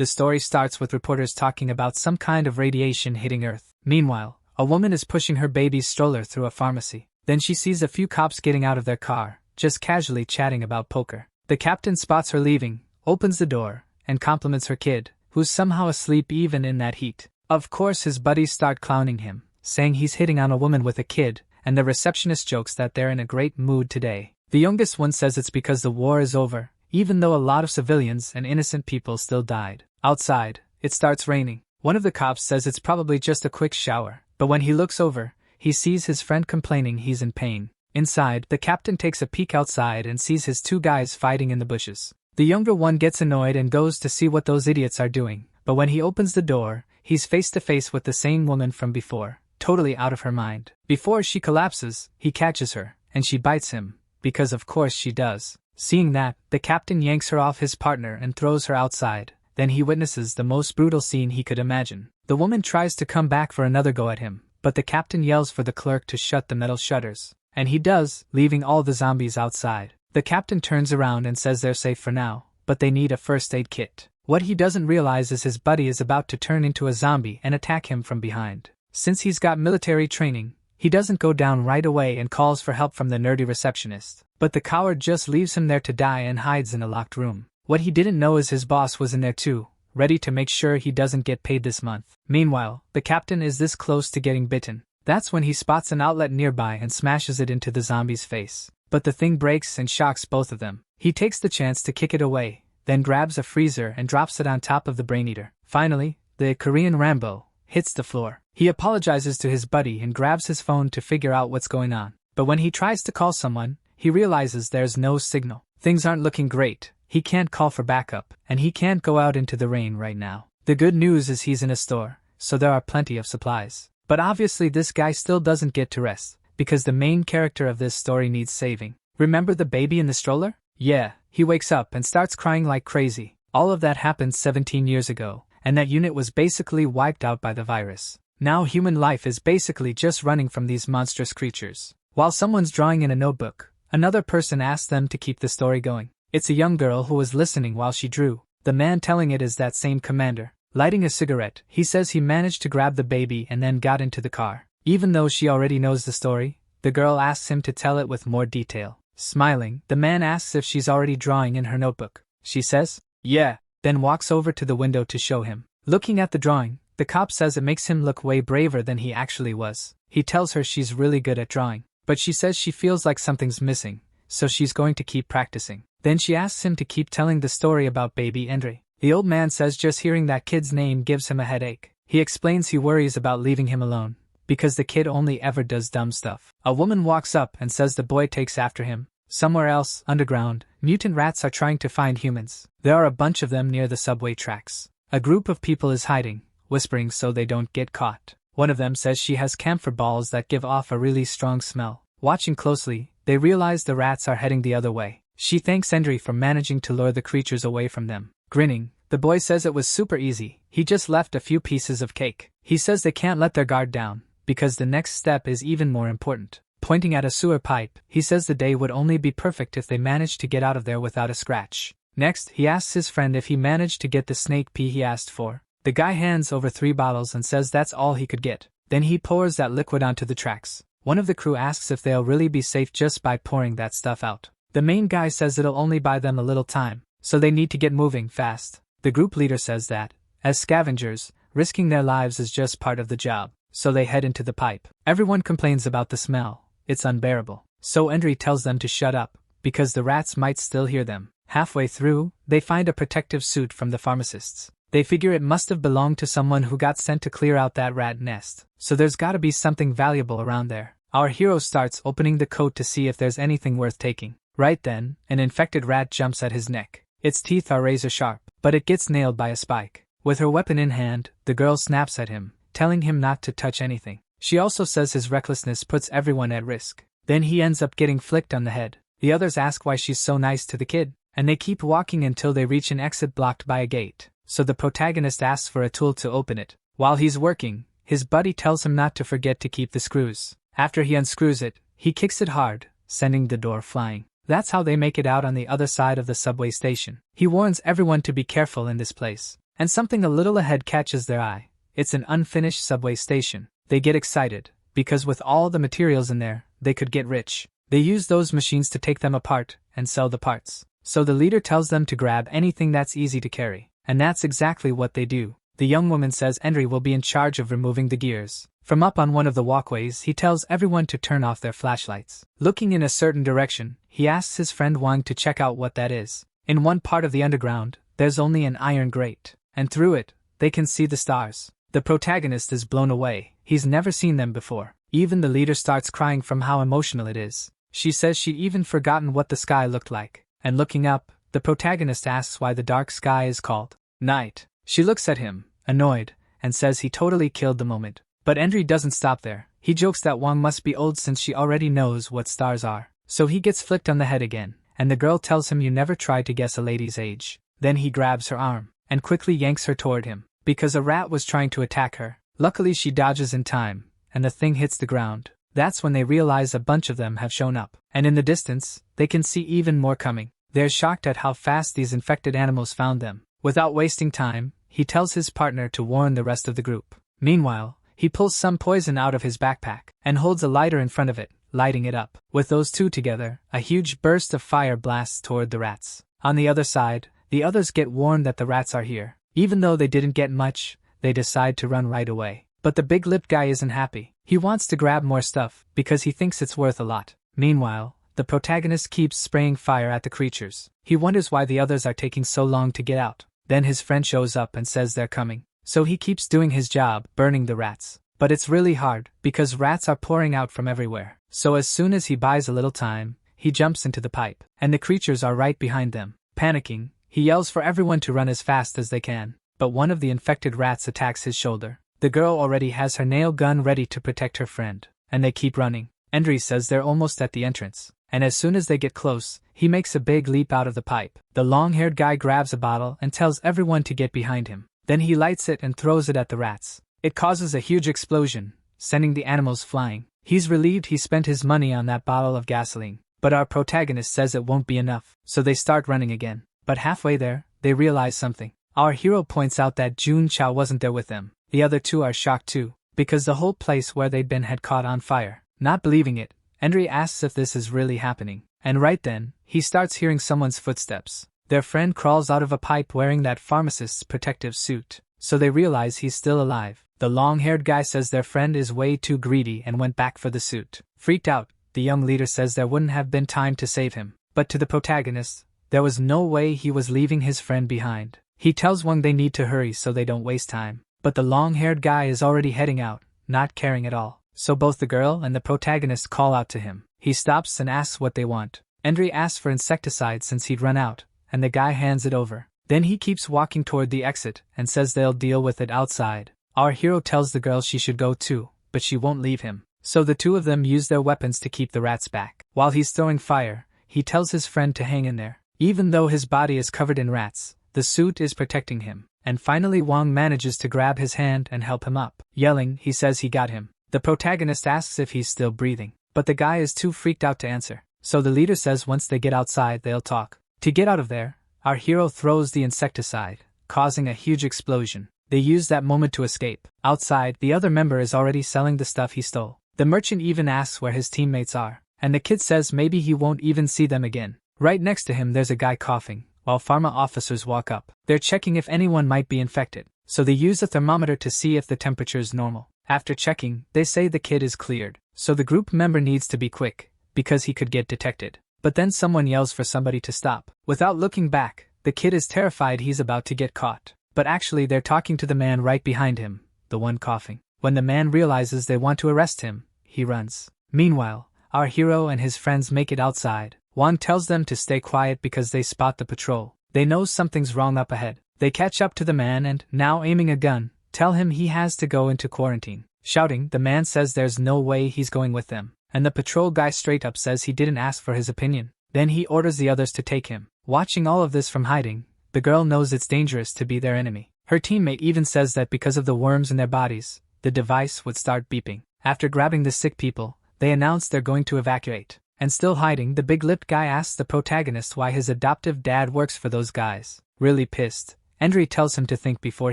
The story starts with reporters talking about some kind of radiation hitting Earth. Meanwhile, a woman is pushing her baby's stroller through a pharmacy. Then she sees a few cops getting out of their car, just casually chatting about poker. The captain spots her leaving, opens the door, and compliments her kid, who's somehow asleep even in that heat. Of course his buddies start clowning him, saying he's hitting on a woman with a kid, and the receptionist jokes that they're in a great mood today. The youngest one says it's because the war is over, even though a lot of civilians and innocent people still died. Outside, it starts raining. One of the cops says it's probably just a quick shower, but when he looks over, he sees his friend complaining he's in pain. Inside, the captain takes a peek outside and sees his two guys fighting in the bushes. The younger one gets annoyed and goes to see what those idiots are doing, but when he opens the door, he's face to face with the same woman from before, totally out of her mind. Before she collapses, he catches her, and she bites him, because of course she does. Seeing that, the captain yanks her off his partner and throws her outside. Then he witnesses the most brutal scene he could imagine. The woman tries to come back for another go at him, but the captain yells for the clerk to shut the metal shutters. And he does, leaving all the zombies outside. The captain turns around and says they're safe for now, but they need a first aid kit. What he doesn't realize is his buddy is about to turn into a zombie and attack him from behind. Since he's got military training, he doesn't go down right away and calls for help from the nerdy receptionist. But the coward just leaves him there to die and hides in a locked room. What he didn't know is his boss was in there too, ready to make sure he doesn't get paid this month. Meanwhile, the captain is this close to getting bitten. That's when he spots an outlet nearby and smashes it into the zombie's face. But the thing breaks and shocks both of them. He takes the chance to kick it away, then grabs a freezer and drops it on top of the brain eater. Finally, the Korean Rambo hits the floor. He apologizes to his buddy and grabs his phone to figure out what's going on. But when he tries to call someone, he realizes there's no signal. Things aren't looking great. He can't call for backup, and he can't go out into the rain right now. The good news is he's in a store, so there are plenty of supplies. But obviously this guy still doesn't get to rest, because the main character of this story needs saving. Remember the baby in the stroller? Yeah, he wakes up and starts crying like crazy. All of that happened 17 years ago, and that unit was basically wiped out by the virus. Now human life is basically just running from these monstrous creatures. While someone's drawing in a notebook, another person asks them to keep the story going. It's a young girl who was listening while she drew. The man telling it is that same commander. Lighting a cigarette, he says he managed to grab the baby and then got into the car. Even though she already knows the story, the girl asks him to tell it with more detail. Smiling, the man asks if she's already drawing in her notebook. She says, yeah, then walks over to the window to show him. Looking at the drawing, the cop says it makes him look way braver than he actually was. He tells her she's really good at drawing, but she says she feels like something's missing, so she's going to keep practicing. Then she asks him to keep telling the story about baby Andre. The old man says just hearing that kid's name gives him a headache. He explains he worries about leaving him alone, because the kid only ever does dumb stuff. A woman walks up and says the boy takes after him. Somewhere else, underground, mutant rats are trying to find humans. There are a bunch of them near the subway tracks. A group of people is hiding, whispering so they don't get caught. One of them says she has camphor balls that give off a really strong smell. Watching closely, they realize the rats are heading the other way. She thanks Andre for managing to lure the creatures away from them. Grinning, the boy says it was super easy. He just left a few pieces of cake. He says they can't let their guard down, because the next step is even more important. Pointing at a sewer pipe, he says the day would only be perfect if they managed to get out of there without a scratch. Next, he asks his friend if he managed to get the snake pea he asked for. The guy hands over 3 bottles and says that's all he could get. Then he pours that liquid onto the tracks. One of the crew asks if they'll really be safe just by pouring that stuff out. The main guy says it'll only buy them a little time, so they need to get moving fast. The group leader says that, as scavengers, risking their lives is just part of the job, so they head into the pipe. Everyone complains about the smell. It's unbearable. So Andre tells them to shut up, because the rats might still hear them. Halfway through, they find a protective suit from the pharmacists. They figure it must have belonged to someone who got sent to clear out that rat nest, so there's gotta be something valuable around there. Our hero starts opening the coat to see if there's anything worth taking. Right then, an infected rat jumps at his neck. Its teeth are razor sharp, but it gets nailed by a spike. With her weapon in hand, the girl snaps at him, telling him not to touch anything. She also says his recklessness puts everyone at risk. Then he ends up getting flicked on the head. The others ask why she's so nice to the kid, and they keep walking until they reach an exit blocked by a gate. So the protagonist asks for a tool to open it. While he's working, his buddy tells him not to forget to keep the screws. After he unscrews it, he kicks it hard, sending the door flying. That's how they make it out on the other side of the subway station. He warns everyone to be careful in this place, and something a little ahead catches their eye. It's an unfinished subway station. They get excited, because with all the materials in there, they could get rich. They use those machines to take them apart and sell the parts. So the leader tells them to grab anything that's easy to carry, and that's exactly what they do. The young woman says Henry will be in charge of removing the gears. From up on one of the walkways, he tells everyone to turn off their flashlights. Looking in a certain direction, he asks his friend Wang to check out what that is. In one part of the underground, there's only an iron grate, and through it, they can see the stars. The protagonist is blown away. He's never seen them before. Even the leader starts crying from how emotional it is. She says she'd even forgotten what the sky looked like. And looking up, the protagonist asks why the dark sky is called night. She looks at him, annoyed, and says he totally killed the moment. But Henry doesn't stop there. He jokes that Wang must be old since she already knows what stars are. So he gets flicked on the head again, and the girl tells him you never try to guess a lady's age. Then he grabs her arm, and quickly yanks her toward him, because a rat was trying to attack her. Luckily she dodges in time, and the thing hits the ground. That's when they realize a bunch of them have shown up, and in the distance, they can see even more coming. They're shocked at how fast these infected animals found them. Without wasting time, he tells his partner to warn the rest of the group. Meanwhile, he pulls some poison out of his backpack, and holds a lighter in front of it, lighting it up. With those two together, a huge burst of fire blasts toward the rats. On the other side, the others get warned that the rats are here. Even though they didn't get much, they decide to run right away. But the big-lipped guy isn't happy. He wants to grab more stuff, because he thinks it's worth a lot. Meanwhile, the protagonist keeps spraying fire at the creatures. He wonders why the others are taking so long to get out. Then his friend shows up and says they're coming. So he keeps doing his job, burning the rats. But it's really hard, because rats are pouring out from everywhere. So as soon as he buys a little time, he jumps into the pipe, and the creatures are right behind them. Panicking, he yells for everyone to run as fast as they can. But one of the infected rats attacks his shoulder. The girl already has her nail gun ready to protect her friend, and they keep running. Henry says they're almost at the entrance, and as soon as they get close, he makes a big leap out of the pipe. The long-haired guy grabs a bottle and tells everyone to get behind him. Then he lights it and throws it at the rats. It causes a huge explosion, sending the animals flying. He's relieved he spent his money on that bottle of gasoline, but our protagonist says it won't be enough, so they start running again. But halfway there, they realize something. Our hero points out that Jun Chao wasn't there with them. The other two are shocked too, because the whole place where they'd been had caught on fire. Not believing it, Henry asks if this is really happening. And right then, he starts hearing someone's footsteps. Their friend crawls out of a pipe wearing that pharmacist's protective suit, so they realize he's still alive. The long-haired guy says their friend is way too greedy and went back for the suit. Freaked out, the young leader says there wouldn't have been time to save him. But to the protagonist, there was no way he was leaving his friend behind. He tells Wang they need to hurry so they don't waste time. But the long-haired guy is already heading out, not caring at all. So both the girl and the protagonist call out to him. He stops and asks what they want. Henry asks for insecticide since he'd run out, and the guy hands it over. Then he keeps walking toward the exit and says they'll deal with it outside. Our hero tells the girl she should go too, but she won't leave him. So the two of them use their weapons to keep the rats back. While he's throwing fire, he tells his friend to hang in there. Even though his body is covered in rats, the suit is protecting him. And finally Wang manages to grab his hand and help him up. Yelling, he says he got him. The protagonist asks if he's still breathing, but the guy is too freaked out to answer. So the leader says once they get outside they'll talk. To get out of there, our hero throws the insecticide, causing a huge explosion. They use that moment to escape. Outside, the other member is already selling the stuff he stole. The merchant even asks where his teammates are, and the kid says maybe he won't even see them again. Right next to him there's a guy coughing, while pharma officers walk up. They're checking if anyone might be infected, so they use a thermometer to see if the temperature's normal. After checking, they say the kid is cleared, so the group member needs to be quick, because he could get detected. But then someone yells for somebody to stop. Without looking back, the kid is terrified he's about to get caught. But actually they're talking to the man right behind him, the one coughing. When the man realizes they want to arrest him, he runs. Meanwhile, our hero and his friends make it outside. Wang tells them to stay quiet because they spot the patrol. They know something's wrong up ahead. They catch up to the man and, now aiming a gun, tell him he has to go into quarantine. Shouting, the man says there's no way he's going with them. And the patrol guy straight up says he didn't ask for his opinion. Then he orders the others to take him. Watching all of this from hiding, the girl knows it's dangerous to be their enemy. Her teammate even says that because of the worms in their bodies, the device would start beeping. After grabbing the sick people, they announce they're going to evacuate. And still hiding, the big-lipped guy asks the protagonist why his adoptive dad works for those guys. Really pissed, Endry tells him to think before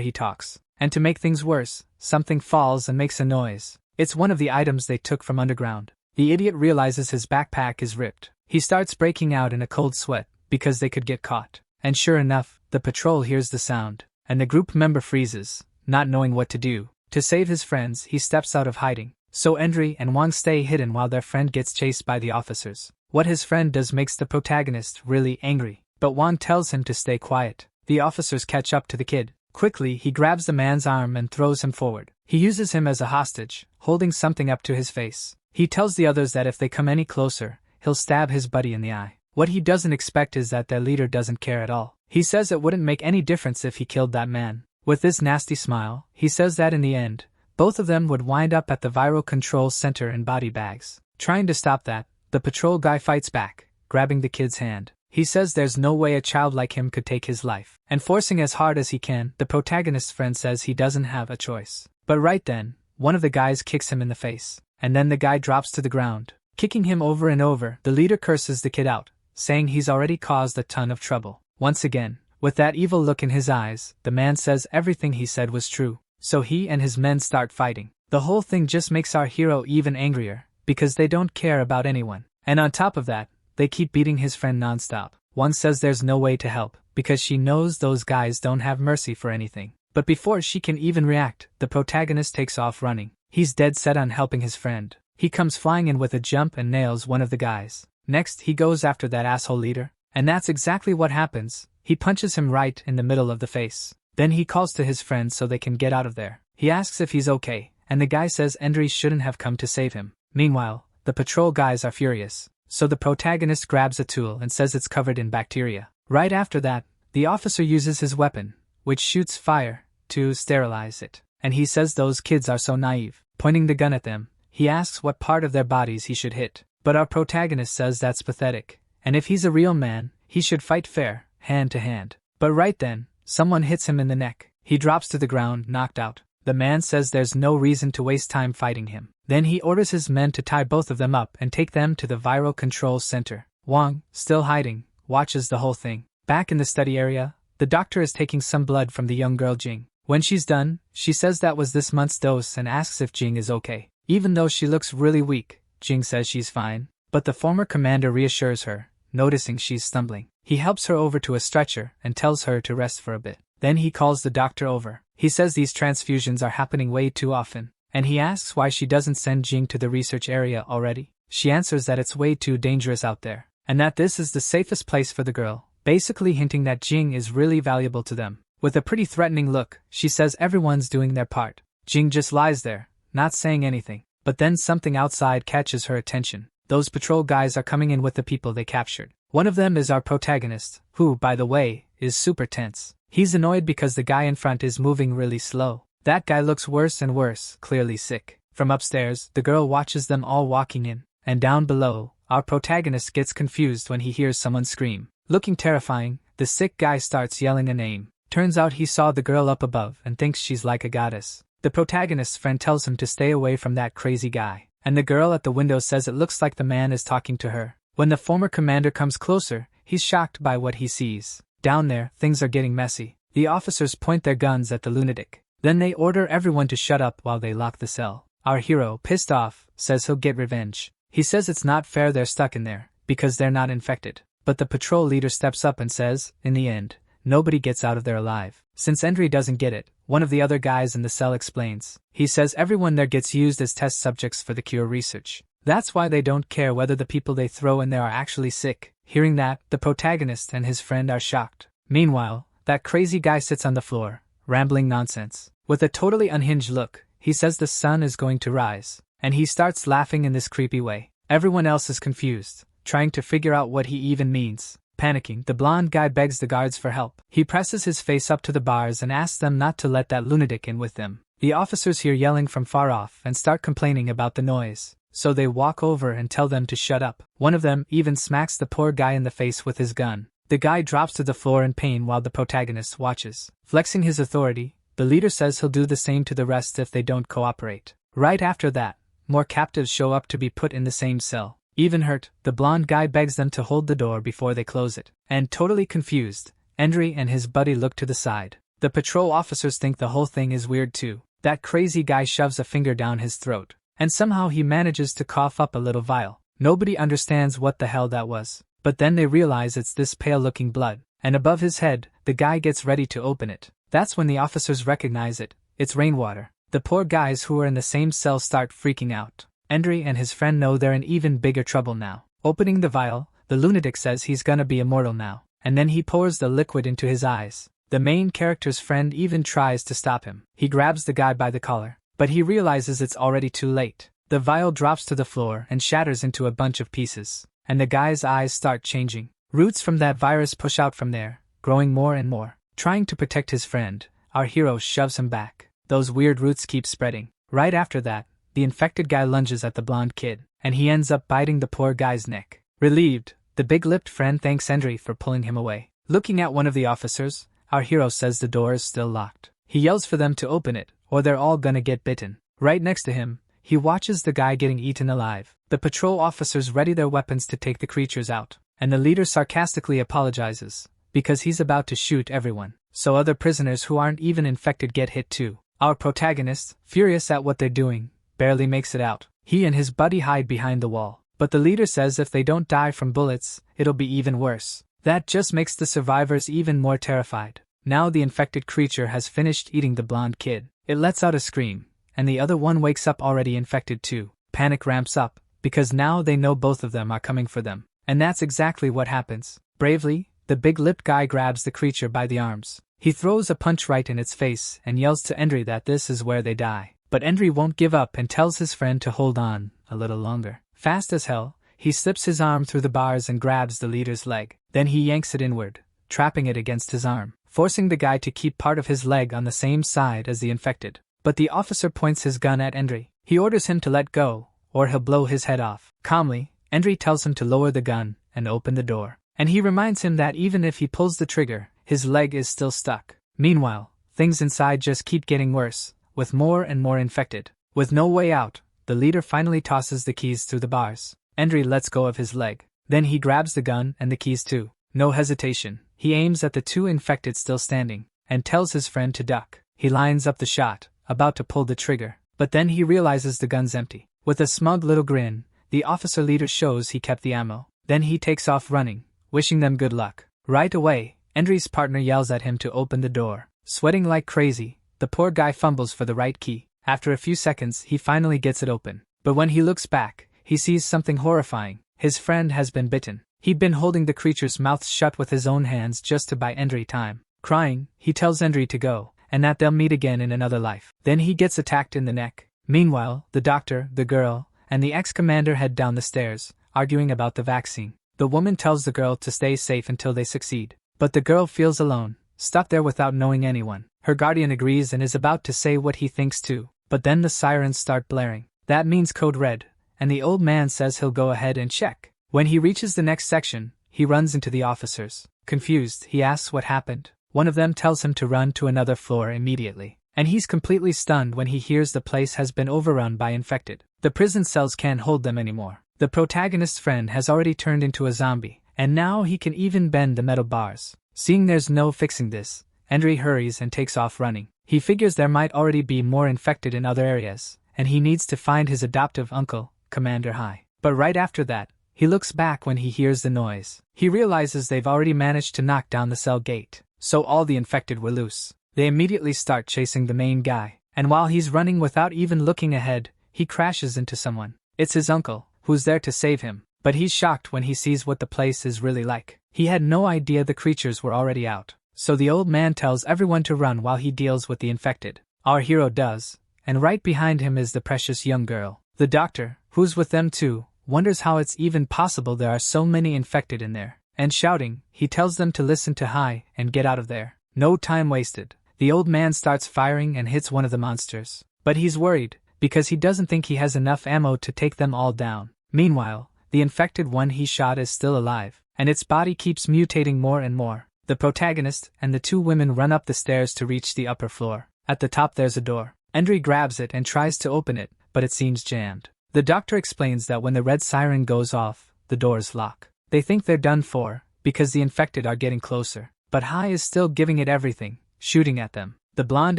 he talks. And to make things worse, something falls and makes a noise. It's one of the items they took from underground. The idiot realizes his backpack is ripped. He starts breaking out in a cold sweat, because they could get caught. And sure enough, the patrol hears the sound, and the group member freezes, not knowing what to do. To save his friends, he steps out of hiding. So Endry and Wang stay hidden while their friend gets chased by the officers. What his friend does makes the protagonist really angry, but Wang tells him to stay quiet. The officers catch up to the kid. Quickly, he grabs the man's arm and throws him forward. He uses him as a hostage, holding something up to his face. He tells the others that if they come any closer, he'll stab his buddy in the eye. What he doesn't expect is that their leader doesn't care at all. He says it wouldn't make any difference if he killed that man. With this nasty smile, he says that in the end, both of them would wind up at the viral control center in body bags. Trying to stop that, the patrol guy fights back, grabbing the kid's hand. He says there's no way a child like him could take his life. And forcing as hard as he can, the protagonist's friend says he doesn't have a choice. But right then, one of the guys kicks him in the face. And then the guy drops to the ground. Kicking him over and over, the leader curses the kid out, saying he's already caused a ton of trouble. Once again, with that evil look in his eyes, the man says everything he said was true. So he and his men start fighting. The whole thing just makes our hero even angrier, because they don't care about anyone. And on top of that, they keep beating his friend nonstop. One says there's no way to help, because she knows those guys don't have mercy for anything. But before she can even react, the protagonist takes off running. He's dead set on helping his friend. He comes flying in with a jump and nails one of the guys. Next, he goes after that asshole leader. And that's exactly what happens. He punches him right in the middle of the face. Then he calls to his friends so they can get out of there. He asks if he's okay, and the guy says Endry shouldn't have come to save him. Meanwhile, the patrol guys are furious. So the protagonist grabs a tool and says it's covered in bacteria. Right after that, the officer uses his weapon, which shoots fire, to sterilize it. And he says those kids are so naive. Pointing the gun at them, he asks what part of their bodies he should hit. But our protagonist says that's pathetic. And if he's a real man, he should fight fair, hand to hand. But right then, someone hits him in the neck. He drops to the ground, knocked out. The man says there's no reason to waste time fighting him. Then he orders his men to tie both of them up and take them to the viral control center. Wang, still hiding, watches the whole thing. Back in the study area, the doctor is taking some blood from the young girl Jing. When she's done, she says that was this month's dose and asks if Jing is okay. Even though she looks really weak, Jing says she's fine. But the former commander reassures her, noticing she's stumbling. He helps her over to a stretcher and tells her to rest for a bit. Then he calls the doctor over. He says these transfusions are happening way too often, and he asks why she doesn't send Jing to the research area already. She answers that it's way too dangerous out there, and that this is the safest place for the girl, basically hinting that Jing is really valuable to them. With a pretty threatening look, she says everyone's doing their part. Jing just lies there, not saying anything. But then something outside catches her attention. Those patrol guys are coming in with the people they captured. One of them is our protagonist, who, by the way, is super tense. He's annoyed because the guy in front is moving really slow. That guy looks worse and worse, clearly sick. From upstairs, the girl watches them all walking in. And down below, our protagonist gets confused when he hears someone scream. Looking terrifying, the sick guy starts yelling a name. Turns out he saw the girl up above and thinks she's like a goddess. The protagonist's friend tells him to stay away from that crazy guy. And the girl at the window says it looks like the man is talking to her. When the former commander comes closer, he's shocked by what he sees. Down there, things are getting messy. The officers point their guns at the lunatic. Then they order everyone to shut up while they lock the cell. Our hero, pissed off, says he'll get revenge. He says it's not fair they're stuck in there, because they're not infected. But the patrol leader steps up and says, in the end, nobody gets out of there alive. Since Endry doesn't get it, one of the other guys in the cell explains. He says everyone there gets used as test subjects for the cure research. That's why they don't care whether the people they throw in there are actually sick. Hearing that, the protagonist and his friend are shocked. Meanwhile, that crazy guy sits on the floor, rambling nonsense. With a totally unhinged look, he says the sun is going to rise. And he starts laughing in this creepy way. Everyone else is confused, trying to figure out what he even means. Panicking, the blonde guy begs the guards for help. He presses his face up to the bars and asks them not to let that lunatic in with them. The officers hear yelling from far off and start complaining about the noise. So they walk over and tell them to shut up. One of them even smacks the poor guy in the face with his gun. The guy drops to the floor in pain while the protagonist watches. Flexing his authority, the leader says he'll do the same to the rest if they don't cooperate. Right after that, more captives show up to be put in the same cell. Even hurt, the blonde guy begs them to hold the door before they close it. And totally confused, Endry and his buddy look to the side. The patrol officers think the whole thing is weird too. That crazy guy shoves a finger down his throat, and somehow he manages to cough up a little vial. Nobody understands what the hell that was, but then they realize it's this pale-looking blood, and above his head, the guy gets ready to open it. That's when the officers recognize it. It's rainwater. The poor guys who are in the same cell start freaking out. Endry and his friend know they're in even bigger trouble now. Opening the vial, the lunatic says he's gonna be immortal now, and then he pours the liquid into his eyes. The main character's friend even tries to stop him. He grabs the guy by the collar, but he realizes it's already too late. The vial drops to the floor and shatters into a bunch of pieces, and the guy's eyes start changing. Roots from that virus push out from there, growing more and more. Trying to protect his friend, our hero shoves him back. Those weird roots keep spreading. Right after that, the infected guy lunges at the blonde kid, and he ends up biting the poor guy's neck. Relieved, the big-lipped friend thanks Endry for pulling him away. Looking at one of the officers, our hero says the door is still locked. He yells for them to open it, or they're all gonna get bitten. Right next to him, he watches the guy getting eaten alive. The patrol officers ready their weapons to take the creatures out, and the leader sarcastically apologizes, because he's about to shoot everyone, so other prisoners who aren't even infected get hit too. Our protagonist, furious at what they're doing, barely makes it out. He and his buddy hide behind the wall, but the leader says if they don't die from bullets, it'll be even worse. That just makes the survivors even more terrified. Now the infected creature has finished eating the blonde kid. It lets out a scream, and the other one wakes up already infected too. Panic ramps up, because now they know both of them are coming for them. And that's exactly what happens. Bravely, the big-lipped guy grabs the creature by the arms. He throws a punch right in its face and yells to Endry that this is where they die. But Endry won't give up and tells his friend to hold on a little longer. Fast as hell, he slips his arm through the bars and grabs the leader's leg. Then he yanks it inward, trapping it against his arm, forcing the guy to keep part of his leg on the same side as the infected. But the officer points his gun at Endry. He orders him to let go, or he'll blow his head off. Calmly, Endry tells him to lower the gun and open the door. And he reminds him that even if he pulls the trigger, his leg is still stuck. Meanwhile, things inside just keep getting worse, with more and more infected. With no way out, the leader finally tosses the keys through the bars. Endry lets go of his leg. Then he grabs the gun and the keys too. No hesitation, he aims at the two infected still standing, and tells his friend to duck. He lines up the shot, about to pull the trigger, but then he realizes the gun's empty. With a smug little grin, the officer leader shows he kept the ammo. Then he takes off running, wishing them good luck. Right away, Endry's partner yells at him to open the door. Sweating like crazy, the poor guy fumbles for the right key. After a few seconds, he finally gets it open. But when he looks back, he sees something horrifying. His friend has been bitten. He'd been holding the creature's mouth shut with his own hands just to buy Endry time. Crying, he tells Endry to go, and that they'll meet again in another life. Then he gets attacked in the neck. Meanwhile, the doctor, the girl, and the ex-commander head down the stairs, arguing about the vaccine. The woman tells the girl to stay safe until they succeed. But the girl feels alone, stuck there without knowing anyone. Her guardian agrees and is about to say what he thinks too. But then the sirens start blaring. That means code red, and the old man says he'll go ahead and check. When he reaches the next section, he runs into the officers. Confused, he asks what happened. One of them tells him to run to another floor immediately. And he's completely stunned when he hears the place has been overrun by infected. The prison cells can't hold them anymore. The protagonist's friend has already turned into a zombie, and now he can even bend the metal bars. Seeing there's no fixing this, Endry hurries and takes off running. He figures there might already be more infected in other areas, and he needs to find his adoptive uncle, Commander High. But right after that, he looks back when he hears the noise. He realizes they've already managed to knock down the cell gate, so all the infected were loose. They immediately start chasing the main guy, and while he's running without even looking ahead, he crashes into someone. It's his uncle, who's there to save him, but he's shocked when he sees what the place is really like. He had no idea the creatures were already out, so the old man tells everyone to run while he deals with the infected. Our hero does, and right behind him is the precious young girl. The doctor, who's with them too, wonders how it's even possible there are so many infected in there, and shouting, he tells them to listen to High and get out of there. No time wasted. The old man starts firing and hits one of the monsters, but he's worried, because he doesn't think he has enough ammo to take them all down. Meanwhile, the infected one he shot is still alive, and its body keeps mutating more and more. The protagonist and the two women run up the stairs to reach the upper floor. At the top there's a door. Endry grabs it and tries to open it, but it seems jammed. The doctor explains that when the red siren goes off, the doors lock. They think they're done for, because the infected are getting closer. but Hai is still giving it everything, shooting at them. The blonde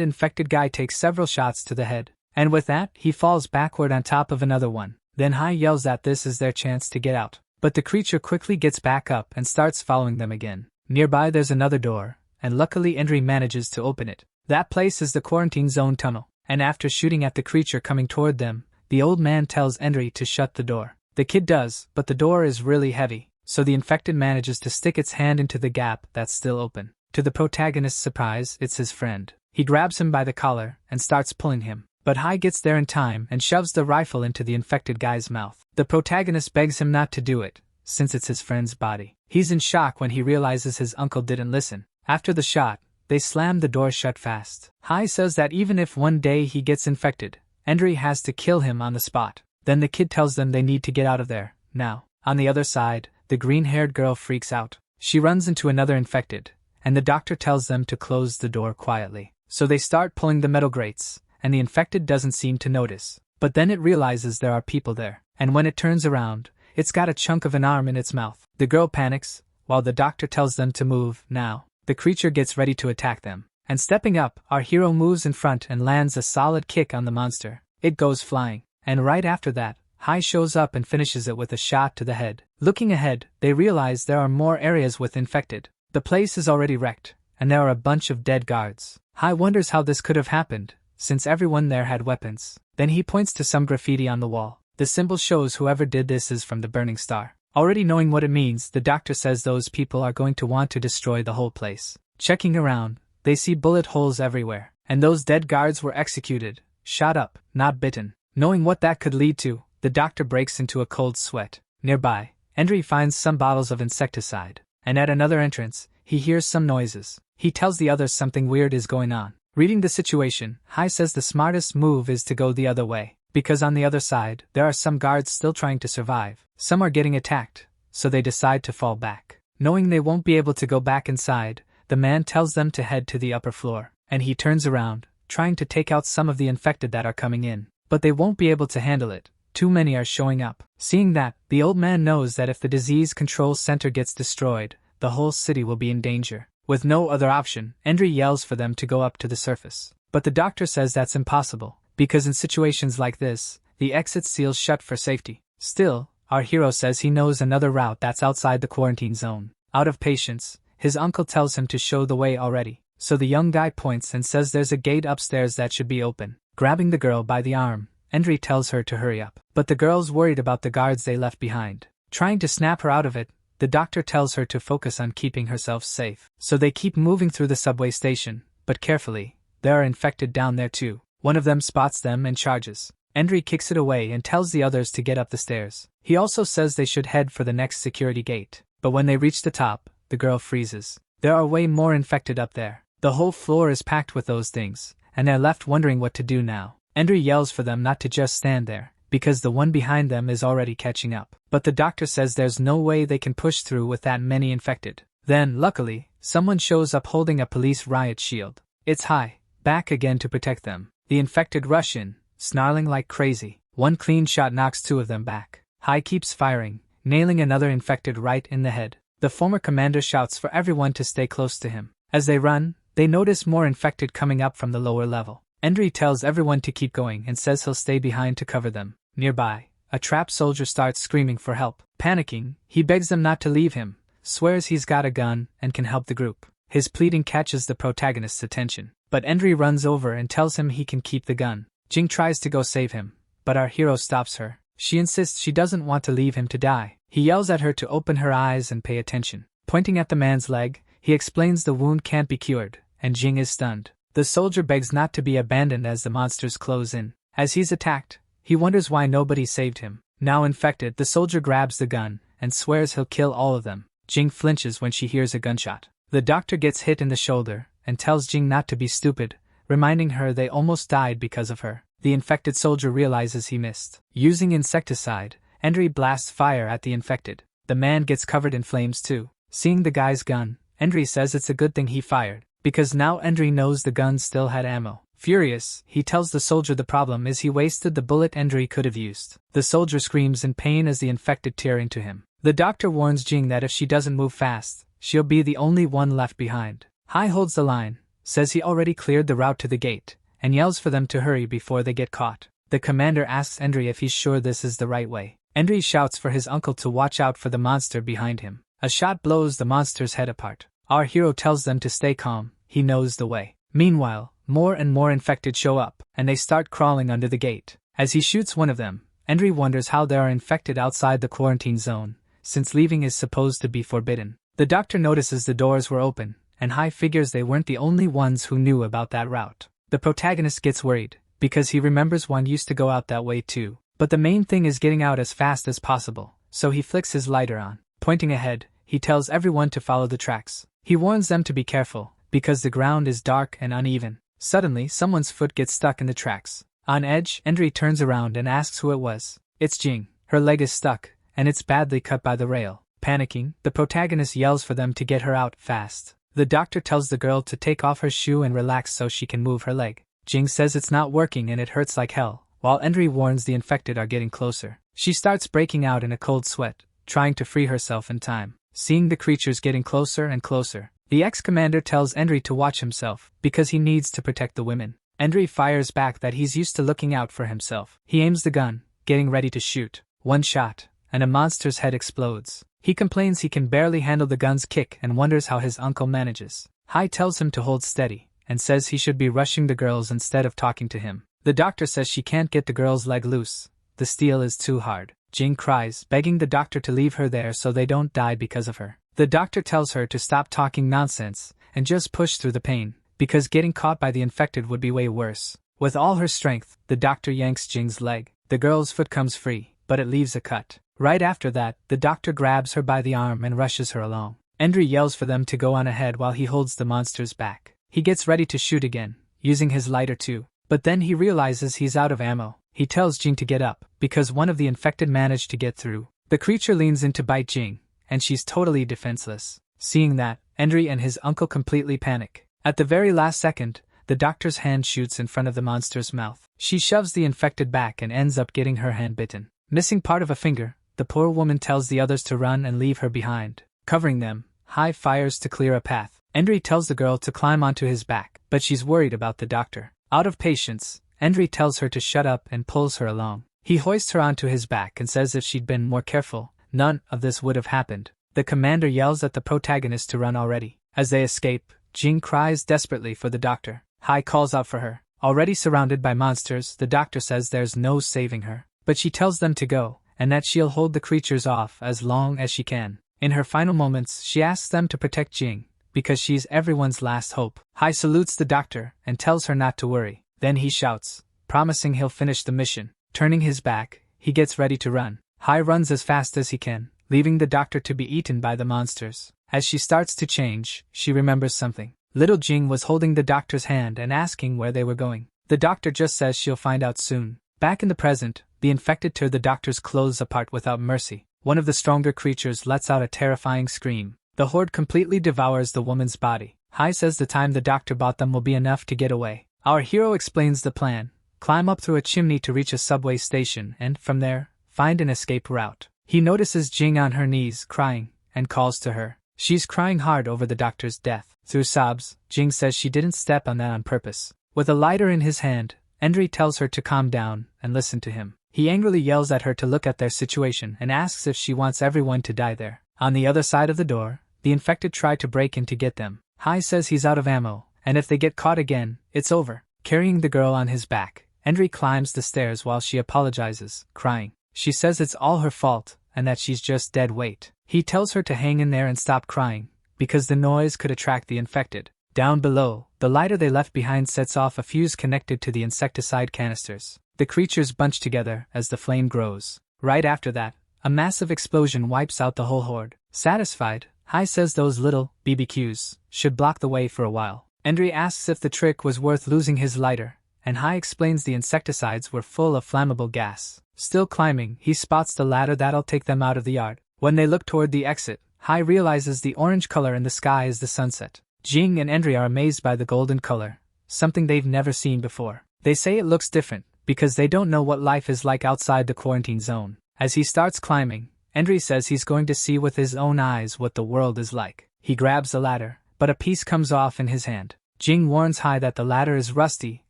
infected guy takes several shots to the head, and with that, he falls backward on top of another one. Then Hai yells that this is their chance to get out, but the creature quickly gets back up and starts following them again. Nearby there's another door, and luckily Endry manages to open it. That place is the quarantine zone tunnel, and after shooting at the creature coming toward them, the old man tells Endry to shut the door. The kid does, but the door is really heavy, so the infected manages to stick its hand into the gap that's still open. To the protagonist's surprise, it's his friend. He grabs him by the collar and starts pulling him, but Hai gets there in time and shoves the rifle into the infected guy's mouth. The protagonist begs him not to do it, since it's his friend's body. He's in shock when he realizes his uncle didn't listen. After the shot, they slam the door shut fast. Hai says that even if one day he gets infected, Endry has to kill him on the spot. Then the kid tells them they need to get out of there, now. On the other side, the green-haired girl freaks out. She runs into another infected, and the doctor tells them to close the door quietly. So they start pulling the metal grates, and the infected doesn't seem to notice. But then it realizes there are people there, and when it turns around, it's got a chunk of an arm in its mouth. The girl panics, while the doctor tells them to move, now. The creature gets ready to attack them, and stepping up, our hero moves in front and lands a solid kick on the monster. It goes flying, and right after that, Hai shows up and finishes it with a shot to the head. Looking ahead, they realize there are more areas with infected. The place is already wrecked, and there are a bunch of dead guards. Hai wonders how this could have happened, since everyone there had weapons. Then he points to some graffiti on the wall. The symbol shows whoever did this is from the burning star. Already knowing what it means, the doctor says those people are going to want to destroy the whole place. Checking around, they see bullet holes everywhere, and those dead guards were executed, shot up, not bitten. Knowing what that could lead to, the doctor breaks into a cold sweat. Nearby, Endry finds some bottles of insecticide, and at another entrance, he hears some noises. He tells the others something weird is going on. Reading the situation, Hai says the smartest move is to go the other way, because on the other side, there are some guards still trying to survive. Some are getting attacked, so they decide to fall back. Knowing they won't be able to go back inside, the man tells them to head to the upper floor, and he turns around, trying to take out some of the infected that are coming in. But they won't be able to handle it. Too many are showing up. Seeing that, the old man knows that if the disease control center gets destroyed, the whole city will be in danger. With no other option, Endry yells for them to go up to the surface. But the doctor says that's impossible, because in situations like this, the exit seals shut for safety. Still, our hero says he knows another route that's outside the quarantine zone. Out of patience, his uncle tells him to show the way already, so the young guy points and says there's a gate upstairs that should be open. Grabbing the girl by the arm, Endry tells her to hurry up, but the girl's worried about the guards they left behind. Trying to snap her out of it, the doctor tells her to focus on keeping herself safe. So they keep moving through the subway station, but carefully. There are infected down there too. One of them spots them and charges. Endry kicks it away and tells the others to get up the stairs. He also says they should head for the next security gate. But when they reach the top, the girl freezes. There are way more infected up there. The whole floor is packed with those things, and they're left wondering what to do now. Endry yells for them not to just stand there, because the one behind them is already catching up. But the doctor says there's no way they can push through with that many infected. Then, luckily, someone shows up holding a police riot shield. It's Hai, back again to protect them. The infected rush in, snarling like crazy. One clean shot knocks two of them back. Hai keeps firing, nailing another infected right in the head. The former commander shouts for everyone to stay close to him. As they run, they notice more infected coming up from the lower level. Endry tells everyone to keep going and says he'll stay behind to cover them. Nearby, a trapped soldier starts screaming for help. Panicking, he begs them not to leave him, swears he's got a gun and can help the group. His pleading catches the protagonist's attention, but Endry runs over and tells him he can keep the gun. Jing tries to go save him, but our hero stops her. She insists she doesn't want to leave him to die. He yells at her to open her eyes and pay attention. Pointing at the man's leg, he explains the wound can't be cured, and Jing is stunned. The soldier begs not to be abandoned as the monsters close in. As he's attacked, he wonders why nobody saved him. Now infected, the soldier grabs the gun and swears he'll kill all of them. Jing flinches when she hears a gunshot. The doctor gets hit in the shoulder and tells Jing not to be stupid, reminding her they almost died because of her. The infected soldier realizes he missed. Using insecticide, Endry blasts fire at the infected. The man gets covered in flames too. Seeing the guy's gun, Endry says it's a good thing he fired, because now Endry knows the gun still had ammo. Furious, he tells the soldier the problem is he wasted the bullet Endry could have used. The soldier screams in pain as the infected tear into him. The doctor warns Jing that if she doesn't move fast, she'll be the only one left behind. Hai holds the line, says he already cleared the route to the gate, and yells for them to hurry before they get caught. The commander asks Endry if he's sure this is the right way. Endry shouts for his uncle to watch out for the monster behind him. A shot blows the monster's head apart. Our hero tells them to stay calm, he knows the way. Meanwhile, more and more infected show up, and they start crawling under the gate. As he shoots one of them, Endry wonders how there are infected outside the quarantine zone, since leaving is supposed to be forbidden. The doctor notices the doors were open, and Hai figures they weren't the only ones who knew about that route. The protagonist gets worried, because he remembers one used to go out that way too. But the main thing is getting out as fast as possible, so he flicks his lighter on. Pointing ahead, he tells everyone to follow the tracks. He warns them to be careful, because the ground is dark and uneven. Suddenly, someone's foot gets stuck in the tracks. On edge, Endry turns around and asks who it was. It's Jing. Her leg is stuck, and it's badly cut by the rail. Panicking, the protagonist yells for them to get her out fast. The doctor tells the girl to take off her shoe and relax so she can move her leg. Jing says it's not working and it hurts like hell, while Endry warns the infected are getting closer. She starts breaking out in a cold sweat, trying to free herself in time. Seeing the creatures getting closer and closer, the ex-commander tells Endry to watch himself, because he needs to protect the women. Endry fires back that he's used to looking out for himself. He aims the gun, getting ready to shoot. One shot, and a monster's head explodes. He complains he can barely handle the gun's kick and wonders how his uncle manages. Hai tells him to hold steady, and says he should be rushing the girls instead of talking to him. The doctor says she can't get the girl's leg loose. The steel is too hard. Jing cries, begging the doctor to leave her there so they don't die because of her. The doctor tells her to stop talking nonsense, and just push through the pain, because getting caught by the infected would be way worse. With all her strength, the doctor yanks Jing's leg. The girl's foot comes free, but it leaves a cut. Right after that, the doctor grabs her by the arm and rushes her along. Endry yells for them to go on ahead while he holds the monster's back. He gets ready to shoot again, using his lighter too. But then he realizes he's out of ammo. He tells Jing to get up, because one of the infected managed to get through. The creature leans in to bite Jing, and she's totally defenseless. Seeing that, Endry and his uncle completely panic. At the very last second, the doctor's hand shoots in front of the monster's mouth. She shoves the infected back and ends up getting her hand bitten. Missing part of a finger, the poor woman tells the others to run and leave her behind. Covering them, Hai fires to clear a path. Endry tells the girl to climb onto his back, but she's worried about the doctor. Out of patience, Endry tells her to shut up and pulls her along. He hoists her onto his back and says if she'd been more careful, none of this would have happened. The commander yells at the protagonist to run already. As they escape, Jing cries desperately for the doctor. Hai calls out for her. Already surrounded by monsters, the doctor says there's no saving her. But she tells them to go, and that she'll hold the creatures off as long as she can. In her final moments, she asks them to protect Jing, because she's everyone's last hope. Hai salutes the doctor and tells her not to worry. Then he shouts, promising he'll finish the mission. Turning his back, he gets ready to run. Hai runs as fast as he can, leaving the doctor to be eaten by the monsters. As she starts to change, she remembers something. Little Jing was holding the doctor's hand and asking where they were going. The doctor just says she'll find out soon. Back in the present, the infected tear the doctor's clothes apart without mercy. One of the stronger creatures lets out a terrifying scream. The horde completely devours the woman's body. Hai says the time the doctor bought them will be enough to get away. Our hero explains the plan. Climb up through a chimney to reach a subway station and, from there, find an escape route. He notices Jing on her knees, crying, and calls to her. She's crying hard over the doctor's death. Through sobs, Jing says she didn't step on that on purpose. With a lighter in his hand, Endry tells her to calm down and listen to him. He angrily yells at her to look at their situation and asks if she wants everyone to die there. On the other side of the door, the infected try to break in to get them. Hai says he's out of ammo, and if they get caught again, it's over. Carrying the girl on his back, Endry climbs the stairs while she apologizes, crying. She says it's all her fault, and that she's just dead weight. He tells her to hang in there and stop crying, because the noise could attract the infected. Down below, the lighter they left behind sets off a fuse connected to the insecticide canisters. The creatures bunch together as the flame grows. Right after that, a massive explosion wipes out the whole horde. Satisfied, Hai says those little BBQs should block the way for a while. Endry asks if the trick was worth losing his lighter, and Hai explains the insecticides were full of flammable gas. Still climbing, he spots the ladder that'll take them out of the yard. When they look toward the exit, Hai realizes the orange color in the sky is the sunset. Jing and Endry are amazed by the golden color, something they've never seen before. They say it looks different, because they don't know what life is like outside the quarantine zone. As he starts climbing, Endry says he's going to see with his own eyes what the world is like. He grabs the ladder, but a piece comes off in his hand. Jing warns Hai that the ladder is rusty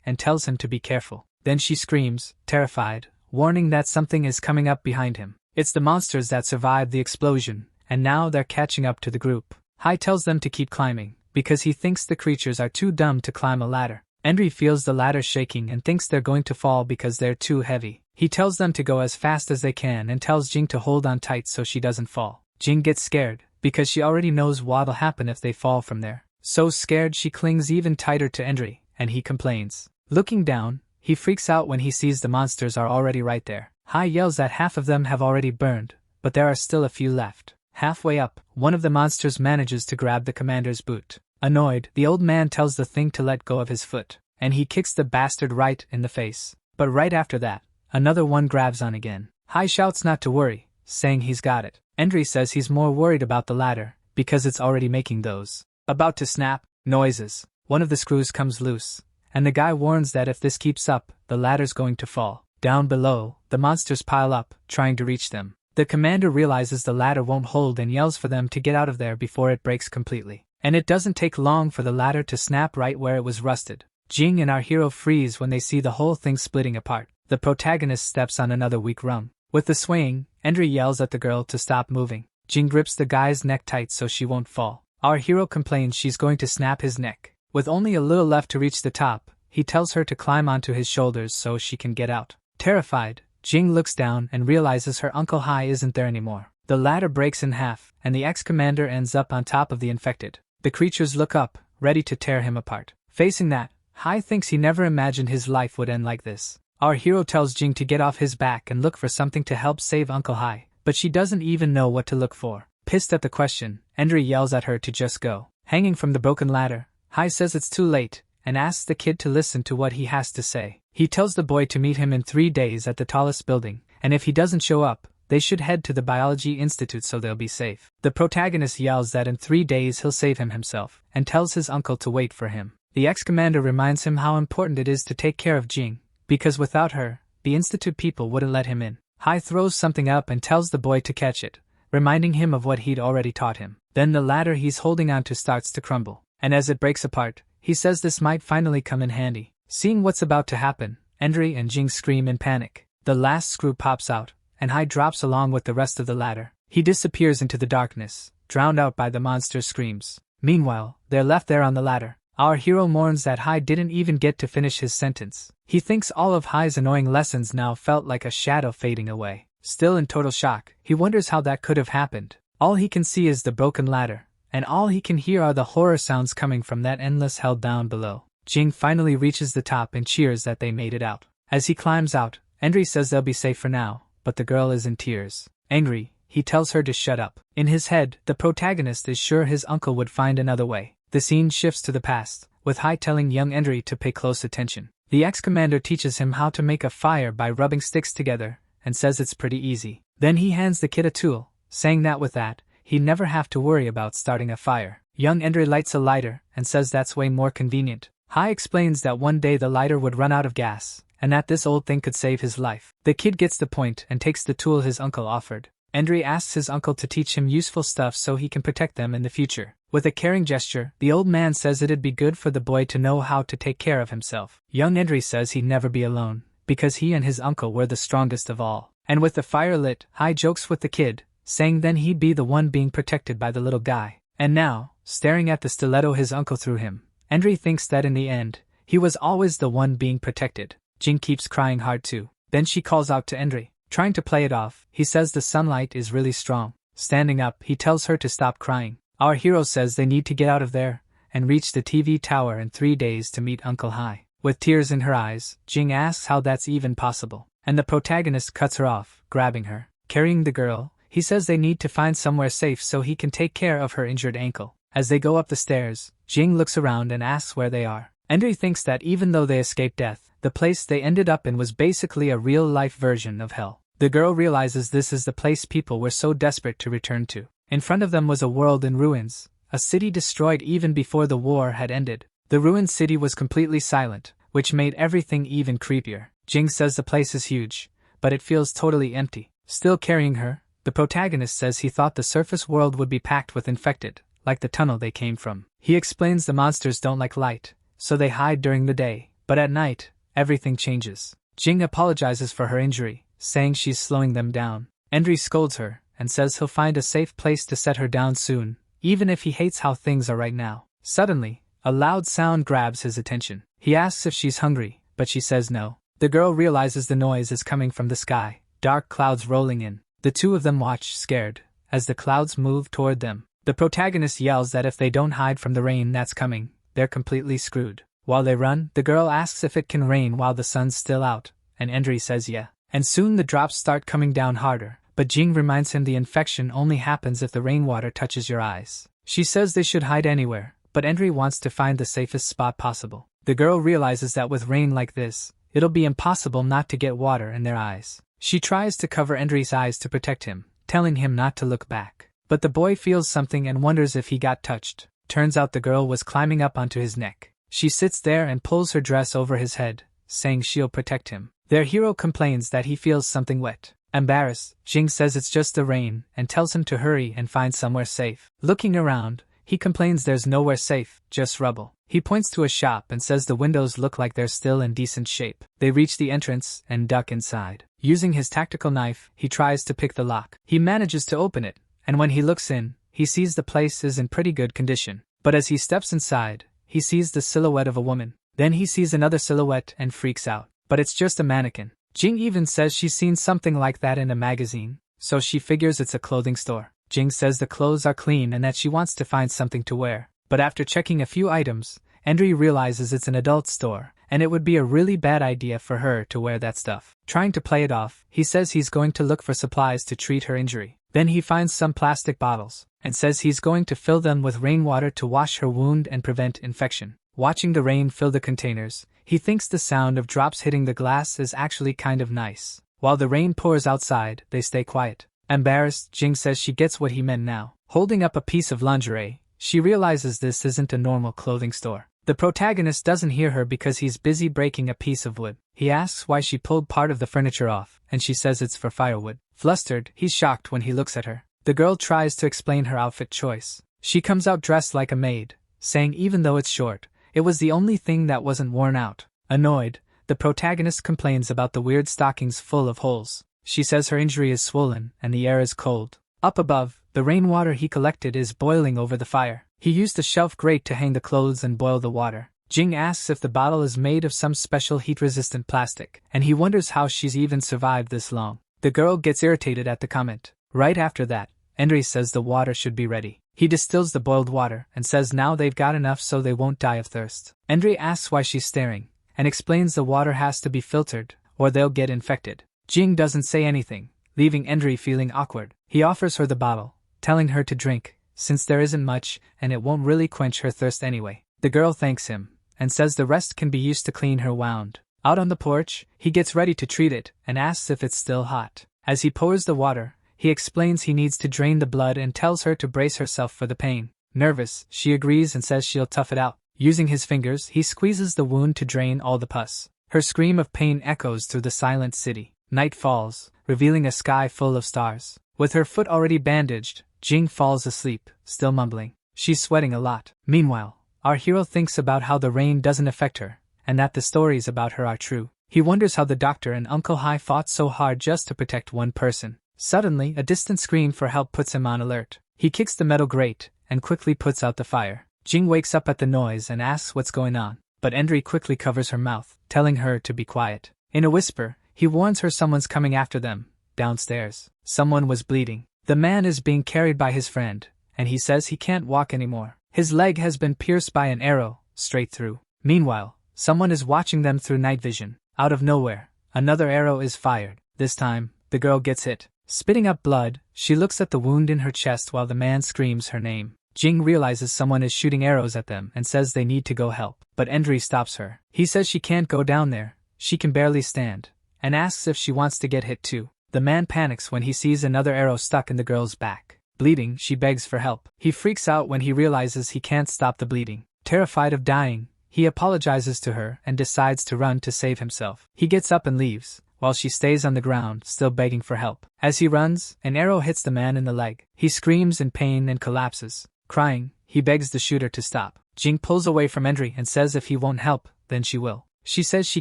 and tells him to be careful. Then she screams, terrified, warning that something is coming up behind him. It's the monsters that survived the explosion, and now they're catching up to the group. Hai tells them to keep climbing, because he thinks the creatures are too dumb to climb a ladder. Henry feels the ladder shaking and thinks they're going to fall because they're too heavy. He tells them to go as fast as they can and tells Jing to hold on tight so she doesn't fall. Jing gets scared, because she already knows what'll happen if they fall from there. So scared she clings even tighter to Henry, and he complains. Looking down, he freaks out when he sees the monsters are already right there. Hai yells that half of them have already burned, but there are still a few left. Halfway up, one of the monsters manages to grab the commander's boot. Annoyed, the old man tells the thing to let go of his foot, and he kicks the bastard right in the face. But right after that, another one grabs on again. Hai shouts not to worry, saying he's got it. Henry says he's more worried about the ladder, because it's already making those about to snap noises. One of the screws comes loose, and the guy warns that if this keeps up, the ladder's going to fall. Down below, the monsters pile up, trying to reach them. The commander realizes the ladder won't hold and yells for them to get out of there before it breaks completely. And it doesn't take long for the ladder to snap right where it was rusted. Jing and our hero freeze when they see the whole thing splitting apart. The protagonist steps on another weak rung. With the swaying, Henry yells at the girl to stop moving. Jing grips the guy's neck tight so she won't fall. Our hero complains she's going to snap his neck. With only a little left to reach the top, he tells her to climb onto his shoulders so she can get out. Terrified, Jing looks down and realizes her Uncle Hai isn't there anymore. The ladder breaks in half, and the ex-commander ends up on top of the infected. The creatures look up, ready to tear him apart. Facing that, Hai thinks he never imagined his life would end like this. Our hero tells Jing to get off his back and look for something to help save Uncle Hai, but she doesn't even know what to look for. Pissed at the question, Henry yells at her to just go. Hanging from the broken ladder, Hai says it's too late, and asks the kid to listen to what he has to say. He tells the boy to meet him in 3 days at the tallest building, and if he doesn't show up, they should head to the Biology Institute so they'll be safe. The protagonist yells that in 3 days he'll save him himself, and tells his uncle to wait for him. The ex-commander reminds him how important it is to take care of Jing, because without her, the Institute people wouldn't let him in. Hai throws something up and tells the boy to catch it, reminding him of what he'd already taught him. Then the ladder he's holding onto starts to crumble, and as it breaks apart, he says this might finally come in handy. Seeing what's about to happen, Henry and Jing scream in panic. The last screw pops out, and Hai drops along with the rest of the ladder. He disappears into the darkness, drowned out by the monster's screams. Meanwhile, they're left there on the ladder. Our hero mourns that Hai didn't even get to finish his sentence. He thinks all of Hai's annoying lessons now felt like a shadow fading away. Still in total shock, he wonders how that could have happened. All he can see is the broken ladder, and all he can hear are the horror sounds coming from that endless hell down below. Jing finally reaches the top and cheers that they made it out. As he climbs out, Henry says they'll be safe for now, but the girl is in tears. Angry, he tells her to shut up. In his head, the protagonist is sure his uncle would find another way. The scene shifts to the past, with Hai telling young Henry to pay close attention. The ex-commander teaches him how to make a fire by rubbing sticks together, and says it's pretty easy. Then he hands the kid a tool, saying that with that, he'd never have to worry about starting a fire. Young Henry lights a lighter, and says that's way more convenient. Hai explains that one day the lighter would run out of gas, and that this old thing could save his life. The kid gets the point and takes the tool his uncle offered. Henry asks his uncle to teach him useful stuff so he can protect them in the future. With a caring gesture, the old man says it'd be good for the boy to know how to take care of himself. Young Henry says he'd never be alone, because he and his uncle were the strongest of all. And with the fire lit, Hai jokes with the kid, saying then he'd be the one being protected by the little guy. And now, staring at the stiletto his uncle threw him, Henry thinks that in the end, he was always the one being protected. Jing keeps crying hard too. Then she calls out to Henry. Trying to play it off, he says the sunlight is really strong. Standing up, he tells her to stop crying. Our hero says they need to get out of there, and reach the TV tower in 3 days to meet Uncle Hai. With tears in her eyes, Jing asks how that's even possible, and the protagonist cuts her off, grabbing her. Carrying the girl, he says they need to find somewhere safe so he can take care of her injured ankle. As they go up the stairs, Jing looks around and asks where they are. Henry thinks that even though they escaped death, the place they ended up in was basically a real-life version of hell. The girl realizes this is the place people were so desperate to return to. In front of them was a world in ruins, a city destroyed even before the war had ended. The ruined city was completely silent, which made everything even creepier. Jing says the place is huge, but it feels totally empty. Still carrying her, the protagonist says he thought the surface world would be packed with infected, like the tunnel they came from. He explains the monsters don't like light, so they hide during the day, but at night, everything changes. Jing apologizes for her injury, saying she's slowing them down. Endry scolds her, and says he'll find a safe place to set her down soon, even if he hates how things are right now. Suddenly, a loud sound grabs his attention. He asks if she's hungry, but she says no. The girl realizes the noise is coming from the sky, dark clouds rolling in. The two of them watch, scared, as the clouds move toward them. The protagonist yells that if they don't hide from the rain that's coming, they're completely screwed. While they run, the girl asks if it can rain while the sun's still out, and Endry says yeah. And soon the drops start coming down harder, but Jing reminds him the infection only happens if the rainwater touches your eyes. She says they should hide anywhere, but Endry wants to find the safest spot possible. The girl realizes that with rain like this, it'll be impossible not to get water in their eyes. She tries to cover Endry's eyes to protect him, telling him not to look back. But the boy feels something and wonders if he got touched. Turns out the girl was climbing up onto his neck. She sits there and pulls her dress over his head, saying she'll protect him. Their hero complains that he feels something wet. Embarrassed, Jing says it's just the rain and tells him to hurry and find somewhere safe. Looking around, he complains there's nowhere safe, just rubble. He points to a shop and says the windows look like they're still in decent shape. They reach the entrance and duck inside. Using his tactical knife, he tries to pick the lock. He manages to open it, and when he looks in, he sees the place is in pretty good condition. But as he steps inside, he sees the silhouette of a woman. Then he sees another silhouette and freaks out. But it's just a mannequin. Jing even says she's seen something like that in a magazine, so she figures it's a clothing store. Jing says the clothes are clean and that she wants to find something to wear. But after checking a few items, Endry realizes it's an adult store, and it would be a really bad idea for her to wear that stuff. Trying to play it off, he says he's going to look for supplies to treat her injury. Then he finds some plastic bottles, and says he's going to fill them with rainwater to wash her wound and prevent infection. Watching the rain fill the containers, he thinks the sound of drops hitting the glass is actually kind of nice. While the rain pours outside, they stay quiet. Embarrassed, Jing says she gets what he meant now. Holding up a piece of lingerie, she realizes this isn't a normal clothing store. The protagonist doesn't hear her because he's busy breaking a piece of wood. He asks why she pulled part of the furniture off, and she says it's for firewood. Flustered, he's shocked when he looks at her. The girl tries to explain her outfit choice. She comes out dressed like a maid, saying even though it's short, it was the only thing that wasn't worn out. Annoyed, the protagonist complains about the weird stockings full of holes. She says her injury is swollen and the air is cold. Up above, the rainwater he collected is boiling over the fire. He used a shelf grate to hang the clothes and boil the water. Jing asks if the bottle is made of some special heat-resistant plastic, and he wonders how she's even survived this long. The girl gets irritated at the comment. Right after that, Endry says the water should be ready. He distills the boiled water and says now they've got enough so they won't die of thirst. Endry asks why she's staring, and explains the water has to be filtered, or they'll get infected. Jing doesn't say anything, leaving Endry feeling awkward. He offers her the bottle, telling her to drink, since there isn't much and it won't really quench her thirst anyway. The girl thanks him, and says the rest can be used to clean her wound. Out on the porch, he gets ready to treat it, and asks if it's still hot. As he pours the water, he explains he needs to drain the blood and tells her to brace herself for the pain. Nervous, she agrees and says she'll tough it out. Using his fingers, he squeezes the wound to drain all the pus. Her scream of pain echoes through the silent city. Night falls, revealing a sky full of stars. With her foot already bandaged, Jing falls asleep, still mumbling. She's sweating a lot. Meanwhile, our hero thinks about how the rain doesn't affect her, and that the stories about her are true. He wonders how the doctor and Uncle Hai fought so hard just to protect one person. Suddenly, a distant scream for help puts him on alert. He kicks the metal grate, and quickly puts out the fire. Jing wakes up at the noise and asks what's going on, but Endry quickly covers her mouth, telling her to be quiet. In a whisper, he warns her someone's coming after them. Downstairs, someone was bleeding. The man is being carried by his friend, and he says he can't walk anymore. His leg has been pierced by an arrow, straight through. Meanwhile, someone is watching them through night vision. Out of nowhere, another arrow is fired. This time, the girl gets hit. Spitting up blood, she looks at the wound in her chest while the man screams her name. Jing realizes someone is shooting arrows at them and says they need to go help, but Endry stops her. He says she can't go down there, she can barely stand, and asks if she wants to get hit too. The man panics when he sees another arrow stuck in the girl's back. Bleeding, she begs for help. He freaks out when he realizes he can't stop the bleeding. Terrified of dying, he apologizes to her and decides to run to save himself. He gets up and leaves, while she stays on the ground, still begging for help. As he runs, an arrow hits the man in the leg. He screams in pain and collapses. Crying, he begs the shooter to stop. Jing pulls away from Endry and says if he won't help, then she will. She says she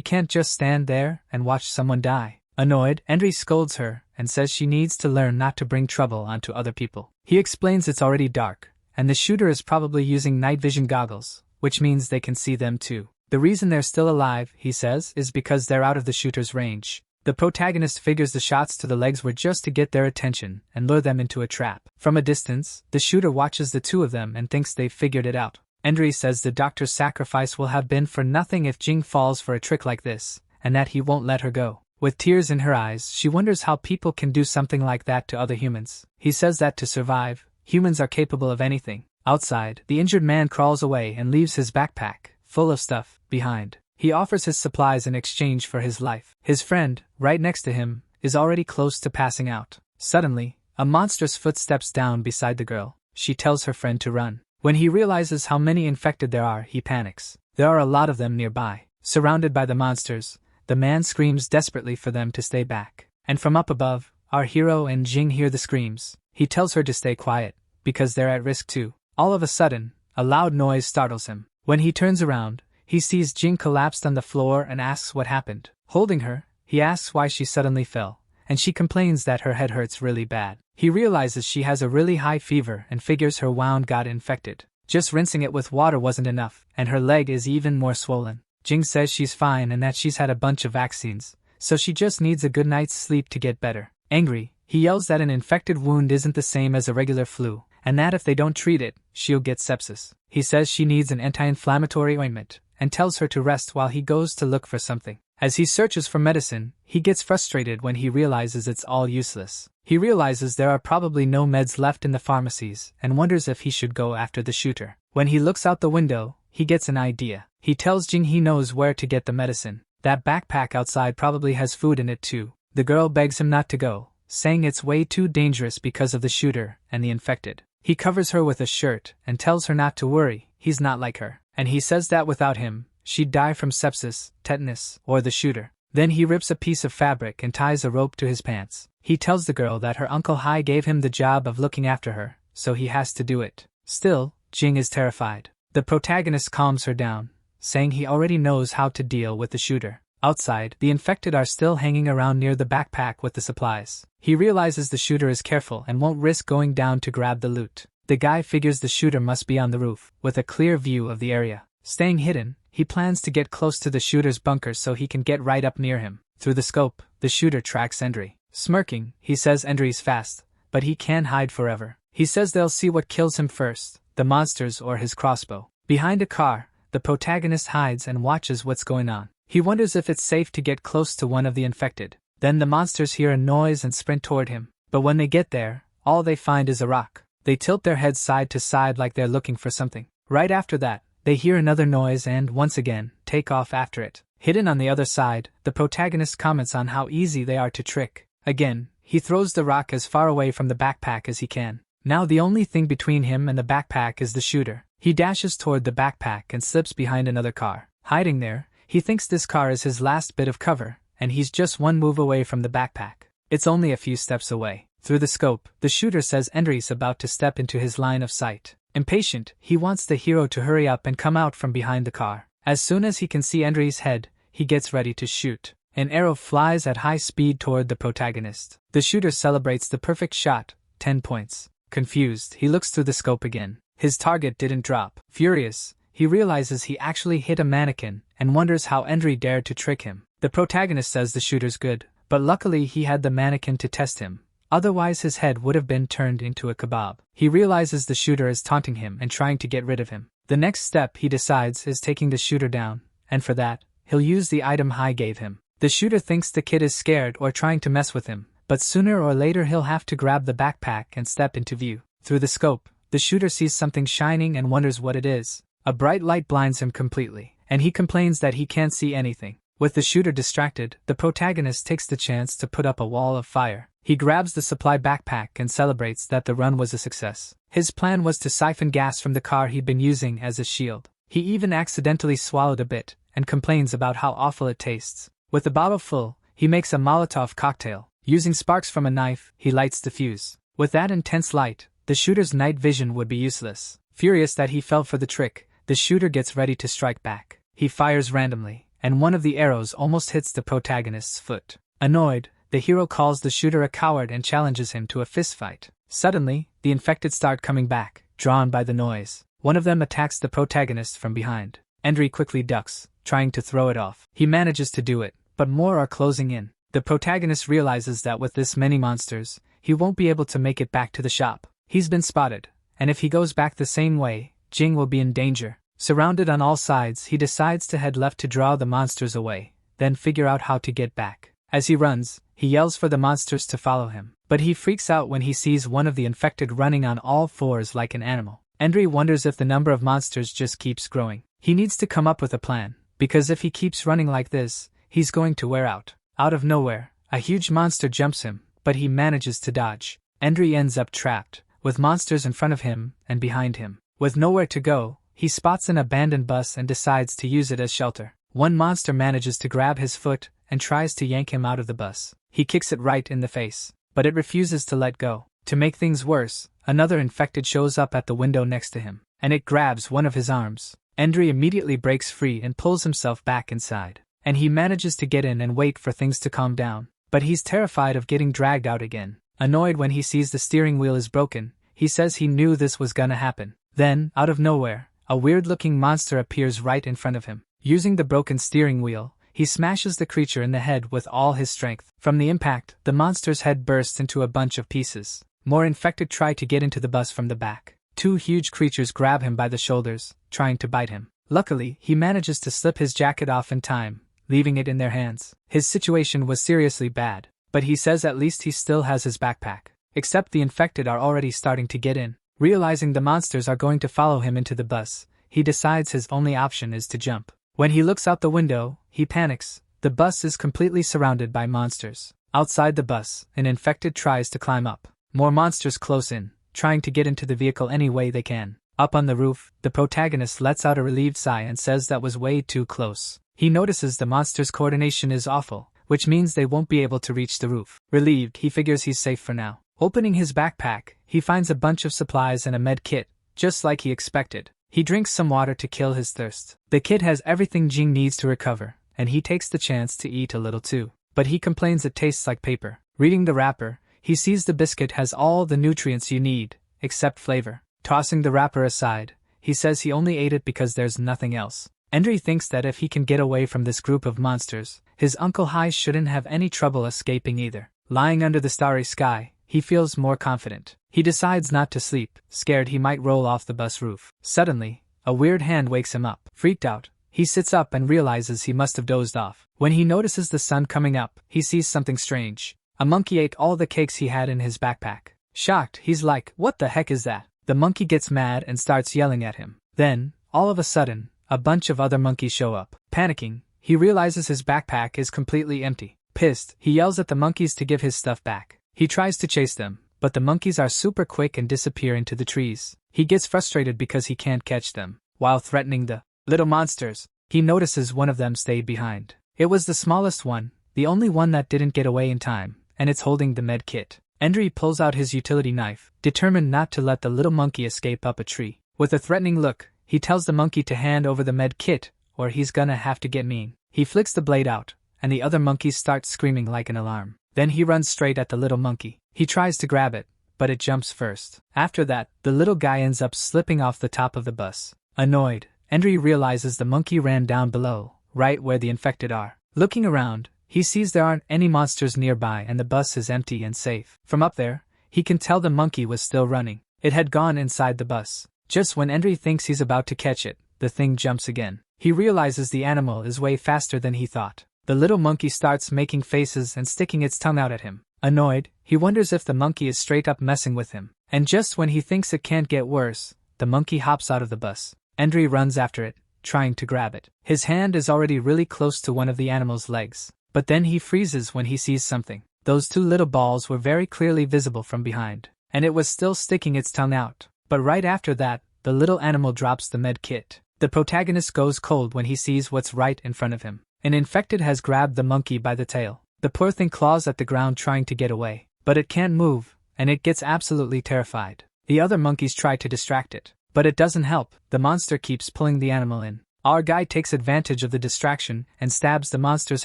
can't just stand there and watch someone die. Annoyed, Endry scolds her and says she needs to learn not to bring trouble onto other people. He explains it's already dark, and the shooter is probably using night vision goggles, which means they can see them too. The reason they're still alive, he says, is because they're out of the shooter's range. The protagonist figures the shots to the legs were just to get their attention and lure them into a trap. From a distance, the shooter watches the two of them and thinks they've figured it out. Endry says the doctor's sacrifice will have been for nothing if Jing falls for a trick like this, and that he won't let her go. With tears in her eyes, she wonders how people can do something like that to other humans. He says that to survive, humans are capable of anything. Outside, the injured man crawls away and leaves his backpack, full of stuff, behind. He offers his supplies in exchange for his life. His friend, right next to him, is already close to passing out. Suddenly, a monstrous foot steps down beside the girl. She tells her friend to run. When he realizes how many infected there are, he panics. There are a lot of them nearby. Surrounded by the monsters, the man screams desperately for them to stay back. And from up above, our hero and Jing hear the screams. He tells her to stay quiet, because they're at risk too. All of a sudden, a loud noise startles him. When he turns around, he sees Jing collapsed on the floor and asks what happened. Holding her, he asks why she suddenly fell, and she complains that her head hurts really bad. He realizes she has a really high fever and figures her wound got infected. Just rinsing it with water wasn't enough, and her leg is even more swollen. Jing says she's fine and that she's had a bunch of vaccines, so she just needs a good night's sleep to get better. Angry, he yells that an infected wound isn't the same as a regular flu, and that if they don't treat it, she'll get sepsis. He says she needs an anti-inflammatory ointment, and tells her to rest while he goes to look for something. As he searches for medicine, he gets frustrated when he realizes it's all useless. He realizes there are probably no meds left in the pharmacies, and wonders if he should go after the shooter. When he looks out the window, he gets an idea. He tells Jing he knows where to get the medicine. That backpack outside probably has food in it too. The girl begs him not to go, saying it's way too dangerous because of the shooter and the infected. He covers her with a shirt and tells her not to worry, he's not like her. And he says that without him, she'd die from sepsis, tetanus, or the shooter. Then he rips a piece of fabric and ties a rope to his pants. He tells the girl that her Uncle Hai gave him the job of looking after her, so he has to do it. Still, Jing is terrified. The protagonist calms her down, saying he already knows how to deal with the shooter. Outside, the infected are still hanging around near the backpack with the supplies. He realizes the shooter is careful and won't risk going down to grab the loot. The guy figures the shooter must be on the roof, with a clear view of the area. Staying hidden, he plans to get close to the shooter's bunker so he can get right up near him. Through the scope, the shooter tracks Endry. Smirking, he says Endry's fast, but he can't hide forever. He says they'll see what kills him first, the monsters or his crossbow. Behind a car, the protagonist hides and watches what's going on. He wonders if it's safe to get close to one of the infected. Then the monsters hear a noise and sprint toward him. But when they get there, all they find is a rock. They tilt their heads side to side like they're looking for something. Right after that, they hear another noise and, once again, take off after it. Hidden on the other side, the protagonist comments on how easy they are to trick. Again, he throws the rock as far away from the backpack as he can. Now the only thing between him and the backpack is the shooter. He dashes toward the backpack and slips behind another car. Hiding there, he thinks this car is his last bit of cover, and he's just one move away from the backpack. It's only a few steps away. Through the scope, the shooter says Endry's about to step into his line of sight. Impatient, he wants the hero to hurry up and come out from behind the car. As soon as he can see Endry's head, he gets ready to shoot. An arrow flies at high speed toward the protagonist. The shooter celebrates the perfect shot, 10 points. Confused, he looks through the scope again. His target didn't drop. Furious, he realizes he actually hit a mannequin and wonders how Endry dared to trick him. The protagonist says the shooter's good, but luckily he had the mannequin to test him. Otherwise his head would have been turned into a kebab. He realizes the shooter is taunting him and trying to get rid of him. The next step he decides is taking the shooter down, and for that, he'll use the item Hai gave him. The shooter thinks the kid is scared or trying to mess with him, but sooner or later he'll have to grab the backpack and step into view. Through the scope, the shooter sees something shining and wonders what it is. A bright light blinds him completely, and he complains that he can't see anything. With the shooter distracted, the protagonist takes the chance to put up a wall of fire. He grabs the supply backpack and celebrates that the run was a success. His plan was to siphon gas from the car he'd been using as a shield. He even accidentally swallowed a bit, and complains about how awful it tastes. With the bottle full, he makes a Molotov cocktail. Using sparks from a knife, he lights the fuse. With that intense light, the shooter's night vision would be useless. Furious that he fell for the trick, the shooter gets ready to strike back. He fires randomly, and one of the arrows almost hits the protagonist's foot. Annoyed, the hero calls the shooter a coward and challenges him to a fistfight. Suddenly, the infected start coming back, drawn by the noise. One of them attacks the protagonist from behind. Endre quickly ducks, trying to throw it off. He manages to do it, but more are closing in. The protagonist realizes that with this many monsters, he won't be able to make it back to the shop. He's been spotted, and if he goes back the same way, Jing will be in danger. Surrounded on all sides, he decides to head left to draw the monsters away, then figure out how to get back. As he runs, he yells for the monsters to follow him, but he freaks out when he sees one of the infected running on all fours like an animal. Endre wonders if the number of monsters just keeps growing. He needs to come up with a plan, because if he keeps running like this, he's going to wear out. Out of nowhere, a huge monster jumps him, but he manages to dodge. Endre ends up trapped, with monsters in front of him and behind him. With nowhere to go, he spots an abandoned bus and decides to use it as shelter. One monster manages to grab his foot and tries to yank him out of the bus. He kicks it right in the face, but it refuses to let go. To make things worse, another infected shows up at the window next to him, and it grabs one of his arms. Endre immediately breaks free and pulls himself back inside, and he manages to get in and wait for things to calm down. But he's terrified of getting dragged out again. Annoyed when he sees the steering wheel is broken, he says he knew this was gonna happen. Then, out of nowhere, a weird-looking monster appears right in front of him. Using the broken steering wheel, he smashes the creature in the head with all his strength. From the impact, the monster's head bursts into a bunch of pieces. More infected try to get into the bus from the back. Two huge creatures grab him by the shoulders, trying to bite him. Luckily, he manages to slip his jacket off in time, leaving it in their hands. His situation was seriously bad, but he says at least he still has his backpack. Except the infected are already starting to get in. Realizing the monsters are going to follow him into the bus, he decides his only option is to jump. When he looks out the window, he panics. The bus is completely surrounded by monsters. Outside the bus, an infected tries to climb up. More monsters close in, trying to get into the vehicle any way they can. Up on the roof, the protagonist lets out a relieved sigh and says that was way too close. He notices the monsters' coordination is awful, which means they won't be able to reach the roof. Relieved, he figures he's safe for now. Opening his backpack, he finds a bunch of supplies and a med kit, just like he expected. He drinks some water to kill his thirst. The kit has everything Jing needs to recover, and he takes the chance to eat a little too. But he complains it tastes like paper. Reading the wrapper, he sees the biscuit has all the nutrients you need, except flavor. Tossing the wrapper aside, he says he only ate it because there's nothing else. Endre thinks that if he can get away from this group of monsters, his Uncle Hai shouldn't have any trouble escaping either. Lying under the starry sky, he feels more confident. He decides not to sleep, scared he might roll off the bus roof. Suddenly, a weird hand wakes him up. Freaked out, he sits up and realizes he must have dozed off. When he notices the sun coming up, he sees something strange. A monkey ate all the cakes he had in his backpack. Shocked, he's like, "What the heck is that?" The monkey gets mad and starts yelling at him. Then, all of a sudden, a bunch of other monkeys show up. Panicking, he realizes his backpack is completely empty. Pissed, he yells at the monkeys to give his stuff back. He tries to chase them, but the monkeys are super quick and disappear into the trees. He gets frustrated because he can't catch them. While threatening the little monsters, he notices one of them stayed behind. It was the smallest one, the only one that didn't get away in time, and it's holding the med kit. Endre pulls out his utility knife, determined not to let the little monkey escape up a tree. With a threatening look, he tells the monkey to hand over the med kit, or he's gonna have to get mean. He flicks the blade out, and the other monkeys start screaming like an alarm. Then he runs straight at the little monkey. He tries to grab it, but it jumps first. After that, the little guy ends up slipping off the top of the bus. Annoyed, Endre realizes the monkey ran down below, right where the infected are. Looking around, he sees there aren't any monsters nearby and the bus is empty and safe. From up there, he can tell the monkey was still running. It had gone inside the bus. Just when Endre thinks he's about to catch it, the thing jumps again. He realizes the animal is way faster than he thought. The little monkey starts making faces and sticking its tongue out at him. Annoyed, he wonders if the monkey is straight up messing with him. And just when he thinks it can't get worse, the monkey hops out of the bus. Endre runs after it, trying to grab it. His hand is already really close to one of the animal's legs. But then he freezes when he sees something. Those two little balls were very clearly visible from behind, and it was still sticking its tongue out. But right after that, the little animal drops the med kit. The protagonist goes cold when he sees what's right in front of him. An infected has grabbed the monkey by the tail. The poor thing claws at the ground trying to get away, but it can't move, and it gets absolutely terrified. The other monkeys try to distract it. But it doesn't help, the monster keeps pulling the animal in. Our guy takes advantage of the distraction and stabs the monster's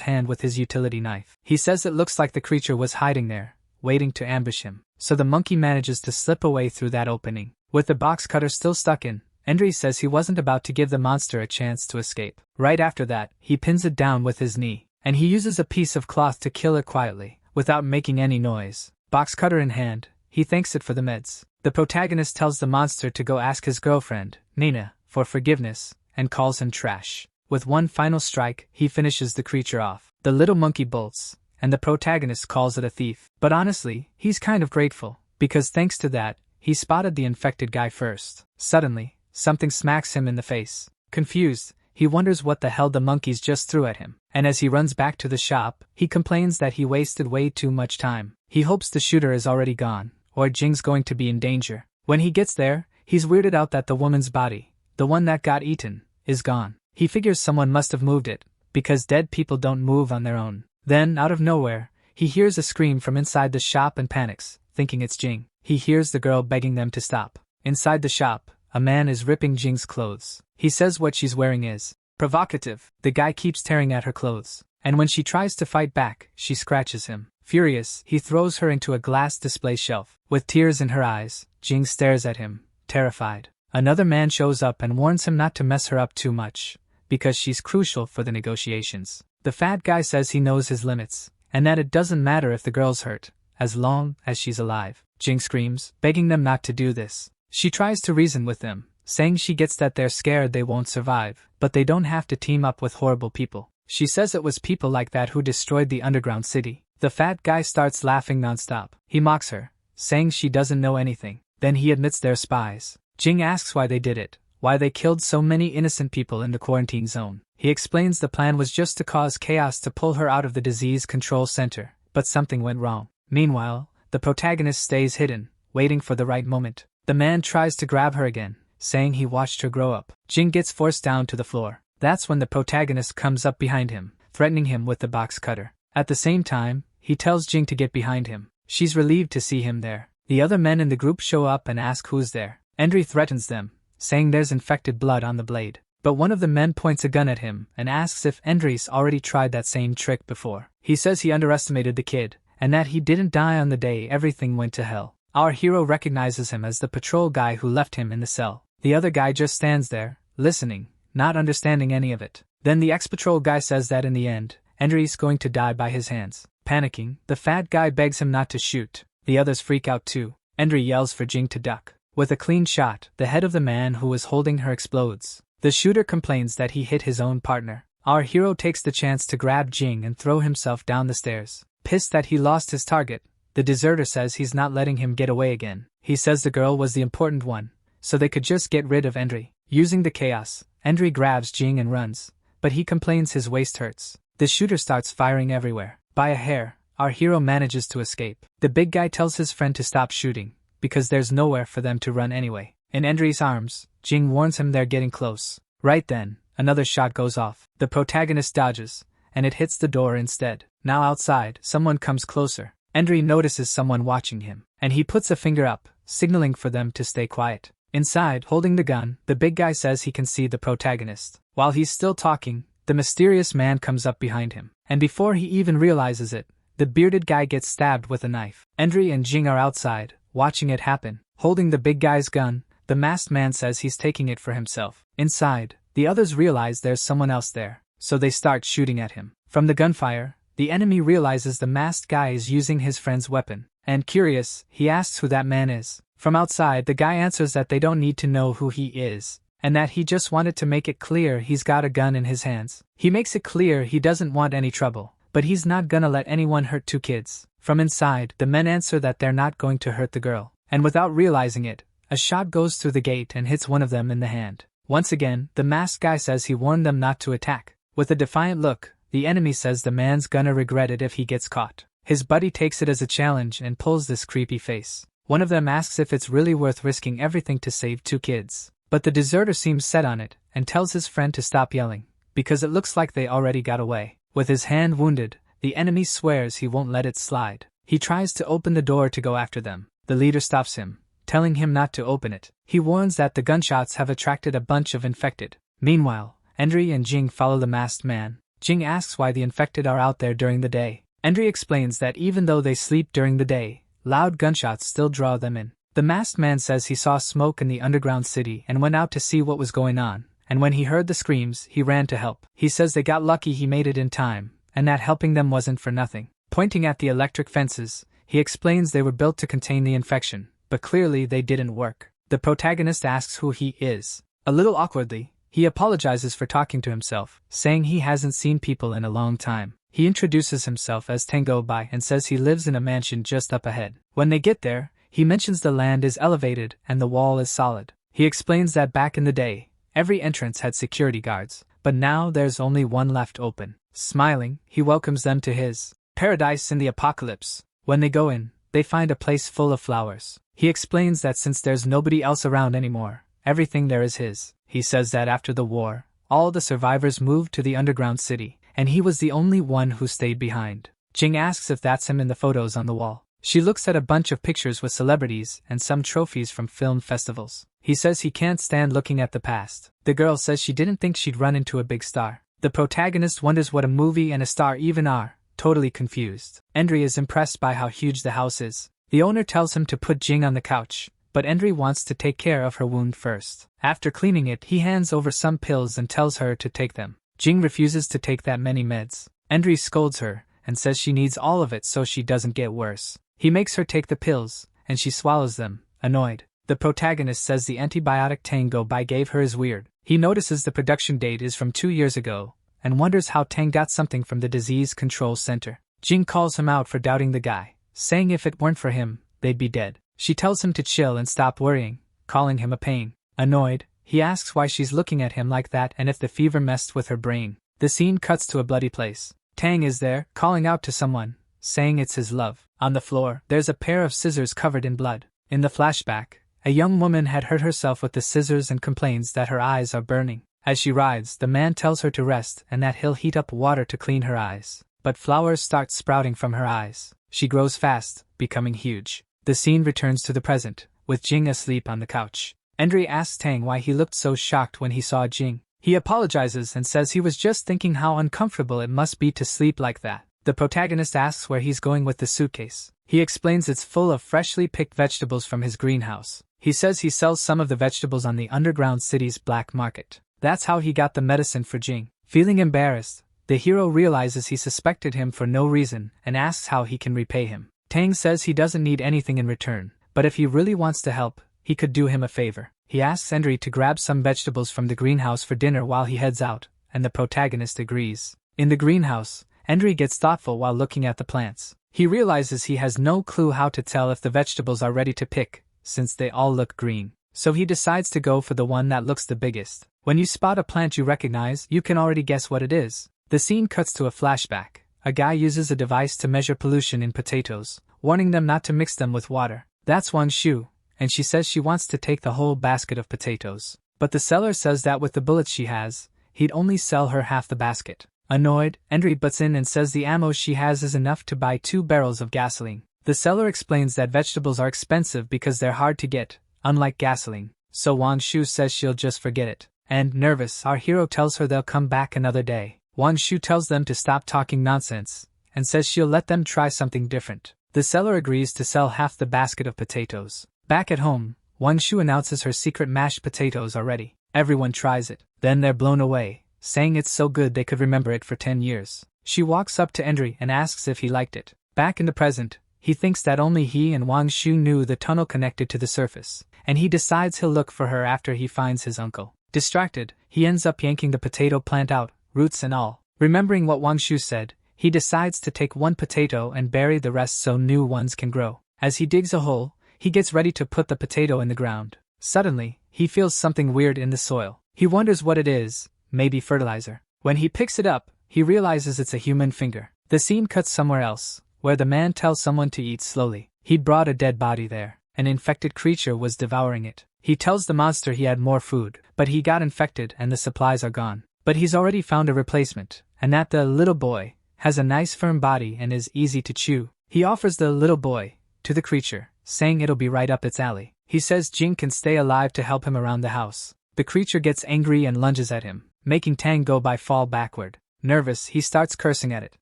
hand with his utility knife. He says it looks like the creature was hiding there, waiting to ambush him. So the monkey manages to slip away through that opening. With the box cutter still stuck in, Endre says he wasn't about to give the monster a chance to escape. Right after that, he pins it down with his knee, and he uses a piece of cloth to kill it quietly, without making any noise. Box cutter in hand, he thanks it for the meds. The protagonist tells the monster to go ask his girlfriend, Nina, for forgiveness, and calls him trash. With one final strike, he finishes the creature off. The little monkey bolts, and the protagonist calls it a thief. But honestly, he's kind of grateful, because thanks to that, he spotted the infected guy first. Suddenly, something smacks him in the face. Confused, he wonders what the hell the monkeys just threw at him. And as he runs back to the shop, he complains that he wasted way too much time. He hopes the shooter is already gone, or Jing's going to be in danger. When he gets there, he's weirded out that the woman's body, the one that got eaten, is gone. He figures someone must have moved it, because dead people don't move on their own. Then, out of nowhere, he hears a scream from inside the shop and panics, thinking it's Jing. He hears the girl begging them to stop. Inside the shop, a man is ripping Jing's clothes. He says what she's wearing is provocative. The guy keeps tearing at her clothes, and when she tries to fight back, she scratches him. Furious, he throws her into a glass display shelf. With tears in her eyes, Jing stares at him, terrified. Another man shows up and warns him not to mess her up too much, because she's crucial for the negotiations. The fat guy says he knows his limits, and that it doesn't matter if the girl's hurt, as long as she's alive. Jing screams, begging them not to do this. She tries to reason with them, saying she gets that they're scared they won't survive, but they don't have to team up with horrible people. She says it was people like that who destroyed the underground city. The fat guy starts laughing nonstop. He mocks her, saying she doesn't know anything. Then he admits they're spies. Jing asks why they did it, why they killed so many innocent people in the quarantine zone. He explains the plan was just to cause chaos to pull her out of the disease control center, but something went wrong. Meanwhile, the protagonist stays hidden, waiting for the right moment. The man tries to grab her again, saying he watched her grow up. Jing gets forced down to the floor. That's when the protagonist comes up behind him, threatening him with the box cutter. At the same time, he tells Jing to get behind him. She's relieved to see him there. The other men in the group show up and ask who's there. Endre threatens them, saying there's infected blood on the blade. But one of the men points a gun at him and asks if Endry's already tried that same trick before. He says he underestimated the kid, and that he didn't die on the day everything went to hell. Our hero recognizes him as the patrol guy who left him in the cell. The other guy just stands there, listening, not understanding any of it. Then the ex-patrol guy says that in the end, Endry's going to die by his hands. Panicking, the fat guy begs him not to shoot. The others freak out too. Endre yells for Jing to duck. With a clean shot, the head of the man who was holding her explodes. The shooter complains that he hit his own partner. Our hero takes the chance to grab Jing and throw himself down the stairs. Pissed that he lost his target, the deserter says he's not letting him get away again. He says the girl was the important one, so they could just get rid of Endre. Using the chaos, Endre grabs Jing and runs, but he complains his waist hurts. The shooter starts firing everywhere. By a hair, our hero manages to escape. The big guy tells his friend to stop shooting, because there's nowhere for them to run anyway. In Endry's arms, Jing warns him they're getting close. Right then, another shot goes off. The protagonist dodges, and it hits the door instead. Now outside, someone comes closer. Endre notices someone watching him, and he puts a finger up, signaling for them to stay quiet. Inside, holding the gun, the big guy says he can see the protagonist. While he's still talking, the mysterious man comes up behind him, and before he even realizes it, the bearded guy gets stabbed with a knife. Endre and Jing are outside, watching it happen. Holding the big guy's gun, the masked man says he's taking it for himself. Inside, the others realize there's someone else there, so they start shooting at him. From the gunfire, the enemy realizes the masked guy is using his friend's weapon, and curious, he asks who that man is. From outside, the guy answers that they don't need to know who he is, and that he just wanted to make it clear he's got a gun in his hands. He makes it clear he doesn't want any trouble, but he's not gonna let anyone hurt two kids. From inside, the men answer that they're not going to hurt the girl, and without realizing it, a shot goes through the gate and hits one of them in the hand. Once again, the masked guy says he warned them not to attack. With a defiant look, the enemy says the man's gonna regret it if he gets caught. His buddy takes it as a challenge and pulls this creepy face. One of them asks if it's really worth risking everything to save two kids. But the deserter seems set on it, and tells his friend to stop yelling, because it looks like they already got away. With his hand wounded, the enemy swears he won't let it slide. He tries to open the door to go after them. The leader stops him, telling him not to open it. He warns that the gunshots have attracted a bunch of infected. Meanwhile, Endri and Jing follow the masked man. Jing asks why the infected are out there during the day. Endri explains that even though they sleep during the day, loud gunshots still draw them in. The masked man says he saw smoke in the underground city and went out to see what was going on, and when he heard the screams, he ran to help. He says they got lucky he made it in time, and that helping them wasn't for nothing. Pointing at the electric fences, he explains they were built to contain the infection, but clearly they didn't work. The protagonist asks who he is. A little awkwardly, he apologizes for talking to himself, saying he hasn't seen people in a long time. He introduces himself as Tango Bai and says he lives in a mansion just up ahead. When they get there, he mentions the land is elevated and the wall is solid. He explains that back in the day, every entrance had security guards, but now there's only one left open. Smiling, he welcomes them to his paradise in the apocalypse. When they go in, they find a place full of flowers. He explains that since there's nobody else around anymore, everything there is his. He says that after the war, all the survivors moved to the underground city, and he was the only one who stayed behind. Jing asks if that's him in the photos on the wall. She looks at a bunch of pictures with celebrities and some trophies from film festivals. He says he can't stand looking at the past. The girl says she didn't think she'd run into a big star. The protagonist wonders what a movie and a star even are, totally confused. Endri is impressed by how huge the house is. The owner tells him to put Jing on the couch, but Endri wants to take care of her wound first. After cleaning it, he hands over some pills and tells her to take them. Jing refuses to take that many meds. Endri scolds her and says she needs all of it so she doesn't get worse. He makes her take the pills, and she swallows them, annoyed. The protagonist says the antibiotic Tango Bai gave her is weird. He notices the production date is from 2 years ago, and wonders how Tang got something from the disease control center. Jing calls him out for doubting the guy, saying if it weren't for him, they'd be dead. She tells him to chill and stop worrying, calling him a pain. Annoyed, he asks why she's looking at him like that and if the fever messed with her brain. The scene cuts to a bloody place. Tang is there, calling out to someone, saying it's his love. On the floor, there's a pair of scissors covered in blood. In the flashback, a young woman had hurt herself with the scissors and complains that her eyes are burning. As she writhes, the man tells her to rest and that he'll heat up water to clean her eyes. But flowers start sprouting from her eyes. She grows fast, becoming huge. The scene returns to the present, with Jing asleep on the couch. Endri asks Tang why he looked so shocked when he saw Jing. He apologizes and says he was just thinking how uncomfortable it must be to sleep like that. The protagonist asks where he's going with the suitcase. He explains it's full of freshly picked vegetables from his greenhouse. He says he sells some of the vegetables on the underground city's black market. That's how he got the medicine for Jing. Feeling embarrassed, the hero realizes he suspected him for no reason and asks how he can repay him. Tang says he doesn't need anything in return, but if he really wants to help, he could do him a favor. He asks Endri to grab some vegetables from the greenhouse for dinner while he heads out, and the protagonist agrees. In the greenhouse, Endri gets thoughtful while looking at the plants. He realizes he has no clue how to tell if the vegetables are ready to pick, since they all look green. So he decides to go for the one that looks the biggest. When you spot a plant you recognize, you can already guess what it is. The scene cuts to a flashback. A guy uses a device to measure pollution in potatoes, warning them not to mix them with water. That's Wan Shu, and she says she wants to take the whole basket of potatoes. But the seller says that with the bullets she has, he'd only sell her half the basket. Annoyed, Endri butts in and says the ammo she has is enough to buy 2 barrels of gasoline. The seller explains that vegetables are expensive because they're hard to get, unlike gasoline, so Wan Shu says she'll just forget it. And, nervous, our hero tells her they'll come back another day. Wan Shu tells them to stop talking nonsense, and says she'll let them try something different. The seller agrees to sell half the basket of potatoes. Back at home, Wan Shu announces her secret mashed potatoes are ready. Everyone tries it. Then they're blown away, saying it's so good they could remember it for 10 years. She walks up to Endri and asks if he liked it. Back in the present, he thinks that only he and Wang Shu knew the tunnel connected to the surface, and he decides he'll look for her after he finds his uncle. Distracted, he ends up yanking the potato plant out, roots and all. Remembering what Wang Shu said, he decides to take one potato and bury the rest so new ones can grow. As he digs a hole, he gets ready to put the potato in the ground. Suddenly, he feels something weird in the soil. He wonders what it is, maybe fertilizer. When he picks it up, he realizes it's a human finger. The scene cuts somewhere else, where the man tells someone to eat slowly. He'd brought a dead body there. An infected creature was devouring it. He tells the monster he had more food, but he got infected and the supplies are gone. But he's already found a replacement, and that the little boy has a nice firm body and is easy to chew. He offers the little boy to the creature, saying it'll be right up its alley. He says Jing can stay alive to help him around the house. The creature gets angry and lunges at him, making Tang go by fall backward. Nervous, he starts cursing at it.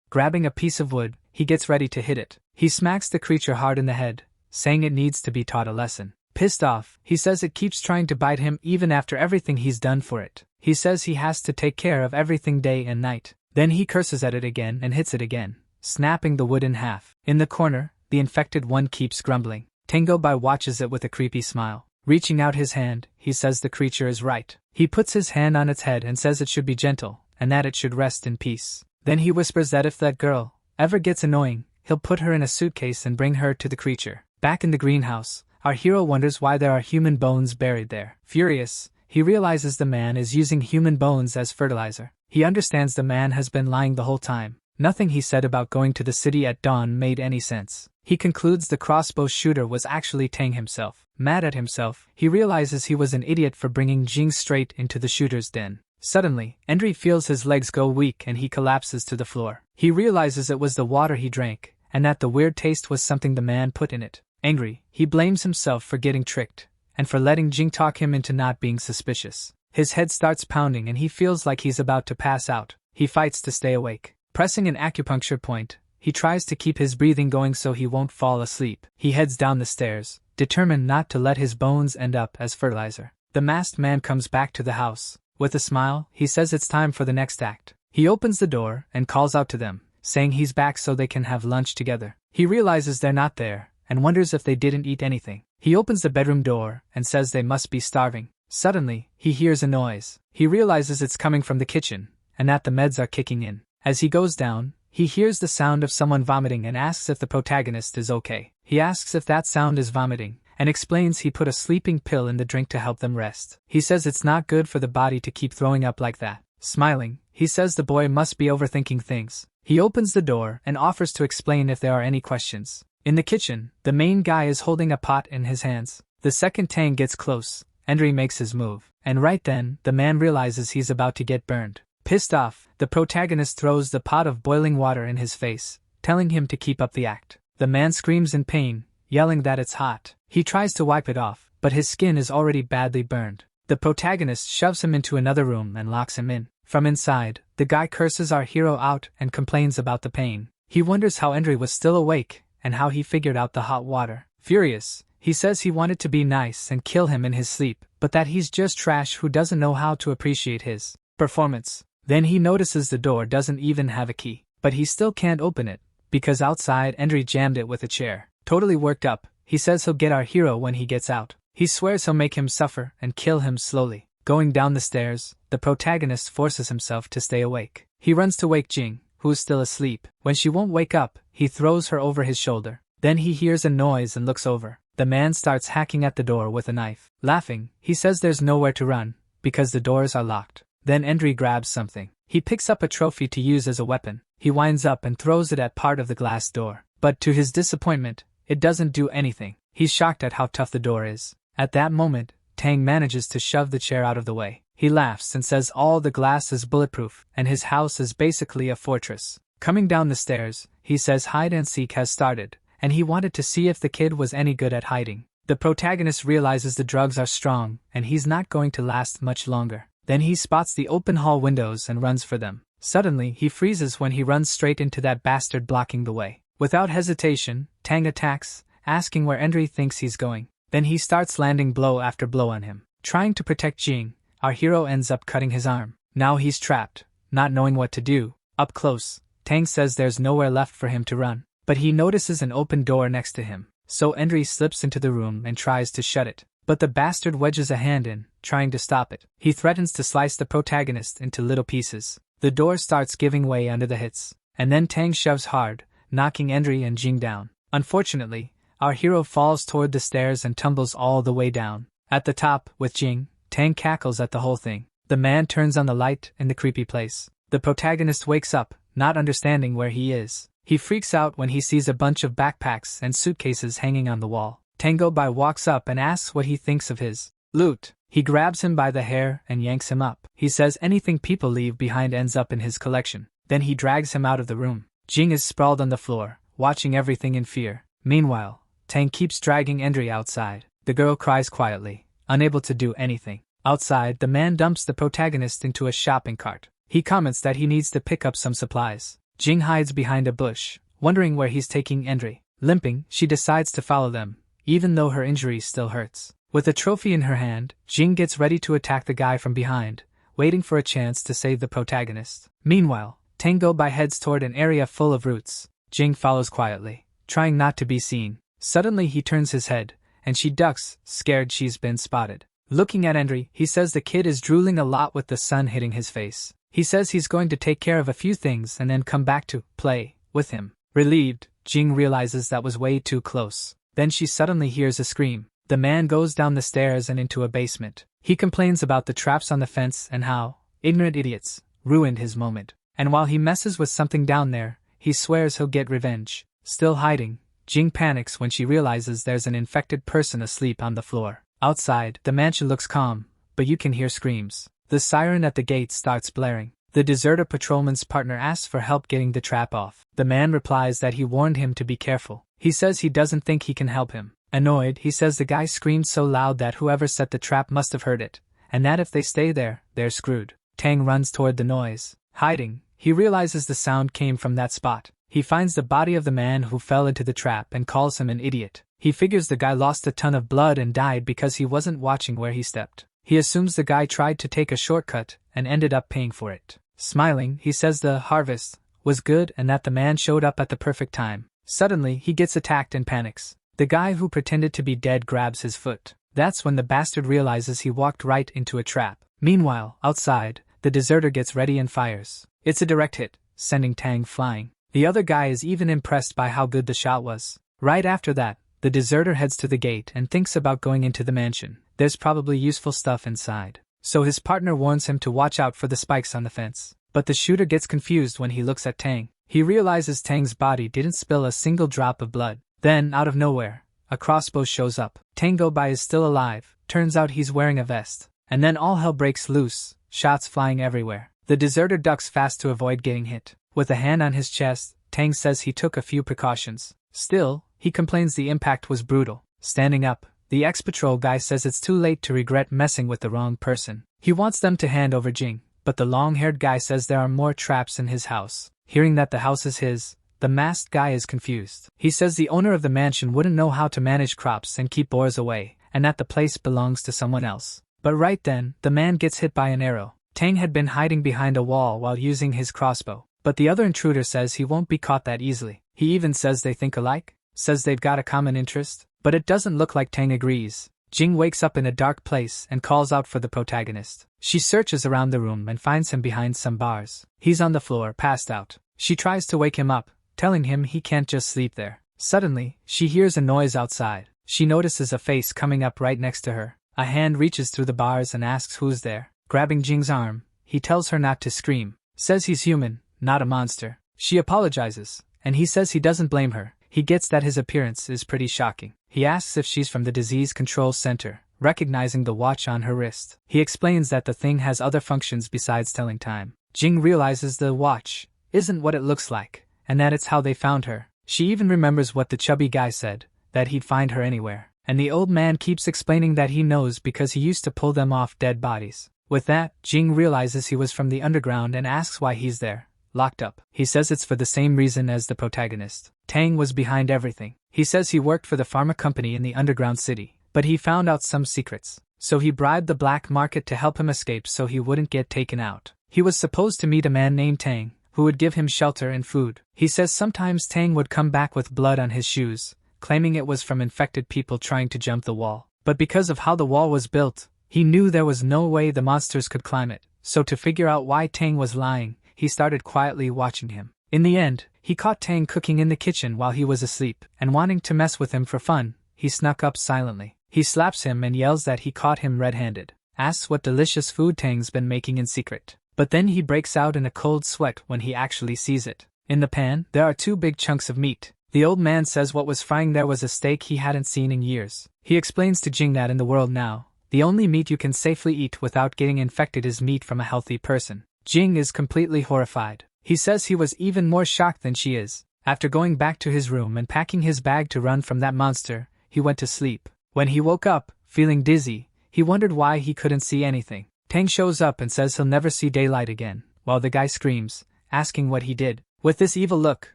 Grabbing a piece of wood, he gets ready to hit it. He smacks the creature hard in the head, saying it needs to be taught a lesson. Pissed off, he says it keeps trying to bite him even after everything he's done for it. He says he has to take care of everything day and night. Then he curses at it again and hits it again, snapping the wood in half. In the corner, the infected one keeps grumbling. Tango Bai watches it with a creepy smile. Reaching out his hand, he says the creature is right. He puts his hand on its head and says it should be gentle, and that it should rest in peace. Then he whispers that if that girl ever gets annoying, he'll put her in a suitcase and bring her to the creature. Back in the greenhouse, our hero wonders why there are human bones buried there. Furious, he realizes the man is using human bones as fertilizer. He understands the man has been lying the whole time. Nothing he said about going to the city at dawn made any sense. He concludes the crossbow shooter was actually Tang himself. Mad at himself, he realizes he was an idiot for bringing Jing straight into the shooter's den. Suddenly, Endry feels his legs go weak and he collapses to the floor. He realizes it was the water he drank, and that the weird taste was something the man put in it. Angry, he blames himself for getting tricked, and for letting Jing talk him into not being suspicious. His head starts pounding and he feels like he's about to pass out. He fights to stay awake. Pressing an acupuncture point, he tries to keep his breathing going so he won't fall asleep. He heads down the stairs, determined not to let his bones end up as fertilizer. The masked man comes back to the house. With a smile, he says it's time for the next act. He opens the door and calls out to them, saying he's back so they can have lunch together. He realizes they're not there, and wonders if they didn't eat anything. He opens the bedroom door and says they must be starving. Suddenly, he hears a noise. He realizes it's coming from the kitchen, and that the meds are kicking in. As he goes down, he hears the sound of someone vomiting and asks if the protagonist is okay. He asks if that sound is vomiting, and explains he put a sleeping pill in the drink to help them rest. He says it's not good for the body to keep throwing up like that. Smiling, he says the boy must be overthinking things. He opens the door and offers to explain if there are any questions. In the kitchen, the main guy is holding a pot in his hands. The second Tang gets close. Endry makes his move, and right then, the man realizes he's about to get burned. Pissed off, the protagonist throws the pot of boiling water in his face, telling him to keep up the act. The man screams in pain, yelling that it's hot. He tries to wipe it off, but his skin is already badly burned. The protagonist shoves him into another room and locks him in. From inside, the guy curses our hero out and complains about the pain. He wonders how Endry was still awake, and how he figured out the hot water. Furious, he says he wanted to be nice and kill him in his sleep, but that he's just trash who doesn't know how to appreciate his performance. Then he notices the door doesn't even have a key, but he still can't open it, because outside Endry jammed it with a chair. Totally worked up, he says he'll get our hero when he gets out. He swears he'll make him suffer and kill him slowly. Going down the stairs, the protagonist forces himself to stay awake. He runs to wake Jing, who is still asleep. When she won't wake up, he throws her over his shoulder. Then he hears a noise and looks over. The man starts hacking at the door with a knife. Laughing, he says there's nowhere to run, because the doors are locked. Then Endry grabs something. He picks up a trophy to use as a weapon. He winds up and throws it at part of the glass door. But to his disappointment, it doesn't do anything. He's shocked at how tough the door is. At that moment, Tang manages to shove the chair out of the way. He laughs and says all the glass is bulletproof, and his house is basically a fortress. Coming down the stairs, he says hide and seek has started, and he wanted to see if the kid was any good at hiding. The protagonist realizes the drugs are strong, and he's not going to last much longer. Then he spots the open hall windows and runs for them. Suddenly, he freezes when he runs straight into that bastard blocking the way. Without hesitation, Tang attacks, asking where Endry thinks he's going. Then he starts landing blow after blow on him. Trying to protect Jing, our hero ends up cutting his arm. Now he's trapped, not knowing what to do. Up close, Tang says there's nowhere left for him to run. But he notices an open door next to him. So Endry slips into the room and tries to shut it. But the bastard wedges a hand in, trying to stop it. He threatens to slice the protagonist into little pieces. The door starts giving way under the hits. And then Tang shoves hard, knocking Endry and Jing down. Unfortunately, our hero falls toward the stairs and tumbles all the way down. At the top, with Jing, Tang cackles at the whole thing. The man turns on the light in the creepy place. The protagonist wakes up, not understanding where he is. He freaks out when he sees a bunch of backpacks and suitcases hanging on the wall. Tango Bai walks up and asks what he thinks of his loot. He grabs him by the hair and yanks him up. He says anything people leave behind ends up in his collection. Then he drags him out of the room. Jing is sprawled on the floor, watching everything in fear. Meanwhile, Tang keeps dragging Endry outside. The girl cries quietly, unable to do anything. Outside, the man dumps the protagonist into a shopping cart. He comments that he needs to pick up some supplies. Jing hides behind a bush, wondering where he's taking Endry. Limping, she decides to follow them, even though her injury still hurts. With a trophy in her hand, Jing gets ready to attack the guy from behind, waiting for a chance to save the protagonist. Meanwhile, Tango heads toward an area full of roots. Jing follows quietly, trying not to be seen. Suddenly he turns his head, and she ducks, scared she's been spotted. Looking at Endry, he says the kid is drooling a lot with the sun hitting his face. He says he's going to take care of a few things and then come back to play with him. Relieved, Jing realizes that was way too close. Then she suddenly hears a scream. The man goes down the stairs and into a basement. He complains about the traps on the fence and how ignorant idiots ruined his moment. And while he messes with something down there, he swears he'll get revenge. Still hiding, Jing panics when she realizes there's an infected person asleep on the floor. Outside, the mansion looks calm, but you can hear screams. The siren at the gate starts blaring. The deserter patrolman's partner asks for help getting the trap off. The man replies that he warned him to be careful. He says he doesn't think he can help him. Annoyed, he says the guy screamed so loud that whoever set the trap must have heard it, and that if they stay there, they're screwed. Tang runs toward the noise. Hiding, he realizes the sound came from that spot. He finds the body of the man who fell into the trap and calls him an idiot. He figures the guy lost a ton of blood and died because he wasn't watching where he stepped. He assumes the guy tried to take a shortcut and ended up paying for it. Smiling, he says the harvest was good and that the man showed up at the perfect time. Suddenly, he gets attacked and panics. The guy who pretended to be dead grabs his foot. That's when the bastard realizes he walked right into a trap. Meanwhile, outside, the deserter gets ready and fires. It's a direct hit, sending Tang flying. The other guy is even impressed by how good the shot was. Right after that, the deserter heads to the gate and thinks about going into the mansion. There's probably useful stuff inside. So his partner warns him to watch out for the spikes on the fence. But the shooter gets confused when he looks at Tang. He realizes Tang's body didn't spill a single drop of blood. Then, out of nowhere, a crossbow shows up. Tango is still alive. Turns out he's wearing a vest. And then all hell breaks loose, shots flying everywhere. The deserter ducks fast to avoid getting hit. With a hand on his chest, Tang says he took a few precautions. Still, he complains the impact was brutal. Standing up, the ex-patrol guy says it's too late to regret messing with the wrong person. He wants them to hand over Jing, but the long-haired guy says there are more traps in his house. Hearing that the house is his, the masked guy is confused. He says the owner of the mansion wouldn't know how to manage crops and keep boars away, and that the place belongs to someone else. But right then, the man gets hit by an arrow. Tang had been hiding behind a wall while using his crossbow. But the other intruder says he won't be caught that easily. He even says they think alike, says they've got a common interest, but it doesn't look like Tang agrees. Jing wakes up in a dark place and calls out for the protagonist. She searches around the room and finds him behind some bars. He's on the floor, passed out. She tries to wake him up, telling him he can't just sleep there. Suddenly, she hears a noise outside. She notices a face coming up right next to her. A hand reaches through the bars and asks who's there. Grabbing Jing's arm, he tells her not to scream. Says he's human, not a monster. She apologizes, and he says he doesn't blame her. He gets that his appearance is pretty shocking. He asks if she's from the disease control center, recognizing the watch on her wrist. He explains that the thing has other functions besides telling time. Jing realizes the watch isn't what it looks like, and that it's how they found her. She even remembers what the chubby guy said, that he'd find her anywhere. And the old man keeps explaining that he knows because he used to pull them off dead bodies. With that, Jing realizes he was from the underground and asks why he's there, locked up. He says it's for the same reason as the protagonist. Tang was behind everything. He says he worked for the pharma company in the underground city, but he found out some secrets. So he bribed the black market to help him escape so he wouldn't get taken out. He was supposed to meet a man named Tang, who would give him shelter and food. He says sometimes Tang would come back with blood on his shoes, claiming it was from infected people trying to jump the wall. But because of how the wall was built, he knew there was no way the monsters could climb it. So to figure out why Tang was lying, he started quietly watching him. In the end, he caught Tang cooking in the kitchen while he was asleep, and wanting to mess with him for fun, he snuck up silently. He slaps him and yells that he caught him red-handed, asks what delicious food Tang's been making in secret. But then he breaks out in a cold sweat when he actually sees it. In the pan, there are 2 big chunks of meat. The old man says what was frying there was a steak he hadn't seen in years. He explains to Jing that in the world now, the only meat you can safely eat without getting infected is meat from a healthy person. Jing is completely horrified. He says he was even more shocked than she is. After going back to his room and packing his bag to run from that monster, he went to sleep. When he woke up, feeling dizzy, he wondered why he couldn't see anything. Tang shows up and says he'll never see daylight again, while the guy screams, asking what he did. With this evil look,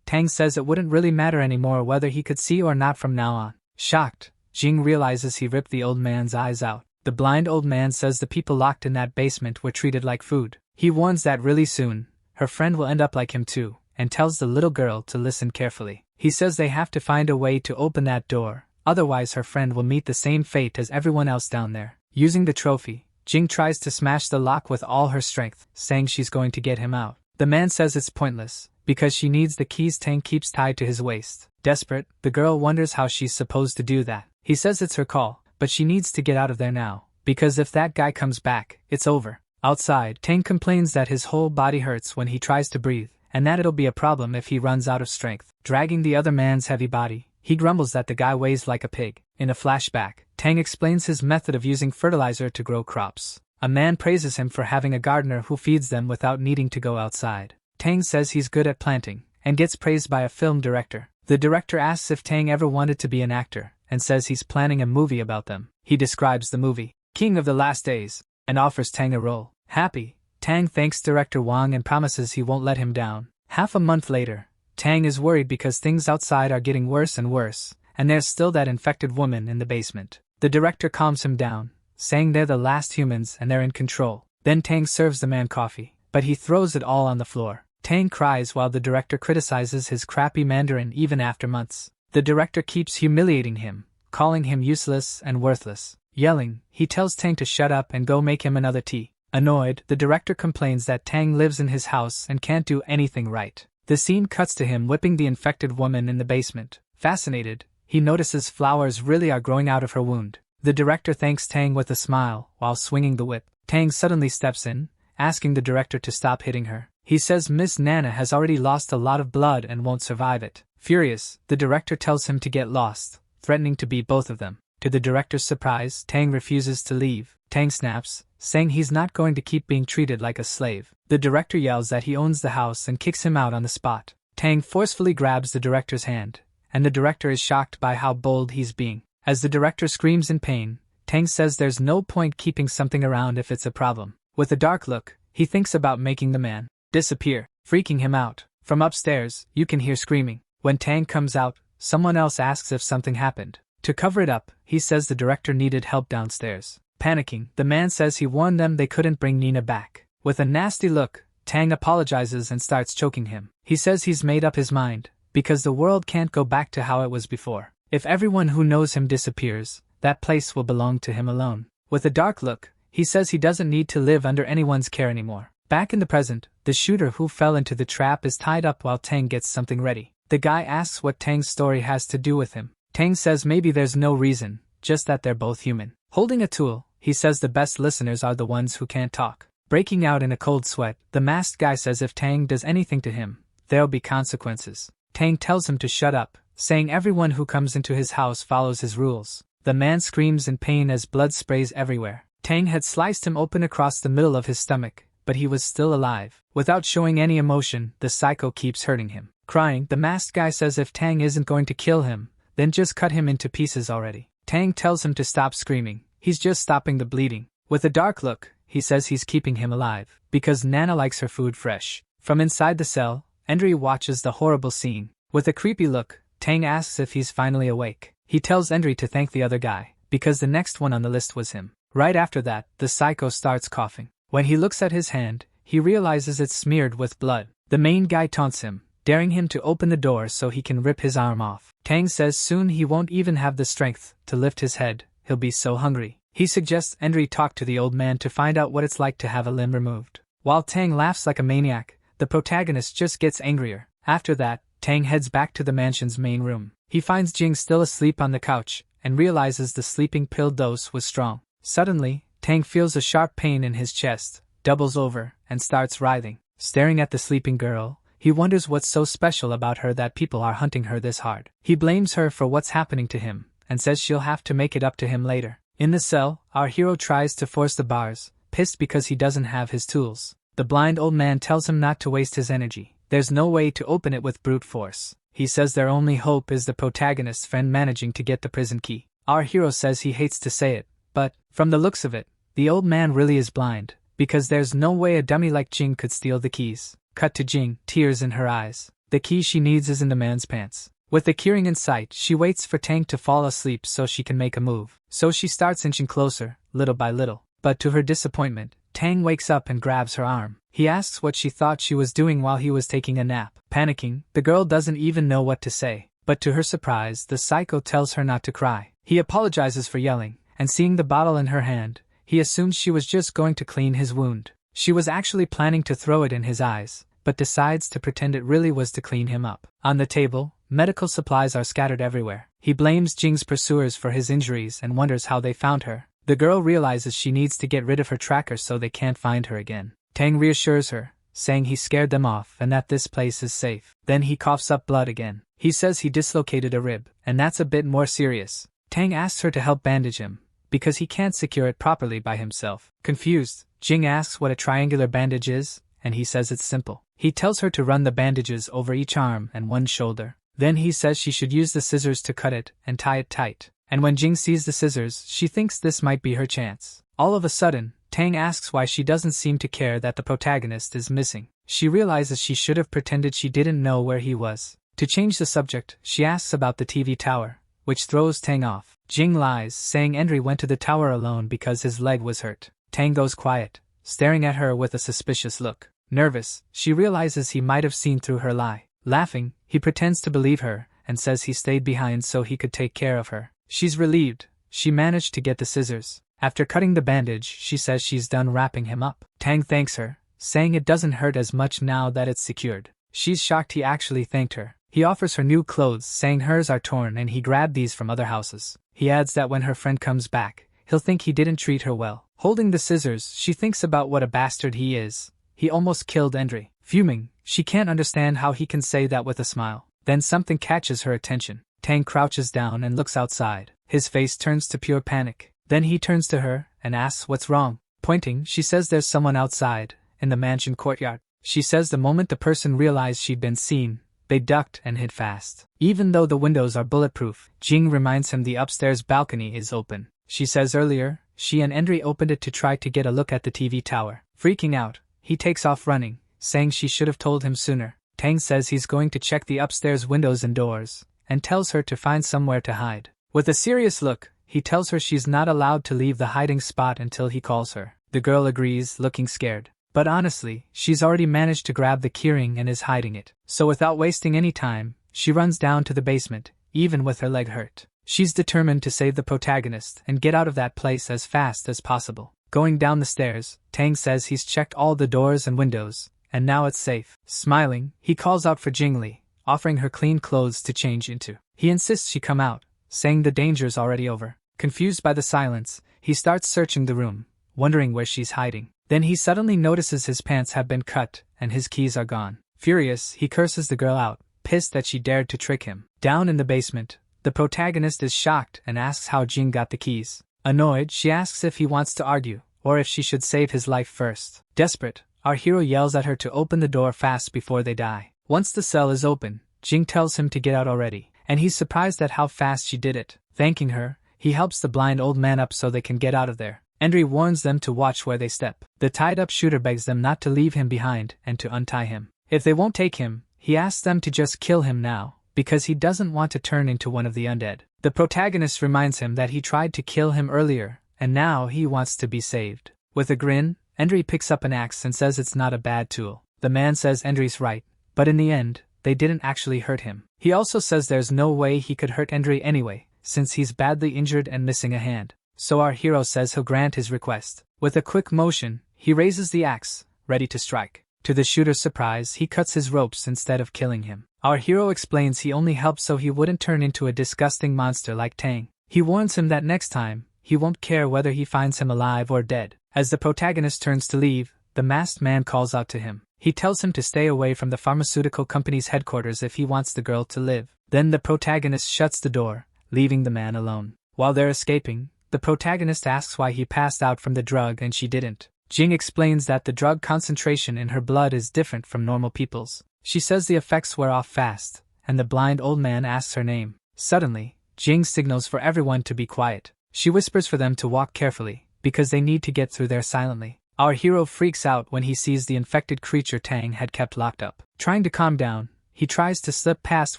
Tang says it wouldn't really matter anymore whether he could see or not from now on. Shocked, Jing realizes he ripped the old man's eyes out. The blind old man says the people locked in that basement were treated like food. He warns that really soon, her friend will end up like him too, and tells the little girl to listen carefully. He says they have to find a way to open that door, otherwise her friend will meet the same fate as everyone else down there. Using the trophy, Jing tries to smash the lock with all her strength, saying she's going to get him out. The man says it's pointless, because she needs the keys Tang keeps tied to his waist. Desperate, the girl wonders how she's supposed to do that. He says it's her call, but she needs to get out of there now, because if that guy comes back, it's over. Outside, Tang complains that his whole body hurts when he tries to breathe, and that it'll be a problem if he runs out of strength. Dragging the other man's heavy body, he grumbles that the guy weighs like a pig. In a flashback, Tang explains his method of using fertilizer to grow crops. A man praises him for having a gardener who feeds them without needing to go outside. Tang says he's good at planting, and gets praised by a film director. The director asks if Tang ever wanted to be an actor, and says he's planning a movie about them. He describes the movie, King of the Last Days, and offers Tang a role. Happy, Tang thanks director Wang and promises he won't let him down. Half a month later, Tang is worried because things outside are getting worse and worse, and there's still that infected woman in the basement. The director calms him down, saying they're the last humans and they're in control. Then Tang serves the man coffee, but he throws it all on the floor. Tang cries while the director criticizes his crappy Mandarin even after months. The director keeps humiliating him, calling him useless and worthless. Yelling, he tells Tang to shut up and go make him another tea. Annoyed, the director complains that Tang lives in his house and can't do anything right. The scene cuts to him whipping the infected woman in the basement. Fascinated, he notices flowers really are growing out of her wound. The director thanks Tang with a smile while swinging the whip. Tang suddenly steps in, asking the director to stop hitting her. He says Miss Nana has already lost a lot of blood and won't survive it. Furious, the director tells him to get lost, threatening to beat both of them. To the director's surprise, Tang refuses to leave. Tang snaps, saying he's not going to keep being treated like a slave. The director yells that he owns the house and kicks him out on the spot. Tang forcefully grabs the director's hand, and the director is shocked by how bold he's being. As the director screams in pain, Tang says there's no point keeping something around if it's a problem. With a dark look, he thinks about making the man disappear, freaking him out. From upstairs, you can hear screaming. When Tang comes out, someone else asks if something happened. To cover it up, he says the director needed help downstairs. Panicking, the man says he warned them they couldn't bring Nina back. With a nasty look, Tang apologizes and starts choking him. He says he's made up his mind, because the world can't go back to how it was before. If everyone who knows him disappears, that place will belong to him alone. With a dark look, he says he doesn't need to live under anyone's care anymore. Back in the present, the shooter who fell into the trap is tied up while Tang gets something ready. The guy asks what Tang's story has to do with him. Tang says maybe there's no reason, just that they're both human. Holding a tool, he says the best listeners are the ones who can't talk. Breaking out in a cold sweat, the masked guy says if Tang does anything to him, there'll be consequences. Tang tells him to shut up, saying everyone who comes into his house follows his rules. The man screams in pain as blood sprays everywhere. Tang had sliced him open across the middle of his stomach, but he was still alive. Without showing any emotion, the psycho keeps hurting him. Crying, the masked guy says if Tang isn't going to kill him, then just cut him into pieces already. Tang tells him to stop screaming, he's just stopping the bleeding. With a dark look, he says he's keeping him alive, because Nana likes her food fresh. From inside the cell, Endry watches the horrible scene. With a creepy look, Tang asks if he's finally awake. He tells Endry to thank the other guy, because the next one on the list was him. Right after that, the psycho starts coughing. When he looks at his hand, he realizes it's smeared with blood. The main guy taunts him, daring him to open the door so he can rip his arm off. Tang says soon he won't even have the strength to lift his head, he'll be so hungry. He suggests Endry talk to the old man to find out what it's like to have a limb removed. While Tang laughs like a maniac, the protagonist just gets angrier. After that, Tang heads back to the mansion's main room. He finds Jing still asleep on the couch, and realizes the sleeping pill dose was strong. Suddenly, Tang feels a sharp pain in his chest, doubles over, and starts writhing. Staring at the sleeping girl, he wonders what's so special about her that people are hunting her this hard. He blames her for what's happening to him, and says she'll have to make it up to him later. In the cell, our hero tries to force the bars, pissed because he doesn't have his tools. The blind old man tells him not to waste his energy. There's no way to open it with brute force. He says their only hope is the protagonist's friend managing to get the prison key. Our hero says he hates to say it, but, from the looks of it, the old man really is blind, because there's no way a dummy like Jing could steal the keys. Cut to Jing, tears in her eyes. The key she needs is in the man's pants. With the keyring in sight, she waits for Tang to fall asleep so she can make a move. So she starts inching closer, little by little. But to her disappointment, Tang wakes up and grabs her arm. He asks what she thought she was doing while he was taking a nap. Panicking, the girl doesn't even know what to say. But to her surprise, the psycho tells her not to cry. He apologizes for yelling, and seeing the bottle in her hand, he assumes she was just going to clean his wound. She was actually planning to throw it in his eyes, but decides to pretend it really was to clean him up. On the table, medical supplies are scattered everywhere. He blames Jing's pursuers for his injuries and wonders how they found her. The girl realizes she needs to get rid of her trackers so they can't find her again. Tang reassures her, saying he scared them off and that this place is safe. Then he coughs up blood again. He says he dislocated a rib, and that's a bit more serious. Tang asks her to help bandage him, because he can't secure it properly by himself. Confused, Jing asks what a triangular bandage is, and he says it's simple. He tells her to run the bandages over each arm and one shoulder. Then he says she should use the scissors to cut it and tie it tight. And when Jing sees the scissors, she thinks this might be her chance. All of a sudden, Tang asks why she doesn't seem to care that the protagonist is missing. She realizes she should have pretended she didn't know where he was. To change the subject, she asks about the TV tower, which throws Tang off. Jing lies, saying Endry went to the tower alone because his leg was hurt. Tang goes quiet, staring at her with a suspicious look. Nervous, she realizes he might have seen through her lie. Laughing, he pretends to believe her, and says he stayed behind so he could take care of her. She's relieved. She managed to get the scissors. After cutting the bandage, she says she's done wrapping him up. Tang thanks her, saying it doesn't hurt as much now that it's secured. She's shocked he actually thanked her. He offers her new clothes, saying hers are torn and he grabbed these from other houses. He adds that when her friend comes back, he'll think he didn't treat her well. Holding the scissors, she thinks about what a bastard he is. He almost killed Endry. Fuming, she can't understand how he can say that with a smile. Then something catches her attention. Tang crouches down and looks outside. His face turns to pure panic. Then he turns to her and asks what's wrong. Pointing, she says there's someone outside, in the mansion courtyard. She says the moment the person realized she'd been seen, they ducked and hid fast. Even though the windows are bulletproof, Jing reminds him the upstairs balcony is open. She says earlier, she and Endry opened it to try to get a look at the TV tower. Freaking out, he takes off running, saying she should have told him sooner. Tang says he's going to check the upstairs windows and doors, and tells her to find somewhere to hide. With a serious look, he tells her she's not allowed to leave the hiding spot until he calls her. The girl agrees, looking scared. But honestly, she's already managed to grab the keyring and is hiding it. So without wasting any time, she runs down to the basement, even with her leg hurt. She's determined to save the protagonist and get out of that place as fast as possible. Going down the stairs, Tang says he's checked all the doors and windows, and now it's safe. Smiling, he calls out for Jingli, offering her clean clothes to change into. He insists she come out, saying the danger's already over. Confused by the silence, he starts searching the room, wondering where she's hiding. Then he suddenly notices his pants have been cut, and his keys are gone. Furious, he curses the girl out, pissed that she dared to trick him. Down in the basement, the protagonist is shocked and asks how Jing got the keys. Annoyed, she asks if he wants to argue, or if she should save his life first. Desperate, our hero yells at her to open the door fast before they die. Once the cell is open, Jing tells him to get out already, and he's surprised at how fast she did it. Thanking her, he helps the blind old man up so they can get out of there. Endry warns them to watch where they step. The tied-up shooter begs them not to leave him behind and to untie him. If they won't take him, he asks them to just kill him now, because he doesn't want to turn into one of the undead. The protagonist reminds him that he tried to kill him earlier, and now he wants to be saved. With a grin, Endry picks up an axe and says it's not a bad tool. The man says Endry's right, but in the end, they didn't actually hurt him. He also says there's no way he could hurt Endry anyway, since he's badly injured and missing a hand. So our hero says he'll grant his request. With a quick motion, he raises the axe, ready to strike. To the shooter's surprise, he cuts his ropes instead of killing him. Our hero explains he only helped so he wouldn't turn into a disgusting monster like Tang. He warns him that next time, he won't care whether he finds him alive or dead. As the protagonist turns to leave, the masked man calls out to him. He tells him to stay away from the pharmaceutical company's headquarters if he wants the girl to live. Then the protagonist shuts the door, leaving the man alone. While they're escaping, the protagonist asks why he passed out from the drug and she didn't. Jing explains that the drug concentration in her blood is different from normal people's. She says the effects wear off fast, and the blind old man asks her name. Suddenly, Jing signals for everyone to be quiet. She whispers for them to walk carefully, because they need to get through there silently. Our hero freaks out when he sees the infected creature Tang had kept locked up. Trying to calm down, he tries to slip past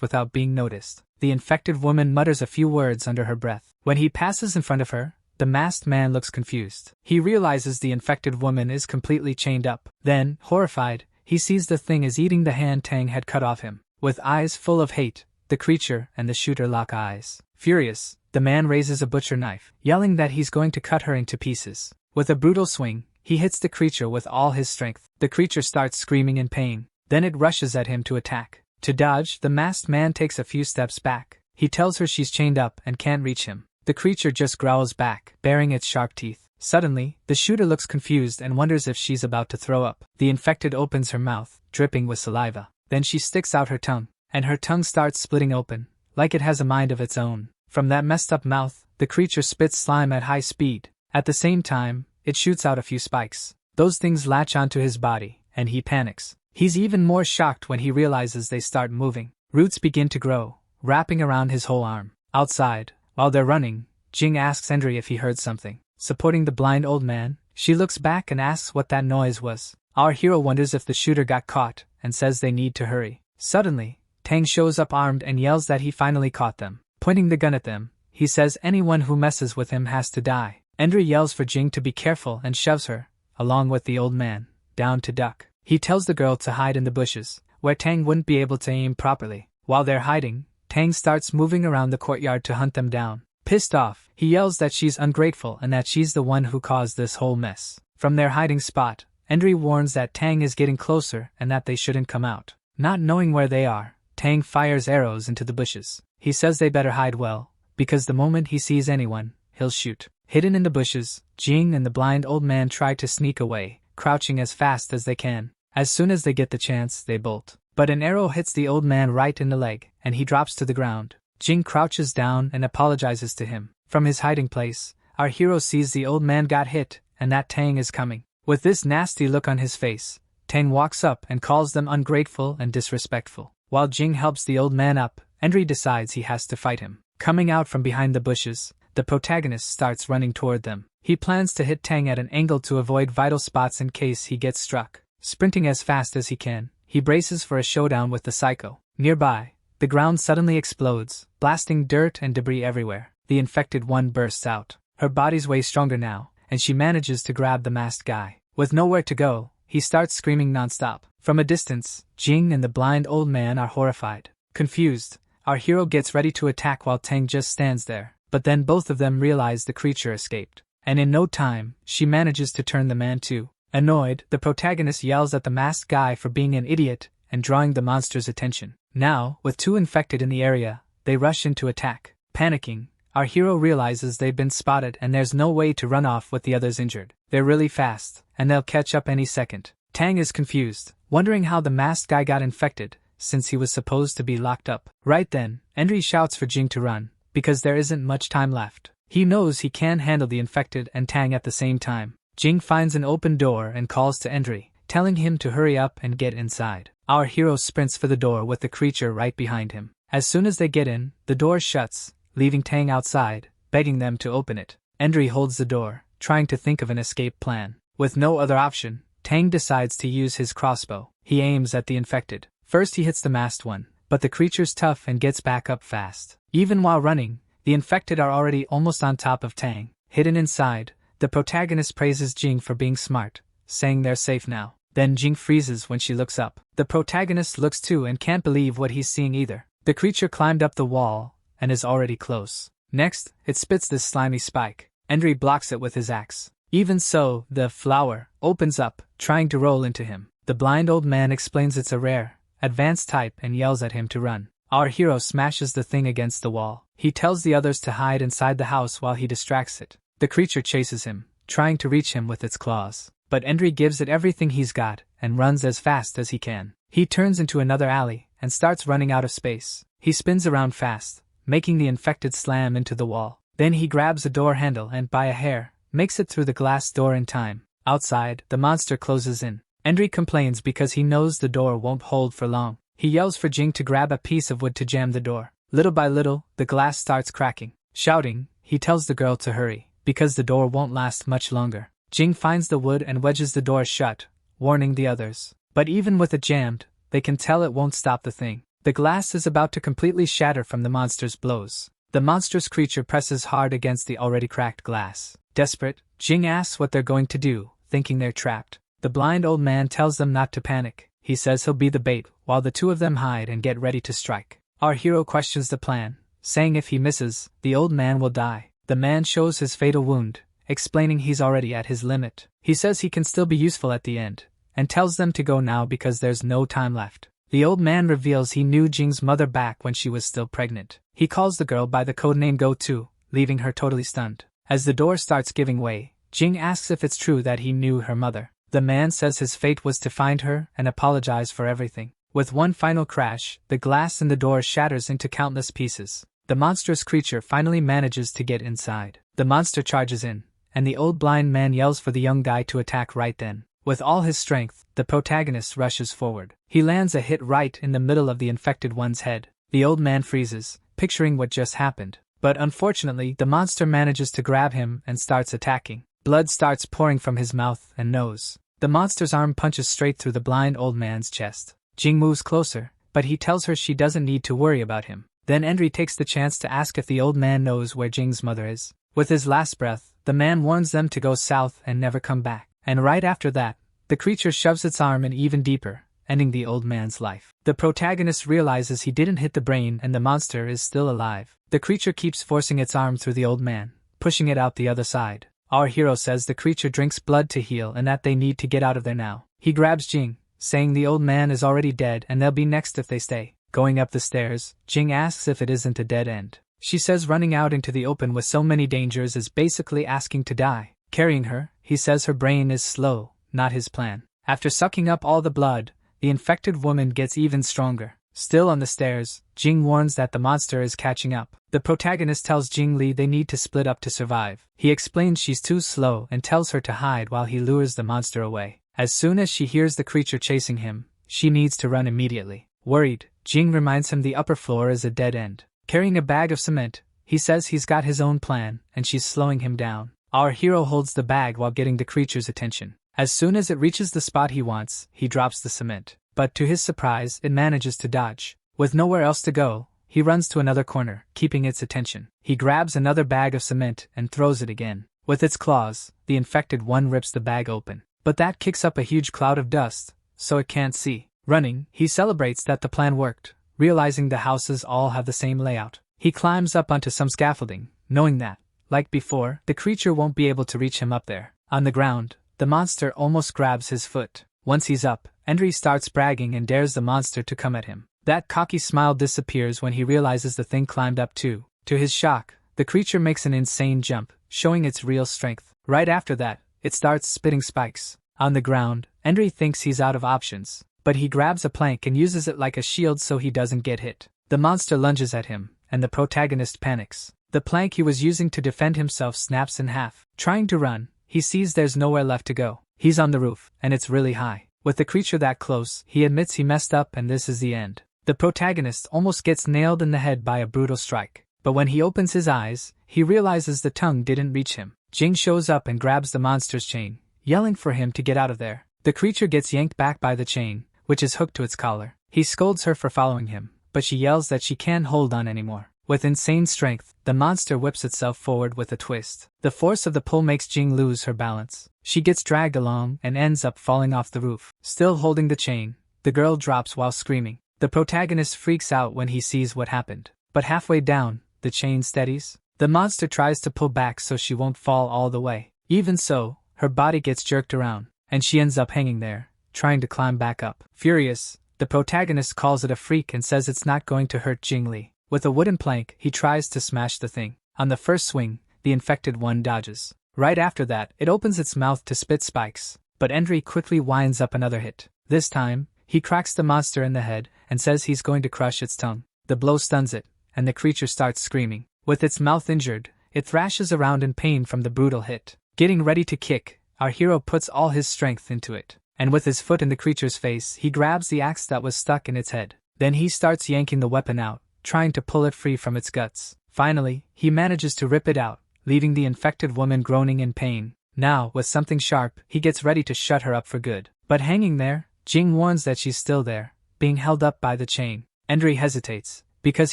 without being noticed. The infected woman mutters a few words under her breath. When he passes in front of her, the masked man looks confused. He realizes the infected woman is completely chained up. Then, horrified, he sees the thing is eating the hand Tang had cut off him. With eyes full of hate, the creature and the shooter lock eyes. Furious, the man raises a butcher knife, yelling that he's going to cut her into pieces. With a brutal swing, he hits the creature with all his strength. The creature starts screaming in pain. Then it rushes at him to attack. To dodge, the masked man takes a few steps back. He tells her she's chained up and can't reach him. The creature just growls back, baring its sharp teeth. Suddenly, the shooter looks confused and wonders if she's about to throw up. The infected opens her mouth, dripping with saliva. Then she sticks out her tongue, and her tongue starts splitting open, like it has a mind of its own. From that messed up mouth, the creature spits slime at high speed. At the same time, it shoots out a few spikes. Those things latch onto his body, and he panics. He's even more shocked when he realizes they start moving. Roots begin to grow, wrapping around his whole arm. Outside, while they're running, Jing asks Endry if he heard something. Supporting the blind old man, she looks back and asks what that noise was. Our hero wonders if the shooter got caught, and says they need to hurry. Suddenly, Tang shows up armed and yells that he finally caught them. Pointing the gun at them, he says anyone who messes with him has to die. Endry yells for Jing to be careful and shoves her, along with the old man, down to duck. He tells the girl to hide in the bushes, where Tang wouldn't be able to aim properly. While they're hiding, Tang starts moving around the courtyard to hunt them down. Pissed off, he yells that she's ungrateful and that she's the one who caused this whole mess. From their hiding spot, Endry warns that Tang is getting closer and that they shouldn't come out. Not knowing where they are, Tang fires arrows into the bushes. He says they better hide well, because the moment he sees anyone, he'll shoot. Hidden in the bushes, Jing and the blind old man try to sneak away, crouching as fast as they can. As soon as they get the chance, they bolt. But an arrow hits the old man right in the leg, and he drops to the ground. Jing crouches down and apologizes to him. From his hiding place, our hero sees the old man got hit, and that Tang is coming. With this nasty look on his face, Tang walks up and calls them ungrateful and disrespectful. While Jing helps the old man up, Endry decides he has to fight him. Coming out from behind the bushes, the protagonist starts running toward them. He plans to hit Tang at an angle to avoid vital spots in case he gets struck. Sprinting as fast as he can, he braces for a showdown with the psycho. Nearby, the ground suddenly explodes, blasting dirt and debris everywhere. The infected one bursts out. Her body's way stronger now, and she manages to grab the masked guy. With nowhere to go, he starts screaming nonstop. From a distance, Jing and the blind old man are horrified. Confused, our hero gets ready to attack while Tang just stands there. But then both of them realize the creature escaped. And in no time, she manages to turn the man too. Annoyed, the protagonist yells at the masked guy for being an idiot and drawing the monster's attention. Now, with two infected in the area, they rush in to attack. Panicking, our hero realizes they've been spotted and there's no way to run off with the others injured. They're really fast, and they'll catch up any second. Tang is confused, wondering how the masked guy got infected, since he was supposed to be locked up. Right then, Endry shouts for Jing to run, because there isn't much time left. He knows he can't handle the infected and Tang at the same time. Jing finds an open door and calls to Endry, telling him to hurry up and get inside. Our hero sprints for the door with the creature right behind him. As soon as they get in, the door shuts, leaving Tang outside, begging them to open it. Endry holds the door, trying to think of an escape plan. With no other option, Tang decides to use his crossbow. He aims at the infected. First he hits the masked one, but the creature's tough and gets back up fast. Even while running, the infected are already almost on top of Tang. Hidden inside, the protagonist praises Jing for being smart, saying they're safe now. Then Jing freezes when she looks up. The protagonist looks too and can't believe what he's seeing either. The creature climbed up the wall and is already close. Next, it spits this slimy spike. Endry blocks it with his axe. Even so, the flower opens up, trying to roll into him. The blind old man explains it's a rare, advanced type and yells at him to run. Our hero smashes the thing against the wall. He tells the others to hide inside the house while he distracts it. The creature chases him, trying to reach him with its claws. But Endry gives it everything he's got and runs as fast as he can. He turns into another alley and starts running out of space. He spins around fast, making the infected slam into the wall. Then he grabs a door handle and, by a hair, makes it through the glass door in time. Outside, the monster closes in. Endry complains because he knows the door won't hold for long. He yells for Jing to grab a piece of wood to jam the door. Little by little, the glass starts cracking. Shouting, he tells the girl to hurry, because the door won't last much longer. Jing finds the wood and wedges the door shut, warning the others. But even with it jammed, they can tell it won't stop the thing. The glass is about to completely shatter from the monster's blows. The monstrous creature presses hard against the already cracked glass. Desperate, Jing asks what they're going to do, thinking they're trapped. The blind old man tells them not to panic. He says he'll be the bait, while the two of them hide and get ready to strike. Our hero questions the plan, saying if he misses, the old man will die. The man shows his fatal wound, explaining he's already at his limit. He says he can still be useful at the end, and tells them to go now because there's no time left. The old man reveals he knew Jing's mother back when she was still pregnant. He calls the girl by the codename Go-To, leaving her totally stunned. As the door starts giving way, Jing asks if it's true that he knew her mother. The man says his fate was to find her and apologize for everything. With one final crash, the glass in the door shatters into countless pieces. The monstrous creature finally manages to get inside. The monster charges in, and the old blind man yells for the young guy to attack right then. With all his strength, the protagonist rushes forward. He lands a hit right in the middle of the infected one's head. The old man freezes, picturing what just happened. But unfortunately, the monster manages to grab him and starts attacking. Blood starts pouring from his mouth and nose. The monster's arm punches straight through the blind old man's chest. Jing moves closer, but he tells her she doesn't need to worry about him. Then Endry takes the chance to ask if the old man knows where Jing's mother is. With his last breath, the man warns them to go south and never come back. And right after that, the creature shoves its arm in even deeper, ending the old man's life. The protagonist realizes he didn't hit the brain and the monster is still alive. The creature keeps forcing its arm through the old man, pushing it out the other side. Our hero says the creature drinks blood to heal and that they need to get out of there now. He grabs Jing, saying the old man is already dead and they'll be next if they stay. Going up the stairs, Jing asks if it isn't a dead end. She says running out into the open with so many dangers is basically asking to die. Carrying her, he says her brain is slow, not his plan. After sucking up all the blood, the infected woman gets even stronger. Still on the stairs, Jing warns that the monster is catching up. The protagonist tells Jing Li they need to split up to survive. He explains she's too slow and tells her to hide while he lures the monster away. As soon as she hears the creature chasing him, she needs to run immediately. Worried, Jing reminds him the upper floor is a dead end. Carrying a bag of cement, he says he's got his own plan and she's slowing him down. Our hero holds the bag while getting the creature's attention. As soon as it reaches the spot he wants, he drops the cement. But to his surprise, it manages to dodge. With nowhere else to go, he runs to another corner, keeping its attention. He grabs another bag of cement and throws it again. With its claws, the infected one rips the bag open. But that kicks up a huge cloud of dust, so it can't see. Running, he celebrates that the plan worked, realizing the houses all have the same layout. He climbs up onto some scaffolding, knowing that, like before, the creature won't be able to reach him up there. On the ground, the monster almost grabs his foot. Once he's up, Endry starts bragging and dares the monster to come at him. That cocky smile disappears when he realizes the thing climbed up too. To his shock, the creature makes an insane jump, showing its real strength. Right after that, it starts spitting spikes. On the ground, Endry thinks he's out of options, but he grabs a plank and uses it like a shield so he doesn't get hit. The monster lunges at him, and the protagonist panics. The plank he was using to defend himself snaps in half. Trying to run, he sees there's nowhere left to go. He's on the roof, and it's really high. With the creature that close, he admits he messed up and this is the end. The protagonist almost gets nailed in the head by a brutal strike. But when he opens his eyes, he realizes the tongue didn't reach him. Jing shows up and grabs the monster's chain, yelling for him to get out of there. The creature gets yanked back by the chain, which is hooked to its collar. He scolds her for following him, but she yells that she can't hold on anymore. With insane strength, the monster whips itself forward with a twist. The force of the pull makes Jing lose her balance. She gets dragged along and ends up falling off the roof. Still holding the chain, the girl drops while screaming. The protagonist freaks out when he sees what happened. But halfway down, the chain steadies. The monster tries to pull back so she won't fall all the way. Even so, her body gets jerked around, and she ends up hanging there, trying to climb back up. Furious, the protagonist calls it a freak and says it's not going to hurt Jing Li. With a wooden plank, he tries to smash the thing. On the first swing, the infected one dodges. Right after that, it opens its mouth to spit spikes, but Endry quickly winds up another hit. This time, he cracks the monster in the head and says he's going to crush its tongue. The blow stuns it, and the creature starts screaming. With its mouth injured, it thrashes around in pain from the brutal hit. Getting ready to kick, our hero puts all his strength into it, and with his foot in the creature's face, he grabs the axe that was stuck in its head. Then he starts yanking the weapon out, trying to pull it free from its guts. Finally, he manages to rip it out, leaving the infected woman groaning in pain. Now, with something sharp, he gets ready to shut her up for good. But hanging there, Jing warns that she's still there, being held up by the chain. Endre hesitates, because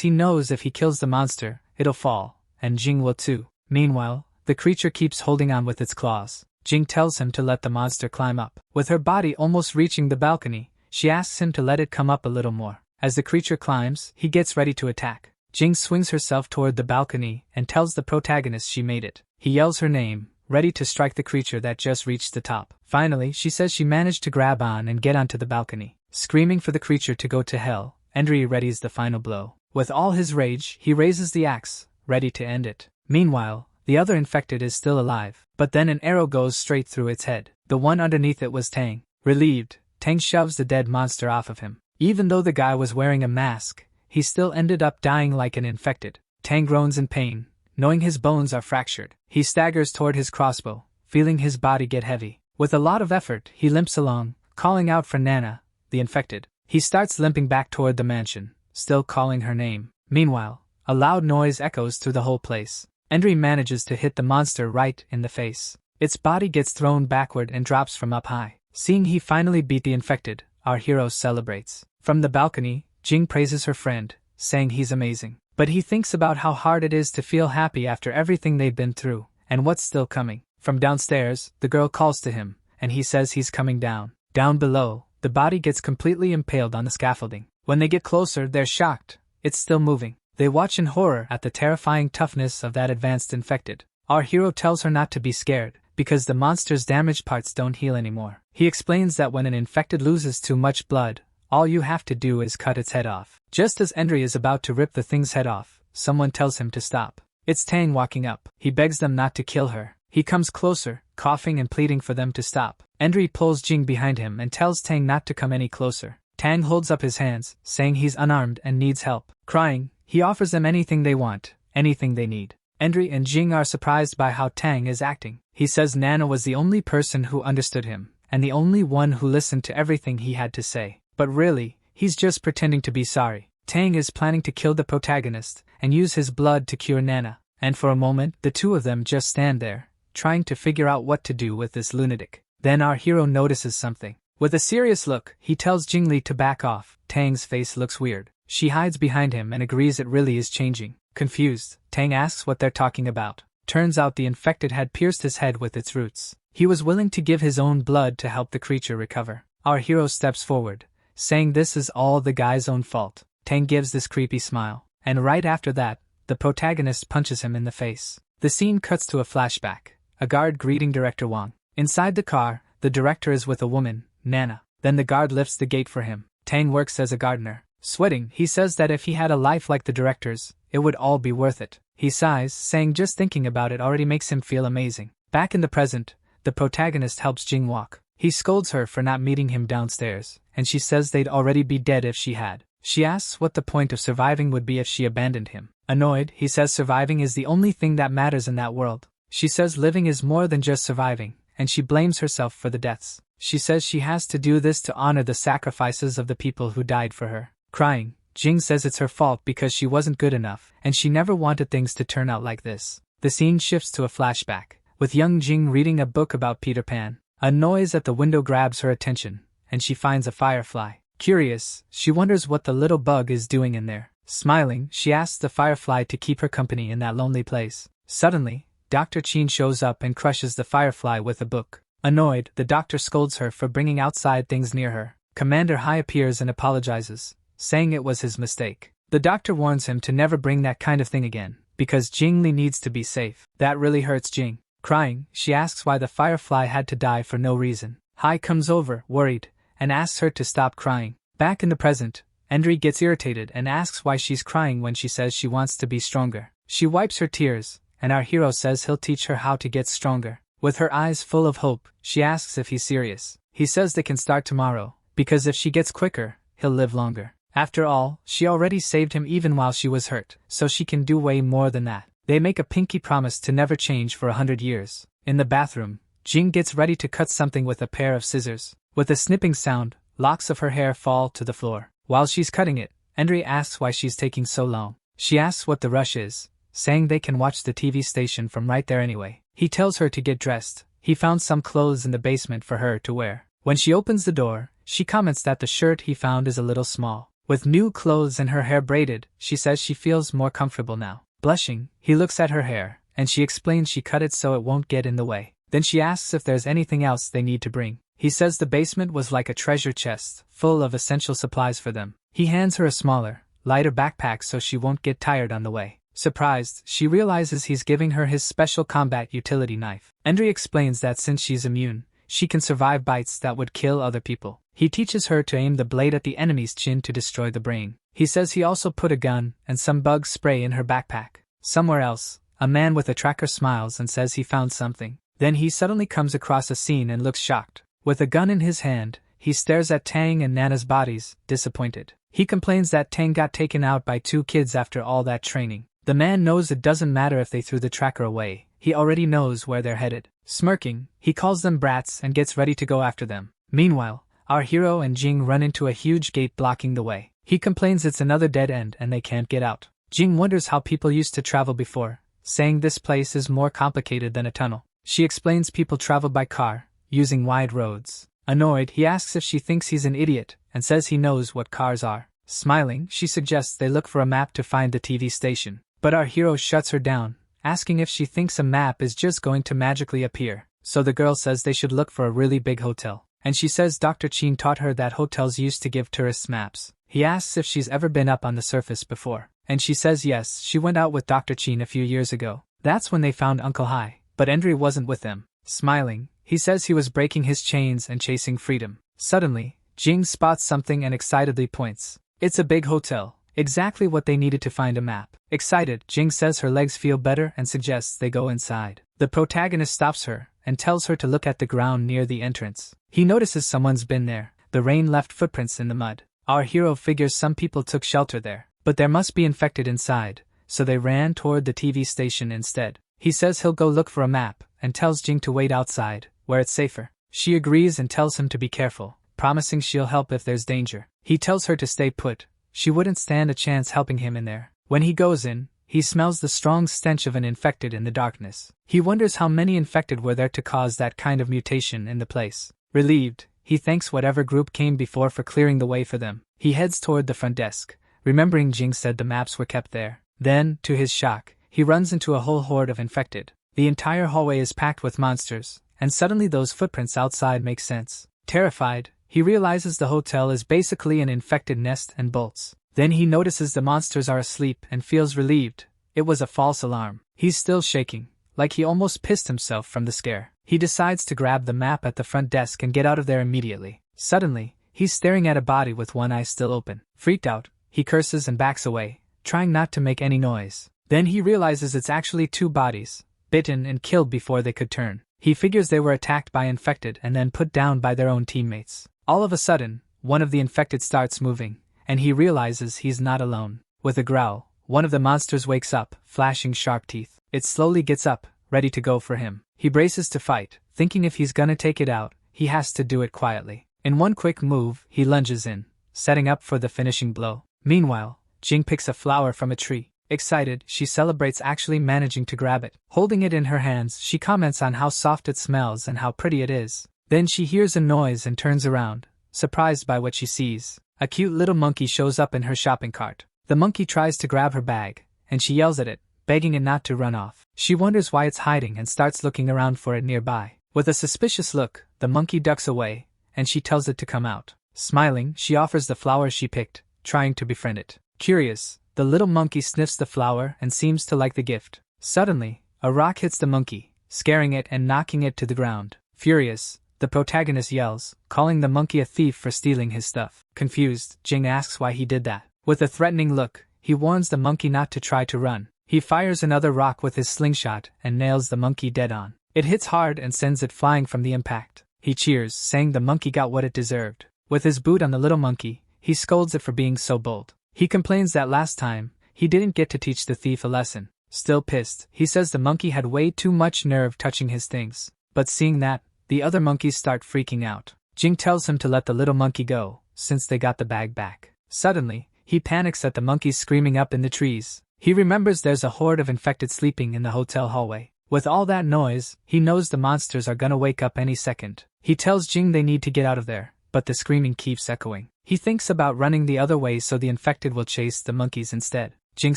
he knows if he kills the monster, it'll fall, and Jing will too. Meanwhile, the creature keeps holding on with its claws. Jing tells him to let the monster climb up. With her body almost reaching the balcony, she asks him to let it come up a little more. As the creature climbs, he gets ready to attack. Jing swings herself toward the balcony and tells the protagonist she made it. He yells her name, ready to strike the creature that just reached the top. Finally, she says she managed to grab on and get onto the balcony. Screaming for the creature to go to hell, Endre readies the final blow. With all his rage, he raises the axe, ready to end it. Meanwhile, the other infected is still alive, but then an arrow goes straight through its head. The one underneath it was Tang. Relieved, Tang shoves the dead monster off of him. Even though the guy was wearing a mask, he still ended up dying like an infected. Tang groans in pain, knowing his bones are fractured. He staggers toward his crossbow, feeling his body get heavy. With a lot of effort, he limps along, calling out for Nana, the infected. He starts limping back toward the mansion, still calling her name. Meanwhile, a loud noise echoes through the whole place. Endre manages to hit the monster right in the face. Its body gets thrown backward and drops from up high. Seeing he finally beat the infected, our hero celebrates. From the balcony, Jing praises her friend, saying he's amazing. But he thinks about how hard it is to feel happy after everything they've been through, and what's still coming. From downstairs, the girl calls to him, and he says he's coming down. Down below, the body gets completely impaled on the scaffolding. When they get closer, they're shocked. It's still moving. They watch in horror at the terrifying toughness of that advanced infected. Our hero tells her not to be scared, because the monster's damaged parts don't heal anymore. He explains that when an infected loses too much blood, all you have to do is cut its head off. Just as Endre is about to rip the thing's head off, someone tells him to stop. It's Tang walking up. He begs them not to kill her. He comes closer, coughing and pleading for them to stop. Endre pulls Jing behind him and tells Tang not to come any closer. Tang holds up his hands, saying he's unarmed and needs help. Crying, he offers them anything they want, anything they need. Endre and Jing are surprised by how Tang is acting. He says Nana was the only person who understood him, and the only one who listened to everything he had to say. But really, he's just pretending to be sorry. Tang is planning to kill the protagonist and use his blood to cure Nana. And for a moment, the two of them just stand there, trying to figure out what to do with this lunatic. Then our hero notices something. With a serious look, he tells Jingli to back off. Tang's face looks weird. She hides behind him and agrees it really is changing. Confused, Tang asks what they're talking about. Turns out the infected had pierced his head with its roots. He was willing to give his own blood to help the creature recover. Our hero steps forward, saying this is all the guy's own fault. Tang gives this creepy smile, and right after that, the protagonist punches him in the face. The scene cuts to a flashback, a guard greeting Director Wang. Inside the car, the director is with a woman, Nana. Then the guard lifts the gate for him. Tang works as a gardener. Sweating, he says that if he had a life like the director's, it would all be worth it. He sighs, saying just thinking about it already makes him feel amazing. Back in the present, the protagonist helps Jing walk. He scolds her for not meeting him downstairs, and she says they'd already be dead if she had. She asks what the point of surviving would be if she abandoned him. Annoyed, he says surviving is the only thing that matters in that world. She says living is more than just surviving, and she blames herself for the deaths. She says she has to do this to honor the sacrifices of the people who died for her. Crying, Jing says it's her fault because she wasn't good enough, and she never wanted things to turn out like this. The scene shifts to a flashback, with young Jing reading a book about Peter Pan. A noise at the window grabs her attention, and she finds a firefly. Curious, she wonders what the little bug is doing in there. Smiling, she asks the firefly to keep her company in that lonely place. Suddenly, Dr. Chin shows up and crushes the firefly with a book. Annoyed, the doctor scolds her for bringing outside things near her. Commander Hai appears and apologizes, saying it was his mistake. The doctor warns him to never bring that kind of thing again, because Jing Li needs to be safe. That really hurts Jing. Crying, she asks why the firefly had to die for no reason. Hai comes over, worried, and asks her to stop crying. Back in the present, Endre gets irritated and asks why she's crying when she says she wants to be stronger. She wipes her tears, and our hero says he'll teach her how to get stronger. With her eyes full of hope, she asks if he's serious. He says they can start tomorrow, because if she gets quicker, he'll live longer. After all, she already saved him even while she was hurt, so she can do way more than that. They make a pinky promise to never change for 100 years. In the bathroom, Jing gets ready to cut something with a pair of scissors. With a snipping sound, locks of her hair fall to the floor. While she's cutting it, Endry asks why she's taking so long. She asks what the rush is, saying they can watch the TV station from right there anyway. He tells her to get dressed. He found some clothes in the basement for her to wear. When she opens the door, she comments that the shirt he found is a little small. With new clothes and her hair braided, she says she feels more comfortable now. Blushing, he looks at her hair, and she explains she cut it so it won't get in the way. Then she asks if there's anything else they need to bring. He says the basement was like a treasure chest, full of essential supplies for them. He hands her a smaller, lighter backpack so she won't get tired on the way. Surprised, she realizes he's giving her his special combat utility knife. Endry explains that since she's immune, she can survive bites that would kill other people. He teaches her to aim the blade at the enemy's chin to destroy the brain. He says he also put a gun and some bug spray in her backpack. Somewhere else, a man with a tracker smiles and says he found something. Then he suddenly comes across a scene and looks shocked. With a gun in his hand, he stares at Tang and Nana's bodies, disappointed. He complains that Tang got taken out by 2 kids after all that training. The man knows it doesn't matter if they threw the tracker away. He already knows where they're headed. Smirking, he calls them brats and gets ready to go after them. Meanwhile, our hero and Jing run into a huge gate blocking the way. He complains it's another dead end and they can't get out. Jing wonders how people used to travel before, saying this place is more complicated than a tunnel. She explains people travel by car, using wide roads. Annoyed, he asks if she thinks he's an idiot, and says he knows what cars are. Smiling, she suggests they look for a map to find the TV station. But our hero shuts her down, asking if she thinks a map is just going to magically appear. So the girl says they should look for a really big hotel. And she says Dr. Chin taught her that hotels used to give tourists maps. He asks if she's ever been up on the surface before. And she says yes, she went out with Dr. Chin a few years ago. That's when they found Uncle Hai. But Endry wasn't with them. Smiling, he says he was breaking his chains and chasing freedom. Suddenly, Jing spots something and excitedly points. It's a big hotel. Exactly what they needed to find a map. Excited, Jing says her legs feel better and suggests they go inside. The protagonist stops her and tells her to look at the ground near the entrance. He notices someone's been there. The rain left footprints in the mud. Our hero figures some people took shelter there, but there must be infected inside, so they ran toward the TV station instead. He says he'll go look for a map and tells Jing to wait outside, where it's safer. She agrees and tells him to be careful, promising she'll help if there's danger. He tells her to stay put. She wouldn't stand a chance helping him in there. When he goes in, he smells the strong stench of an infected in the darkness. He wonders how many infected were there to cause that kind of mutation in the place. Relieved, he thanks whatever group came before for clearing the way for them. He heads toward the front desk, remembering Jing said the maps were kept there. Then, to his shock, he runs into a whole horde of infected. The entire hallway is packed with monsters, and suddenly those footprints outside make sense. Terrified, he realizes the hotel is basically an infected nest and bolts. Then he notices the monsters are asleep and feels relieved. It was a false alarm. He's still shaking, like he almost pissed himself from the scare. He decides to grab the map at the front desk and get out of there immediately. Suddenly, he's staring at a body with one eye still open. Freaked out, he curses and backs away, trying not to make any noise. Then he realizes it's actually 2 bodies, bitten and killed before they could turn. He figures they were attacked by infected and then put down by their own teammates. All of a sudden, one of the infected starts moving, and he realizes he's not alone. With a growl, one of the monsters wakes up, flashing sharp teeth. It slowly gets up, ready to go for him. He braces to fight, thinking if he's gonna take it out, he has to do it quietly. In one quick move, he lunges in, setting up for the finishing blow. Meanwhile, Jing picks a flower from a tree. Excited, she celebrates actually managing to grab it. Holding it in her hands, she comments on how soft it smells and how pretty it is. Then she hears a noise and turns around, surprised by what she sees. A cute little monkey shows up in her shopping cart. The monkey tries to grab her bag, and she yells at it, begging it not to run off. She wonders why it's hiding and starts looking around for it nearby. With a suspicious look, the monkey ducks away, and she tells it to come out. Smiling, she offers the flower she picked, trying to befriend it. Curious, the little monkey sniffs the flower and seems to like the gift. Suddenly, a rock hits the monkey, scaring it and knocking it to the ground. Furious, the protagonist yells, calling the monkey a thief for stealing his stuff. Confused, Jing asks why he did that. With a threatening look, he warns the monkey not to try to run. He fires another rock with his slingshot and nails the monkey dead on. It hits hard and sends it flying from the impact. He cheers, saying the monkey got what it deserved. With his boot on the little monkey, he scolds it for being so bold. He complains that last time, he didn't get to teach the thief a lesson. Still pissed, he says the monkey had way too much nerve touching his things. But seeing that, the other monkeys start freaking out. Jing tells him to let the little monkey go, since they got the bag back. Suddenly, He panics at the monkeys screaming up in the trees. He remembers there's a horde of infected sleeping in the hotel hallway. With all that noise, he knows the monsters are gonna wake up any second. He tells Jing they need to get out of there, but the screaming keeps echoing. He thinks about running the other way so the infected will chase the monkeys instead. Jing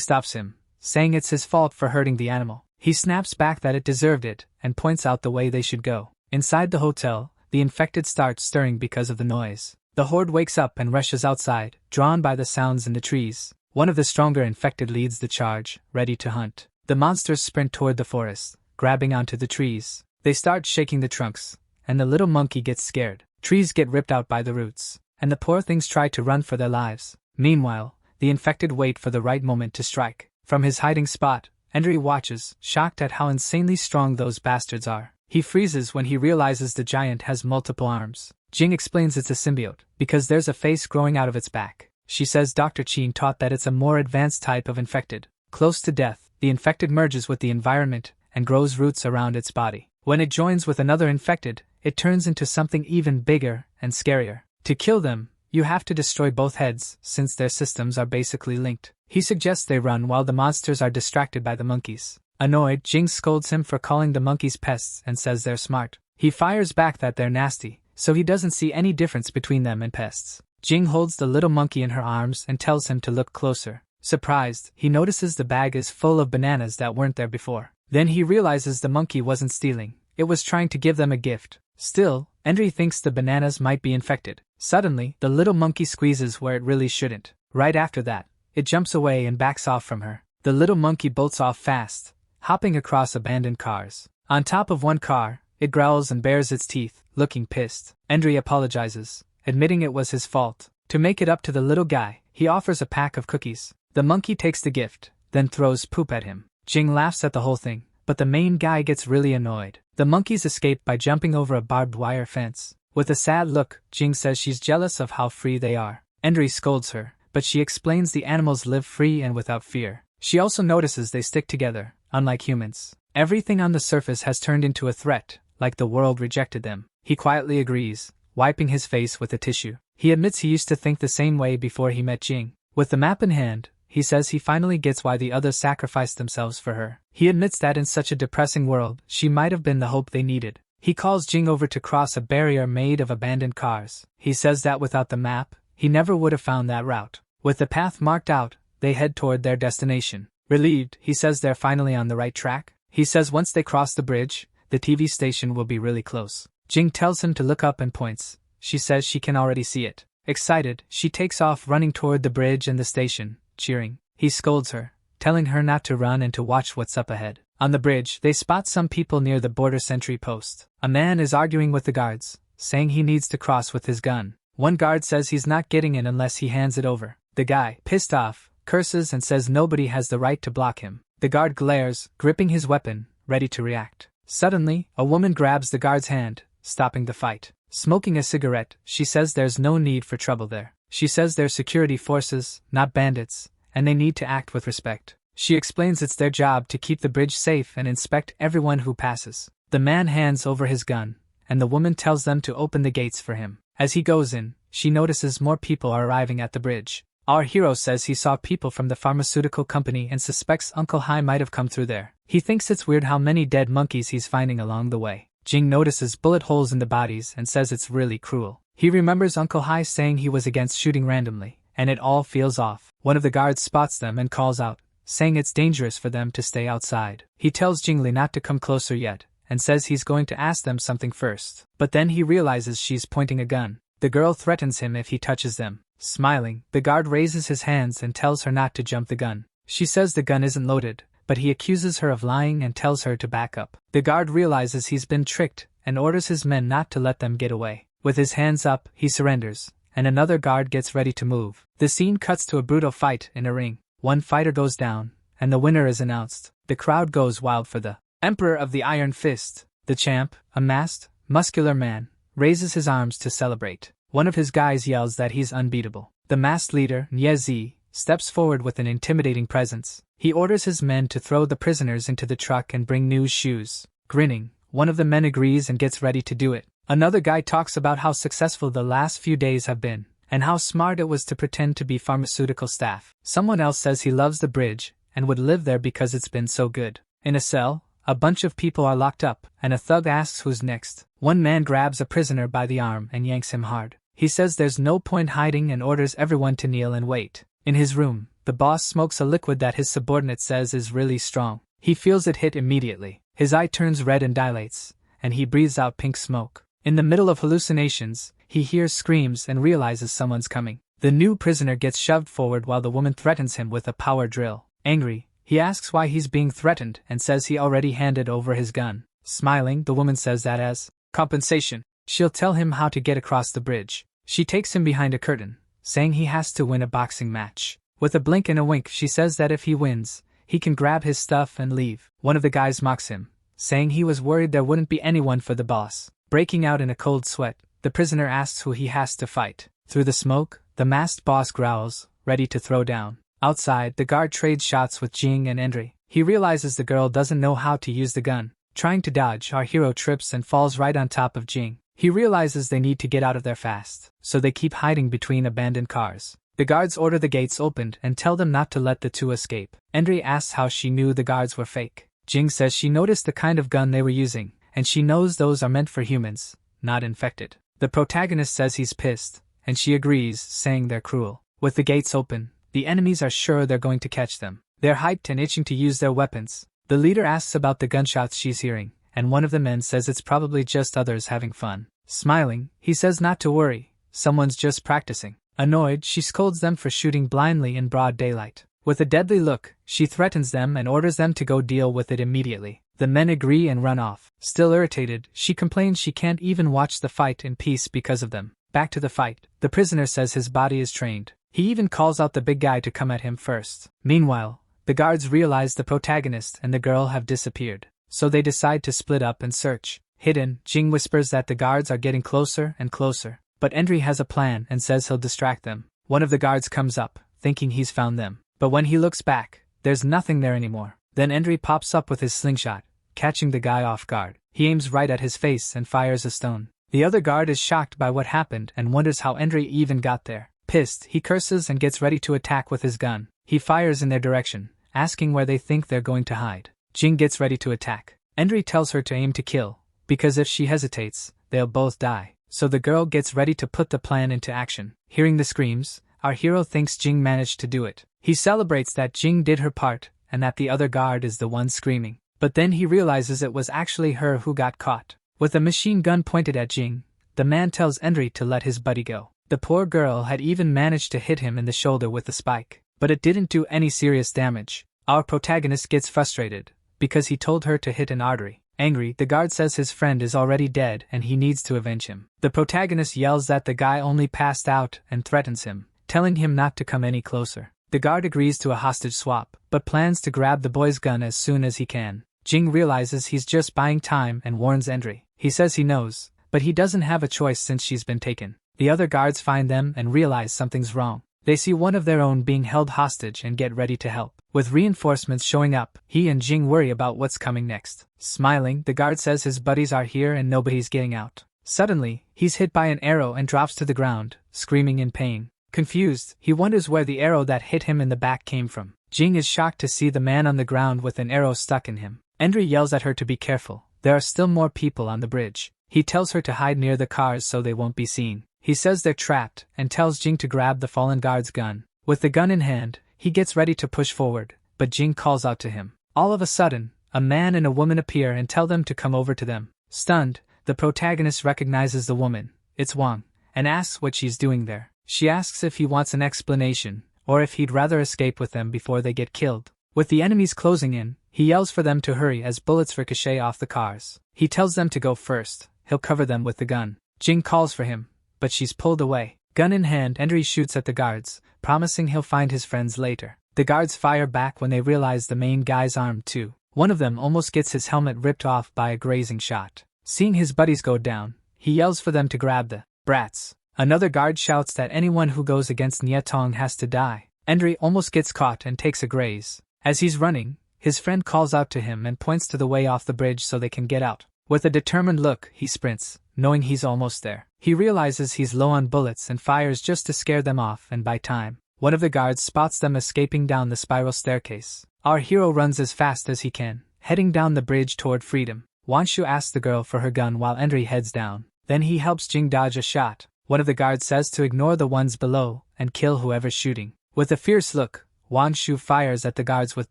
stops him, saying it's his fault for hurting the animal. He snaps back that it deserved it, and points out the way they should go. Inside the hotel, the infected start stirring because of the noise. The horde wakes up and rushes outside, drawn by the sounds in the trees. One of the stronger infected leads the charge, ready to hunt. The monsters sprint toward the forest, grabbing onto the trees. They start shaking the trunks, and the little monkey gets scared. Trees get ripped out by the roots, and the poor things try to run for their lives. Meanwhile, the infected wait for the right moment to strike. From his hiding spot, Henry watches, shocked at how insanely strong those bastards are. He freezes when he realizes the giant has multiple arms. Jing explains it's a symbiote, because there's a face growing out of its back. She says Dr. Qin taught that it's a more advanced type of infected. Close to death, the infected merges with the environment and grows roots around its body. When it joins with another infected, it turns into something even bigger and scarier. To kill them, you have to destroy both heads, since their systems are basically linked. He suggests they run while the monsters are distracted by the monkeys. Annoyed, Jing scolds him for calling the monkeys pests and says they're smart. He fires back that they're nasty, so he doesn't see any difference between them and pests. Jing holds the little monkey in her arms and tells him to look closer. Surprised, he notices the bag is full of bananas that weren't there before. Then he realizes the monkey wasn't stealing. It was trying to give them a gift. Still, Henry thinks the bananas might be infected. Suddenly, the little monkey squeezes where it really shouldn't. Right after that, it jumps away and backs off from her. The little monkey bolts off fast, hopping across abandoned cars. On top of one car, it growls and bares its teeth, looking pissed. Henry apologizes, admitting it was his fault. To make it up to the little guy, he offers a pack of cookies. The monkey takes the gift, then throws poop at him. Jing laughs at the whole thing, but the main guy gets really annoyed. The monkeys escape by jumping over a barbed wire fence. With a sad look, Jing says she's jealous of how free they are. Henry scolds her, but she explains the animals live free and without fear. She also notices they stick together, unlike humans. Everything on the surface has turned into a threat, like the world rejected them. He quietly agrees, wiping his face with a tissue. He admits he used to think the same way before he met Jing. With the map in hand, he says he finally gets why the others sacrificed themselves for her. He admits that in such a depressing world, she might have been the hope they needed. He calls Jing over to cross a barrier made of abandoned cars. He says that without the map, he never would have found that route. With the path marked out, they head toward their destination. Relieved, he says they're finally on the right track. He says once they cross the bridge, the TV station will be really close. Jing tells him to look up and points. She says she can already see it. Excited, she takes off running toward the bridge and the station, cheering. He scolds her, telling her not to run and to watch what's up ahead. On the bridge, they spot some people near the border sentry post. A man is arguing with the guards, saying he needs to cross with his gun. One guard says he's not getting in unless he hands it over. The guy, pissed off, curses and says nobody has the right to block him. The guard glares, gripping his weapon, ready to react. Suddenly, a woman grabs the guard's hand, stopping the fight. Smoking a cigarette, she says there's no need for trouble there. She says they're security forces, not bandits, and they need to act with respect. She explains it's their job to keep the bridge safe and inspect everyone who passes. The man hands over his gun, and the woman tells them to open the gates for him. As he goes in, she notices more people are arriving at the bridge. Our hero says he saw people from the pharmaceutical company and suspects Uncle Hai might have come through there. He thinks it's weird how many dead monkeys he's finding along the way. Jing notices bullet holes in the bodies and says it's really cruel. He remembers Uncle Hai saying he was against shooting randomly, and it all feels off. One of the guards spots them and calls out, saying it's dangerous for them to stay outside. He tells Jingli not to come closer yet, and says he's going to ask them something first. But then he realizes she's pointing a gun. The girl threatens him if he touches them. Smiling, the guard raises his hands and tells her not to jump the gun. She says the gun isn't loaded, but he accuses her of lying and tells her to back up. The guard realizes he's been tricked and orders his men not to let them get away. With his hands up, he surrenders, and another guard gets ready to move. The scene cuts to a brutal fight in a ring. One fighter goes down, and the winner is announced. The crowd goes wild for the Emperor of the Iron Fist. The champ, a masked, muscular man, raises his arms to celebrate. One of his guys yells that he's unbeatable. The masked leader, Nye steps forward with an intimidating presence. He orders his men to throw the prisoners into the truck and bring new shoes. Grinning, one of the men agrees and gets ready to do it. Another guy talks about how successful the last few days have been, and how smart it was to pretend to be pharmaceutical staff. Someone else says he loves the bridge and would live there because it's been so good. In a cell, a bunch of people are locked up, and a thug asks who's next. One man grabs a prisoner by the arm and yanks him hard. He says there's no point hiding and orders everyone to kneel and wait. In his room, the boss smokes a liquid that his subordinate says is really strong. He feels it hit immediately. His eye turns red and dilates, and he breathes out pink smoke. In the middle of hallucinations, he hears screams and realizes someone's coming. The new prisoner gets shoved forward while the woman threatens him with a power drill. Angry, he asks why he's being threatened and says he already handed over his gun. Smiling, the woman says that as compensation, she'll tell him how to get across the bridge. She takes him behind a curtain, saying he has to win a boxing match. With a blink and a wink, she says that if he wins, he can grab his stuff and leave. One of the guys mocks him, saying he was worried there wouldn't be anyone for the boss. Breaking out in a cold sweat, the prisoner asks who he has to fight. Through the smoke, the masked boss growls, ready to throw down. Outside, the guard trades shots with Jing and Endry. He realizes the girl doesn't know how to use the gun. Trying to dodge, our hero trips and falls right on top of Jing. He realizes they need to get out of there fast, so they keep hiding between abandoned cars. The guards order the gates opened and tell them not to let the two escape. Endry asks how she knew the guards were fake. Jing says she noticed the kind of gun they were using, and she knows those are meant for humans, not infected. The protagonist says he's pissed, and she agrees, saying they're cruel. With the gates open, the enemies are sure they're going to catch them. They're hyped and itching to use their weapons. The leader asks about the gunshots she's hearing, and one of the men says it's probably just others having fun. Smiling, he says not to worry, someone's just practicing. Annoyed, she scolds them for shooting blindly in broad daylight. With a deadly look, she threatens them and orders them to go deal with it immediately. The men agree and run off. Still irritated, she complains she can't even watch the fight in peace because of them. Back to the fight. The prisoner says his body is trained. He even calls out the big guy to come at him first. Meanwhile, the guards realize the protagonist and the girl have disappeared, so they decide to split up and search. Hidden, Jing whispers that the guards are getting closer and closer, but Endry has a plan and says he'll distract them. One of the guards comes up, thinking he's found them, but when he looks back, there's nothing there anymore. Then Endry pops up with his slingshot, catching the guy off guard. He aims right at his face and fires a stone. The other guard is shocked by what happened and wonders how Endry even got there. Pissed, he curses and gets ready to attack with his gun. He fires in their direction, asking where they think they're going to hide. Jing gets ready to attack. Endry tells her to aim to kill, because if she hesitates, they'll both die. So the girl gets ready to put the plan into action. Hearing the screams, our hero thinks Jing managed to do it. He celebrates that Jing did her part and that the other guard is the one screaming. But then he realizes it was actually her who got caught. With a machine gun pointed at Jing, the man tells Endry to let his buddy go. The poor girl had even managed to hit him in the shoulder with a spike, but it didn't do any serious damage. Our protagonist gets frustrated, because he told her to hit an artery. Angry, the guard says his friend is already dead and he needs to avenge him. The protagonist yells that the guy only passed out and threatens him, telling him not to come any closer. The guard agrees to a hostage swap, but plans to grab the boy's gun as soon as he can. Jing realizes he's just buying time and warns Endry. He says he knows, but he doesn't have a choice since she's been taken. The other guards find them and realize something's wrong. They see one of their own being held hostage and get ready to help. With reinforcements showing up, he and Jing worry about what's coming next. Smiling, the guard says his buddies are here and nobody's getting out. Suddenly, he's hit by an arrow and drops to the ground, screaming in pain. Confused, he wonders where the arrow that hit him in the back came from. Jing is shocked to see the man on the ground with an arrow stuck in him. Endry yells at her to be careful. There are still more people on the bridge. He tells her to hide near the cars so they won't be seen. He says they're trapped and tells Jing to grab the fallen guard's gun. With the gun in hand, he gets ready to push forward, but Jing calls out to him. All of a sudden, a man and a woman appear and tell them to come over to them. Stunned, the protagonist recognizes the woman, it's Wang, and asks what she's doing there. She asks if he wants an explanation, or if he'd rather escape with them before they get killed. With the enemies closing in, he yells for them to hurry as bullets ricochet off the cars. He tells them to go first, he'll cover them with the gun. Jing calls for him, but she's pulled away. Gun in hand, Endry shoots at the guards, promising he'll find his friends later. The guards fire back when they realize the main guy's armed too. One of them almost gets his helmet ripped off by a grazing shot. Seeing his buddies go down, he yells for them to grab the brats. Another guard shouts that anyone who goes against Niatong has to die. Endry almost gets caught and takes a graze. As he's running, his friend calls out to him and points to the way off the bridge so they can get out. With a determined look, he sprints, knowing he's almost there. He realizes he's low on bullets and fires just to scare them off, and by time one of the guards spots them escaping down the spiral staircase. Our hero runs as fast as he can, heading down the bridge toward freedom. Wanshu asks the girl for her gun while Henry heads down. Then he helps Jing dodge a shot. One of the guards says to ignore the ones below and kill whoever's shooting. With a fierce look, Wanshu fires at the guards with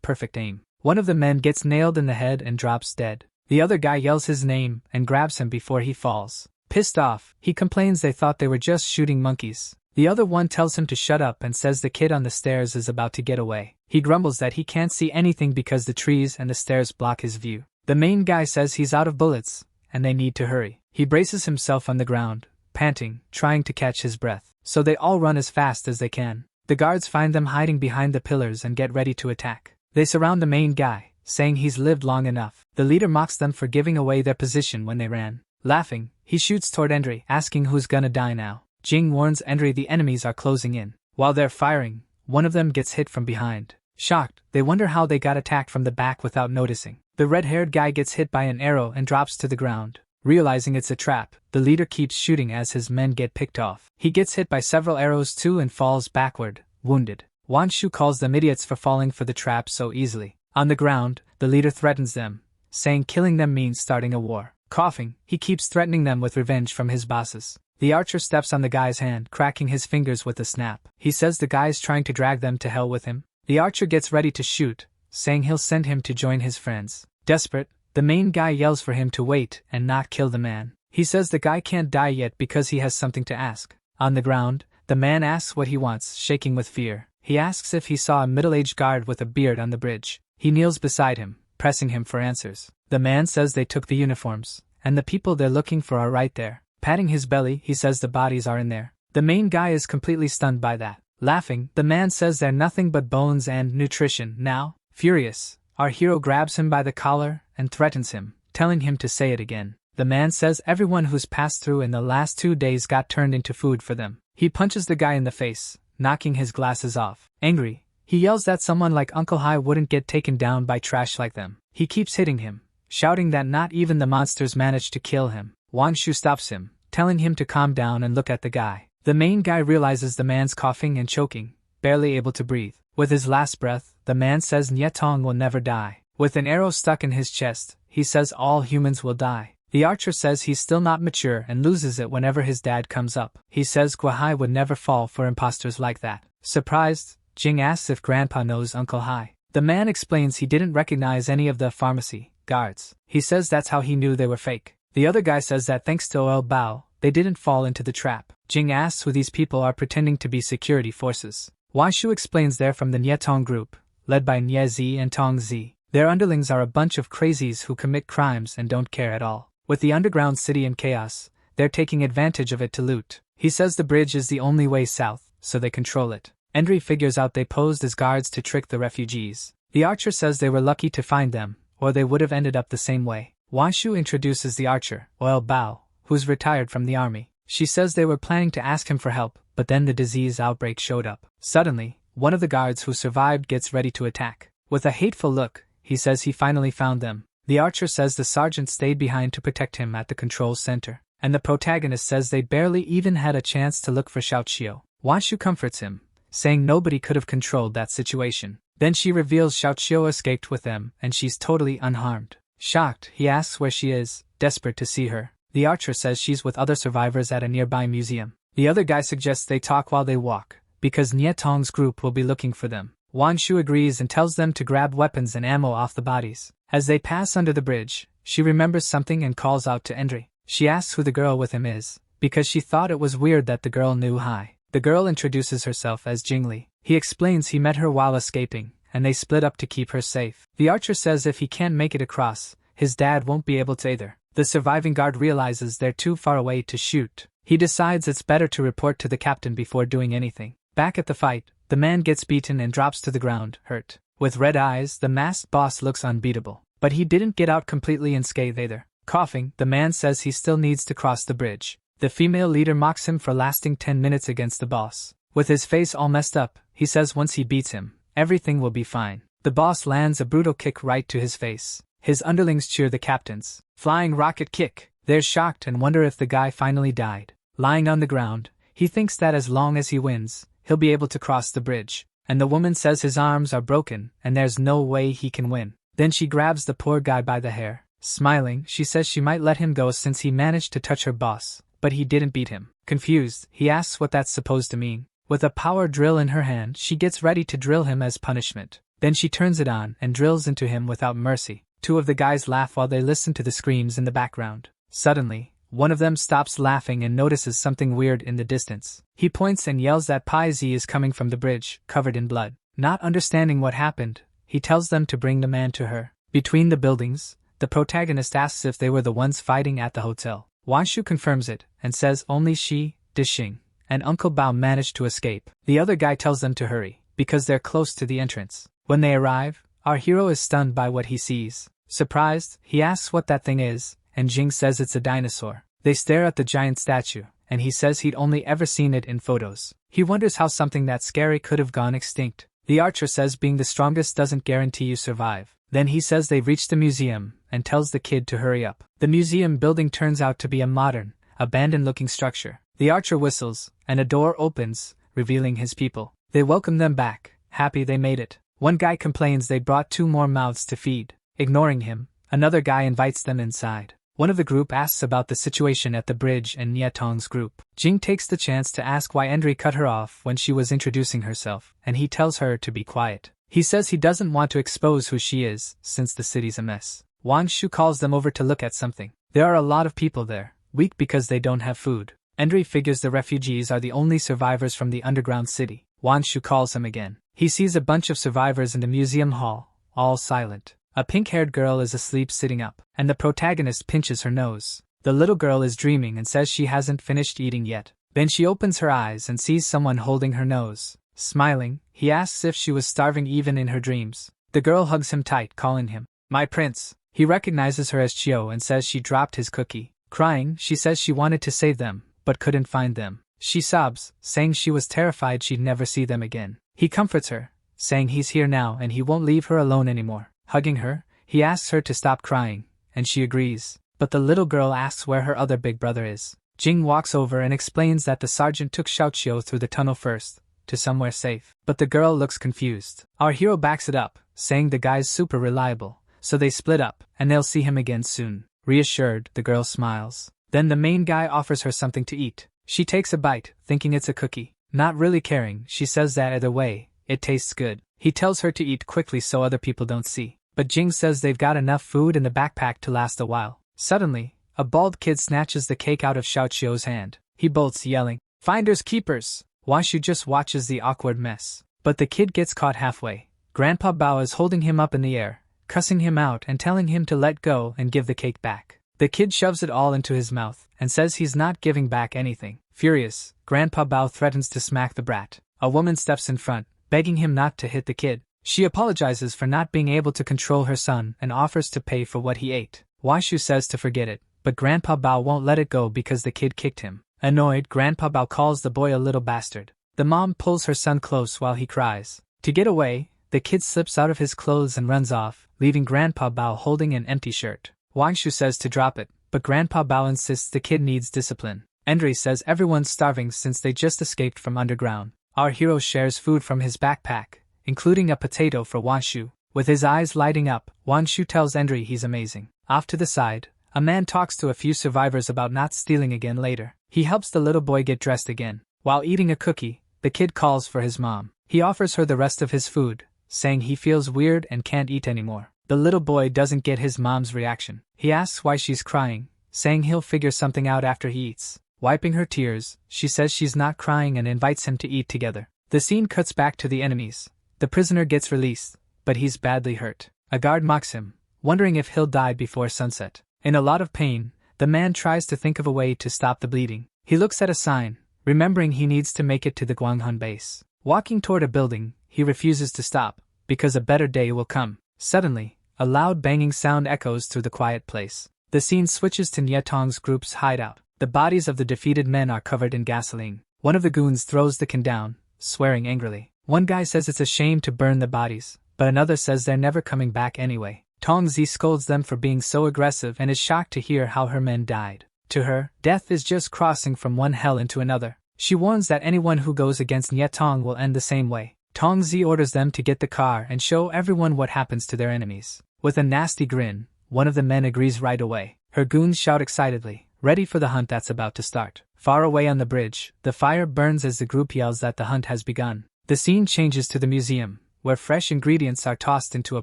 perfect aim. One of the men gets nailed in the head and drops dead. The other guy yells his name and grabs him before he falls. Pissed off, he complains they thought they were just shooting monkeys. The other one tells him to shut up and says the kid on the stairs is about to get away. He grumbles that he can't see anything because the trees and the stairs block his view. The main guy says he's out of bullets, and they need to hurry. He braces himself on the ground, panting, trying to catch his breath. So they all run as fast as they can. The guards find them hiding behind the pillars and get ready to attack. They surround the main guy, saying he's lived long enough. The leader mocks them for giving away their position when they ran. Laughing, he shoots toward Endry, asking who's gonna die now. Jing warns Endry the enemies are closing in. While they're firing, one of them gets hit from behind. Shocked, they wonder how they got attacked from the back without noticing. The red-haired guy gets hit by an arrow and drops to the ground. Realizing it's a trap, the leader keeps shooting as his men get picked off. He gets hit by several arrows too and falls backward, wounded. Wanshu calls them idiots for falling for the trap so easily. On the ground, the leader threatens them, saying killing them means starting a war. Coughing, he keeps threatening them with revenge from his bosses. The archer steps on the guy's hand, cracking his fingers with a snap. He says the guy's trying to drag them to hell with him. The archer gets ready to shoot, saying he'll send him to join his friends. Desperate, the main guy yells for him to wait and not kill the man. He says the guy can't die yet because he has something to ask. On the ground, the man asks what he wants, shaking with fear. He asks if he saw a middle-aged guard with a beard on the bridge. He kneels beside him, pressing him for answers. The man says they took the uniforms, and the people they're looking for are right there. Patting his belly, he says the bodies are in there. The main guy is completely stunned by that. Laughing, the man says they're nothing but bones and nutrition. Now, furious, our hero grabs him by the collar and threatens him, telling him to say it again. The man says everyone who's passed through in the last 2 days got turned into food for them. He punches the guy in the face, knocking his glasses off. Angry, he yells that someone like Uncle Hai wouldn't get taken down by trash like them. He keeps hitting him, shouting that not even the monsters managed to kill him. Wanshu stops him, telling him to calm down and look at the guy. The main guy realizes the man's coughing and choking, barely able to breathe. With his last breath, the man says Nyetong will never die. With an arrow stuck in his chest, he says all humans will die. The archer says he's still not mature and loses it whenever his dad comes up. He says Guahai would never fall for imposters like that. Surprised, Jing asks if Grandpa knows Uncle Hai. The man explains he didn't recognize any of the pharmacy guards. He says that's how he knew they were fake. The other guy says that thanks to Oil Bao, they didn't fall into the trap. Jing asks who these people are pretending to be security forces. Wanshu explains they're from the Nyetong group, led by Nye Zi and Tong Zi. Their underlings are a bunch of crazies who commit crimes and don't care at all. With the underground city in chaos, they're taking advantage of it to loot. He says the bridge is the only way south, so they control it. Endry figures out they posed as guards to trick the refugees. The archer says they were lucky to find them, or they would have ended up the same way. Wanshu introduces the archer, Oil Bao, who's retired from the army. She says they were planning to ask him for help, but then the disease outbreak showed up. Suddenly, one of the guards who survived gets ready to attack. With a hateful look, he says he finally found them. The archer says the sergeant stayed behind to protect him at the control center, and the protagonist says they barely even had a chance to look for Xiaoqiu. Wanshu comforts him, saying nobody could have controlled that situation. Then she reveals Xiaoqiu escaped with them and she's totally unharmed. Shocked, he asks where she is, desperate to see her. The archer says she's with other survivors at a nearby museum. The other guy suggests they talk while they walk, because Nyetong's group will be looking for them. Wanshu agrees and tells them to grab weapons and ammo off the bodies. As they pass under the bridge, she remembers something and calls out to Endry. She asks who the girl with him is, because she thought it was weird that the girl knew Hai. The girl introduces herself as Jingli. He explains he met her while escaping, and they split up to keep her safe. The archer says if he can't make it across, his dad won't be able to either. The surviving guard realizes they're too far away to shoot. He decides it's better to report to the captain before doing anything. Back at the fight, the man gets beaten and drops to the ground, hurt. With red eyes, the masked boss looks unbeatable. But he didn't get out completely unscathed either. Coughing, the man says he still needs to cross the bridge. The female leader mocks him for lasting 10 minutes against the boss. With his face all messed up, he says once he beats him, everything will be fine. The boss lands a brutal kick right to his face. His underlings cheer the captain's flying rocket kick. They're shocked and wonder if the guy finally died. Lying on the ground, he thinks that as long as he wins, he'll be able to cross the bridge. And the woman says his arms are broken and there's no way he can win. Then she grabs the poor guy by the hair. Smiling, she says she might let him go since he managed to touch her boss, but he didn't beat him. Confused, he asks what that's supposed to mean. With a power drill in her hand, she gets ready to drill him as punishment. Then she turns it on and drills into him without mercy. Two of the guys laugh while they listen to the screams in the background. Suddenly, one of them stops laughing and notices something weird in the distance. He points and yells that Pai Z is coming from the bridge, covered in blood. Not understanding what happened, he tells them to bring the man to her. Between the buildings, the protagonist asks if they were the ones fighting at the hotel. Wanshu confirms it, and says only she, Dixing, and Uncle Bao managed to escape. The other guy tells them to hurry, because they're close to the entrance. When they arrive, our hero is stunned by what he sees. Surprised, he asks what that thing is, and Jing says it's a dinosaur. They stare at the giant statue, and he says he'd only ever seen it in photos. He wonders how something that scary could have gone extinct. The archer says being the strongest doesn't guarantee you survive. Then he says they've reached the museum, and tells the kid to hurry up. The museum building turns out to be a modern, abandoned-looking structure. The archer whistles, and a door opens, revealing his people. They welcome them back, happy they made it. One guy complains they brought 2 more mouths to feed. Ignoring him, another guy invites them inside. One of the group asks about the situation at the bridge and Nietong's group. Jing takes the chance to ask why Endry cut her off when she was introducing herself, and he tells her to be quiet. He says he doesn't want to expose who she is, since the city's a mess. Wang Shu calls them over to look at something. There are a lot of people there, weak because they don't have food. Endry figures the refugees are the only survivors from the underground city. Wang Shu calls him again. He sees a bunch of survivors in the museum hall, all silent. A pink-haired girl is asleep sitting up, and the protagonist pinches her nose. The little girl is dreaming and says she hasn't finished eating yet. Then she opens her eyes and sees someone holding her nose. Smiling, he asks if she was starving even in her dreams. The girl hugs him tight, calling him, "My prince." He recognizes her as Chio and says she dropped his cookie. Crying, she says she wanted to save them, but couldn't find them. She sobs, saying she was terrified she'd never see them again. He comforts her, saying he's here now and he won't leave her alone anymore. Hugging her, he asks her to stop crying, and she agrees. But the little girl asks where her other big brother is. Jing walks over and explains that the sergeant took Xiaoqiu through the tunnel first, to somewhere safe. But the girl looks confused. Our hero backs it up, saying the guy's super reliable, so they split up, and they'll see him again soon. Reassured, the girl smiles. Then the main guy offers her something to eat. She takes a bite, thinking it's a cookie. Not really caring, she says that either way, it tastes good. He tells her to eat quickly so other people don't see. But Jing says they've got enough food in the backpack to last a while. Suddenly, a bald kid snatches the cake out of Xiaoqiu's hand. He bolts, yelling, "Finders keepers!" Wanshu just watches the awkward mess. But the kid gets caught halfway. Grandpa Bao is holding him up in the air, cussing him out and telling him to let go and give the cake back. The kid shoves it all into his mouth and says he's not giving back anything. Furious, Grandpa Bao threatens to smack the brat. A woman steps in front, begging him not to hit the kid. She apologizes for not being able to control her son and offers to pay for what he ate. Wanshu says to forget it, but Grandpa Bao won't let it go because the kid kicked him. Annoyed, Grandpa Bao calls the boy a little bastard. The mom pulls her son close while he cries. To get away, the kid slips out of his clothes and runs off, leaving Grandpa Bao holding an empty shirt. Wangshu says to drop it, but Grandpa Bao insists the kid needs discipline. Endry says everyone's starving since they just escaped from underground. Our hero shares food from his backpack, including a potato for Wanshu. With his eyes lighting up, Wanshu tells Endry he's amazing. Off to the side, a man talks to a few survivors about not stealing again later. He helps the little boy get dressed again. While eating a cookie, the kid calls for his mom. He offers her the rest of his food, saying he feels weird and can't eat anymore. The little boy doesn't get his mom's reaction. He asks why she's crying, saying he'll figure something out after he eats. Wiping her tears, she says she's not crying and invites him to eat together. The scene cuts back to the enemies. The prisoner gets released, but he's badly hurt. A guard mocks him, wondering if he'll die before sunset. In a lot of pain, the man tries to think of a way to stop the bleeding. He looks at a sign, remembering he needs to make it to the Guanghan base. Walking toward a building, he refuses to stop, because a better day will come. Suddenly, a loud banging sound echoes through the quiet place. The scene switches to Nietong's group's hideout. The bodies of the defeated men are covered in gasoline. One of the goons throws the can down, swearing angrily. One guy says it's a shame to burn the bodies, but another says they're never coming back anyway. Tongzi scolds them for being so aggressive and is shocked to hear how her men died. To her, death is just crossing from one hell into another. She warns that anyone who goes against Nyetong will end the same way. Tongzi orders them to get the car and show everyone what happens to their enemies. With a nasty grin, one of the men agrees right away. Her goons shout excitedly, ready for the hunt that's about to start. Far away on the bridge, the fire burns as the group yells that the hunt has begun. The scene changes to the museum, where fresh ingredients are tossed into a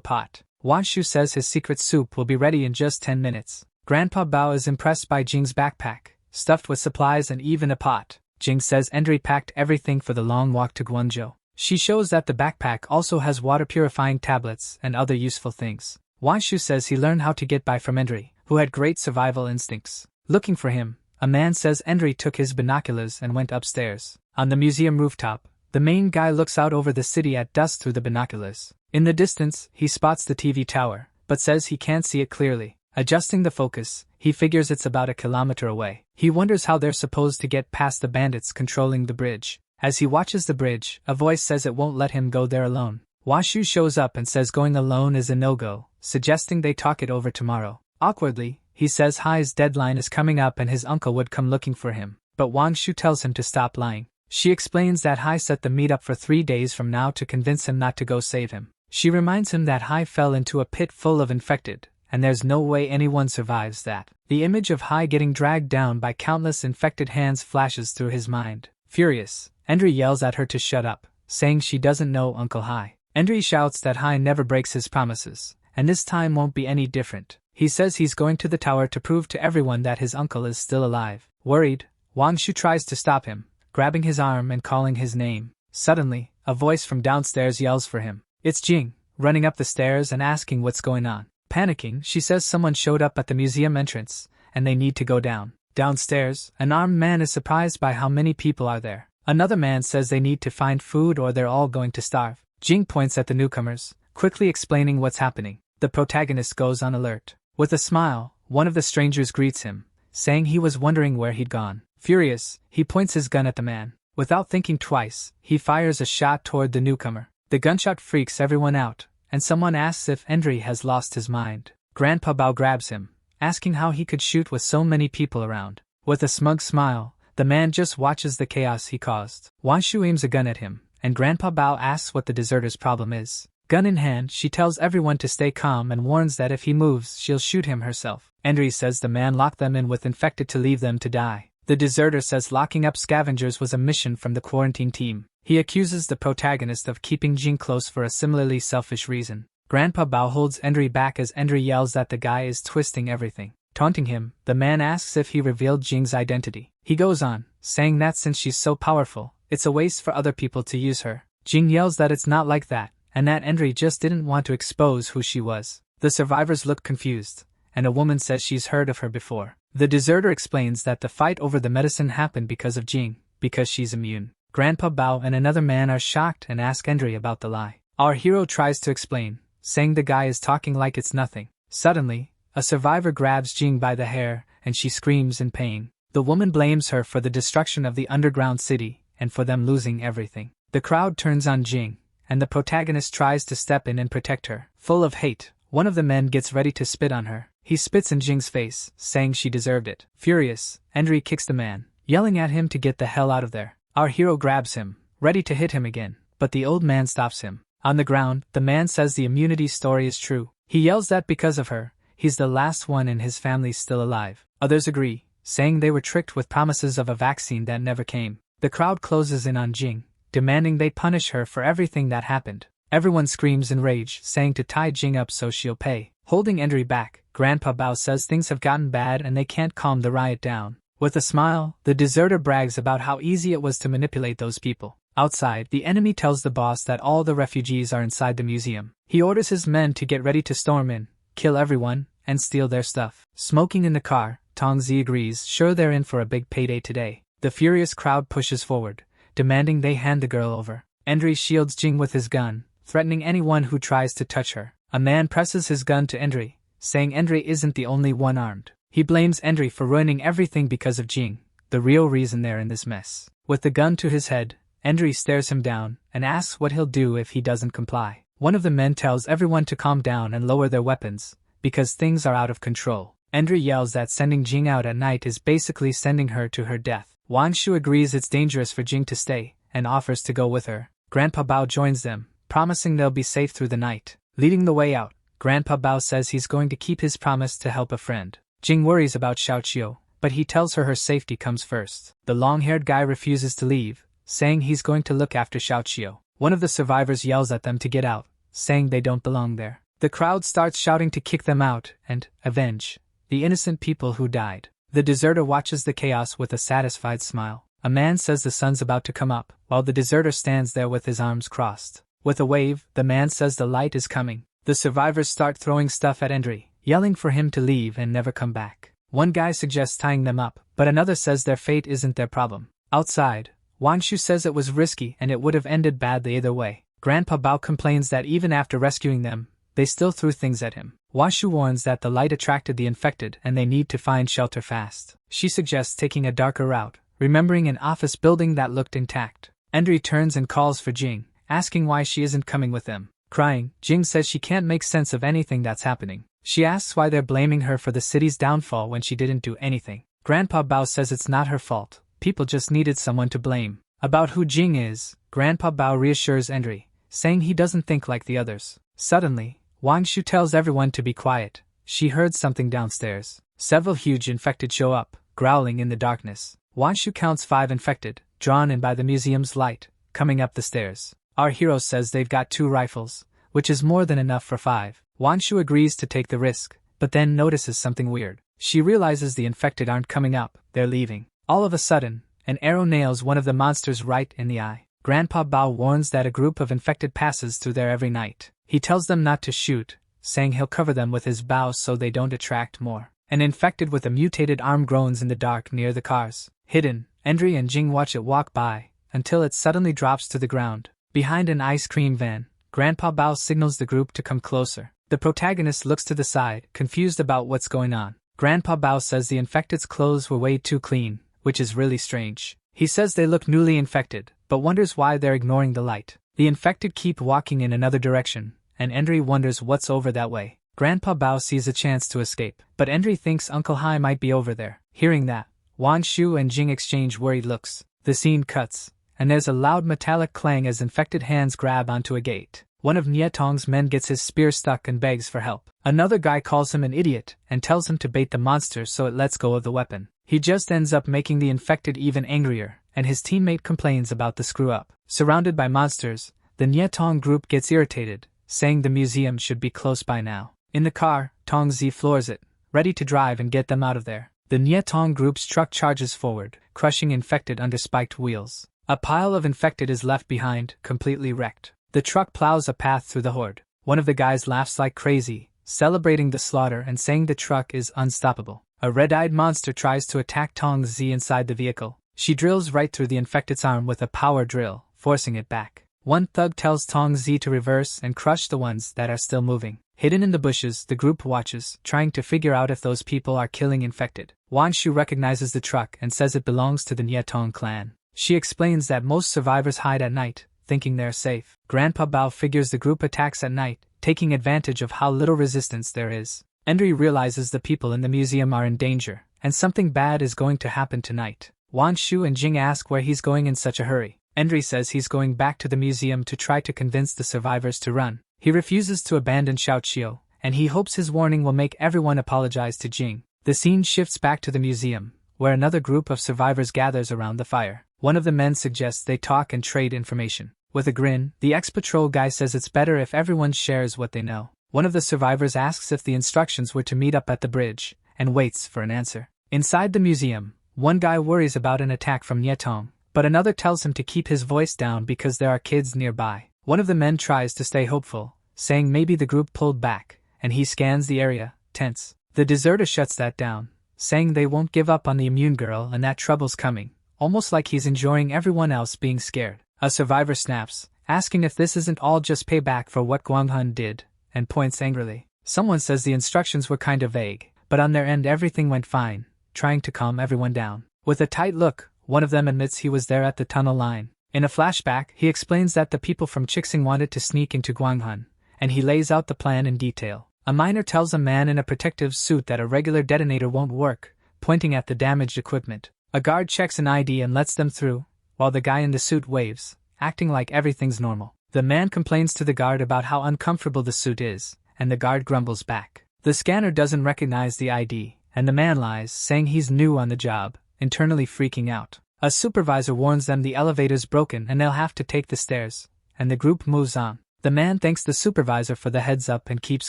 pot. Wanshu says his secret soup will be ready in just 10 minutes. Grandpa Bao is impressed by Jing's backpack, stuffed with supplies and even a pot. Jing says Endri packed everything for the long walk to Guangzhou. She shows that the backpack also has water-purifying tablets and other useful things. Wanshu says he learned how to get by from Endri, who had great survival instincts. Looking for him, a man says Endri took his binoculars and went upstairs. On the museum rooftop, the main guy looks out over the city at dusk through the binoculars. In the distance, he spots the TV tower, but says he can't see it clearly. Adjusting the focus, he figures it's about a kilometer away. He wonders how they're supposed to get past the bandits controlling the bridge. As he watches the bridge, a voice says it won't let him go there alone. Washu shows up and says going alone is a no-go, suggesting they talk it over tomorrow. Awkwardly, he says Hai's deadline is coming up and his uncle would come looking for him, but Wangshu tells him to stop lying. She explains that Hai set the meet up for 3 days from now to convince him not to go save him. She reminds him that Hai fell into a pit full of infected, and there's no way anyone survives that. The image of Hai getting dragged down by countless infected hands flashes through his mind. Furious, Endri yells at her to shut up, saying she doesn't know Uncle Hai. Endri shouts that Hai never breaks his promises, and this time won't be any different. He says he's going to the tower to prove to everyone that his uncle is still alive. Worried, Wangshu tries to stop him, grabbing his arm and calling his name. Suddenly, a voice from downstairs yells for him. It's Jing, running up the stairs and asking what's going on. Panicking, she says someone showed up at the museum entrance, and they need to go down. Downstairs, an armed man is surprised by how many people are there. Another man says they need to find food or they're all going to starve. Jing points at the newcomers, quickly explaining what's happening. The protagonist goes on alert. With a smile, one of the strangers greets him, saying he was wondering where he'd gone. Furious, he points his gun at the man. Without thinking twice, he fires a shot toward the newcomer. The gunshot freaks everyone out, and someone asks if Endri has lost his mind. Grandpa Bao grabs him, asking how he could shoot with so many people around. With a smug smile, the man just watches the chaos he caused. Wanshu aims a gun at him, and Grandpa Bao asks what the deserter's problem is. Gun in hand, she tells everyone to stay calm and warns that if he moves, she'll shoot him herself. Endri says the man locked them in with infected to leave them to die. The deserter says locking up scavengers was a mission from the quarantine team. He accuses the protagonist of keeping Jing close for a similarly selfish reason. Grandpa Bao holds Endri back as Endri yells that the guy is twisting everything. Taunting him, the man asks if he revealed Jing's identity. He goes on, saying that since she's so powerful, it's a waste for other people to use her. Jing yells that it's not like that, and that Endri just didn't want to expose who she was. The survivors look confused, and a woman says she's heard of her before. The deserter explains that the fight over the medicine happened because of Jing, because she's immune. Grandpa Bao and another man are shocked and ask Endri about the lie. Our hero tries to explain, saying the guy is talking like it's nothing. Suddenly, a survivor grabs Jing by the hair, and she screams in pain. The woman blames her for the destruction of the underground city, and for them losing everything. The crowd turns on Jing, and the protagonist tries to step in and protect her. Full of hate, one of the men gets ready to spit on her. He spits in Jing's face, saying she deserved it. Furious, Endri kicks the man, yelling at him to get the hell out of there. Our hero grabs him, ready to hit him again, but the old man stops him. On the ground, the man says the immunity story is true. He yells that because of her, he's the last one in his family still alive. Others agree, saying they were tricked with promises of a vaccine that never came. The crowd closes in on Jing, demanding they punish her for everything that happened. Everyone screams in rage, saying to tie Jing up so she'll pay. Holding Endri back, Grandpa Bao says things have gotten bad and they can't calm the riot down. With a smile, the deserter brags about how easy it was to manipulate those people. Outside, the enemy tells the boss that all the refugees are inside the museum. He orders his men to get ready to storm in, kill everyone, and steal their stuff. Smoking in the car, Tongzi agrees, sure they're in for a big payday today. The furious crowd pushes forward, demanding they hand the girl over. Endri shields Jing with his gun, threatening anyone who tries to touch her. A man presses his gun to Endri, saying Endri isn't the only one armed. He blames Endri for ruining everything because of Jing, the real reason they're in this mess. With the gun to his head, Endri stares him down and asks what he'll do if he doesn't comply. One of the men tells everyone to calm down and lower their weapons, because things are out of control. Endry yells that sending Jing out at night is basically sending her to her death. Wang Shu agrees it's dangerous for Jing to stay, and offers to go with her. Grandpa Bao joins them, promising they'll be safe through the night. Leading the way out, Grandpa Bao says he's going to keep his promise to help a friend. Jing worries about Xiaoqiu, but he tells her safety comes first. The long-haired guy refuses to leave, saying he's going to look after Xiaoqiu. One of the survivors yells at them to get out, saying they don't belong there. The crowd starts shouting to kick them out and avenge the innocent people who died. The deserter watches the chaos with a satisfied smile. A man says the sun's about to come up, while the deserter stands there with his arms crossed. With a wave, the man says the light is coming. The survivors start throwing stuff at Endry, yelling for him to leave and never come back. One guy suggests tying them up, but another says their fate isn't their problem. Outside, Wang Shu says it was risky and it would have ended badly either way. Grandpa Bao complains that even after rescuing them, they still threw things at him. Wang Shu warns that the light attracted the infected and they need to find shelter fast. She suggests taking a darker route, remembering an office building that looked intact. Endry turns and calls for Jing, asking why she isn't coming with them. Crying, Jing says she can't make sense of anything that's happening. She asks why they're blaming her for the city's downfall when she didn't do anything. Grandpa Bao says it's not her fault, people just needed someone to blame. About who Jing is, Grandpa Bao reassures Endry, saying he doesn't think like the others. Suddenly, Wang Shu tells everyone to be quiet. She heard something downstairs. Several huge infected show up, growling in the darkness. Wang Shu counts 5 infected, drawn in by the museum's light, coming up the stairs. Our hero says they've got 2 rifles, which is more than enough for 5. Wang Shu agrees to take the risk, but then notices something weird. She realizes the infected aren't coming up, they're leaving. All of a sudden, an arrow nails one of the monsters right in the eye. Grandpa Bao warns that a group of infected passes through there every night. He tells them not to shoot, saying he'll cover them with his bow so they don't attract more. An infected with a mutated arm groans in the dark near the cars. Hidden, Endry and Jing watch it walk by, until it suddenly drops to the ground. Behind an ice cream van, Grandpa Bao signals the group to come closer. The protagonist looks to the side, confused about what's going on. Grandpa Bao says the infected's clothes were way too clean, which is really strange. He says they look newly infected, but wonders why they're ignoring the light. The infected keep walking in another direction, and Endry wonders what's over that way. Grandpa Bao sees a chance to escape, but Endry thinks Uncle Hai might be over there. Hearing that, Wang Shu and Jing exchange worried looks. The scene cuts, and there's a loud metallic clang as infected hands grab onto a gate. One of Nie Tong's men gets his spear stuck and begs for help. Another guy calls him an idiot and tells him to bait the monster so it lets go of the weapon. He just ends up making the infected even angrier, and his teammate complains about the screw-up. Surrounded by monsters, the Nie Tong group gets irritated, saying the museum should be close by now. In the car, Tong Zi floors it, ready to drive and get them out of there. The Nie Tong group's truck charges forward, crushing infected under spiked wheels. A pile of infected is left behind, completely wrecked. The truck plows a path through the horde. One of the guys laughs like crazy, celebrating the slaughter and saying the truck is unstoppable. A red-eyed monster tries to attack Tong Zi inside the vehicle. She drills right through the infected's arm with a power drill, forcing it back. One thug tells Tong Zi to reverse and crush the ones that are still moving. Hidden in the bushes, the group watches, trying to figure out if those people are killing infected. Wang Shu recognizes the truck and says it belongs to the Nie Tong clan. She explains that most survivors hide at night, thinking they're safe. Grandpa Bao figures the group attacks at night, taking advantage of how little resistance there is. Endry realizes the people in the museum are in danger, and something bad is going to happen tonight. Wang Shu and Jing ask where he's going in such a hurry. Endry says he's going back to the museum to try to convince the survivors to run. He refuses to abandon Xiaoqiu, and he hopes his warning will make everyone apologize to Jing. The scene shifts back to the museum, where another group of survivors gathers around the fire. One of the men suggests they talk and trade information. With a grin, the ex-patrol guy says it's better if everyone shares what they know. One of the survivors asks if the instructions were to meet up at the bridge, and waits for an answer. Inside the museum, one guy worries about an attack from Nie Tong, but another tells him to keep his voice down because there are kids nearby. One of the men tries to stay hopeful, saying maybe the group pulled back, and he scans the area, tense. The deserter shuts that down, saying they won't give up on the immune girl and that trouble's coming, almost like he's enjoying everyone else being scared. A survivor snaps, asking if this isn't all just payback for what Guanghun did, and points angrily. Someone says the instructions were kind of vague, but on their end everything went fine, trying to calm everyone down. With a tight look, one of them admits he was there at the tunnel line. In a flashback, he explains that the people from Chixing wanted to sneak into Guanghan, and he lays out the plan in detail. A miner tells a man in a protective suit that a regular detonator won't work, pointing at the damaged equipment. A guard checks an ID and lets them through, while the guy in the suit waves, acting like everything's normal. The man complains to the guard about how uncomfortable the suit is, and the guard grumbles back. The scanner doesn't recognize the ID, and the man lies, saying he's new on the job, internally freaking out. A supervisor warns them the elevator's broken and they'll have to take the stairs, and the group moves on. The man thanks the supervisor for the heads up and keeps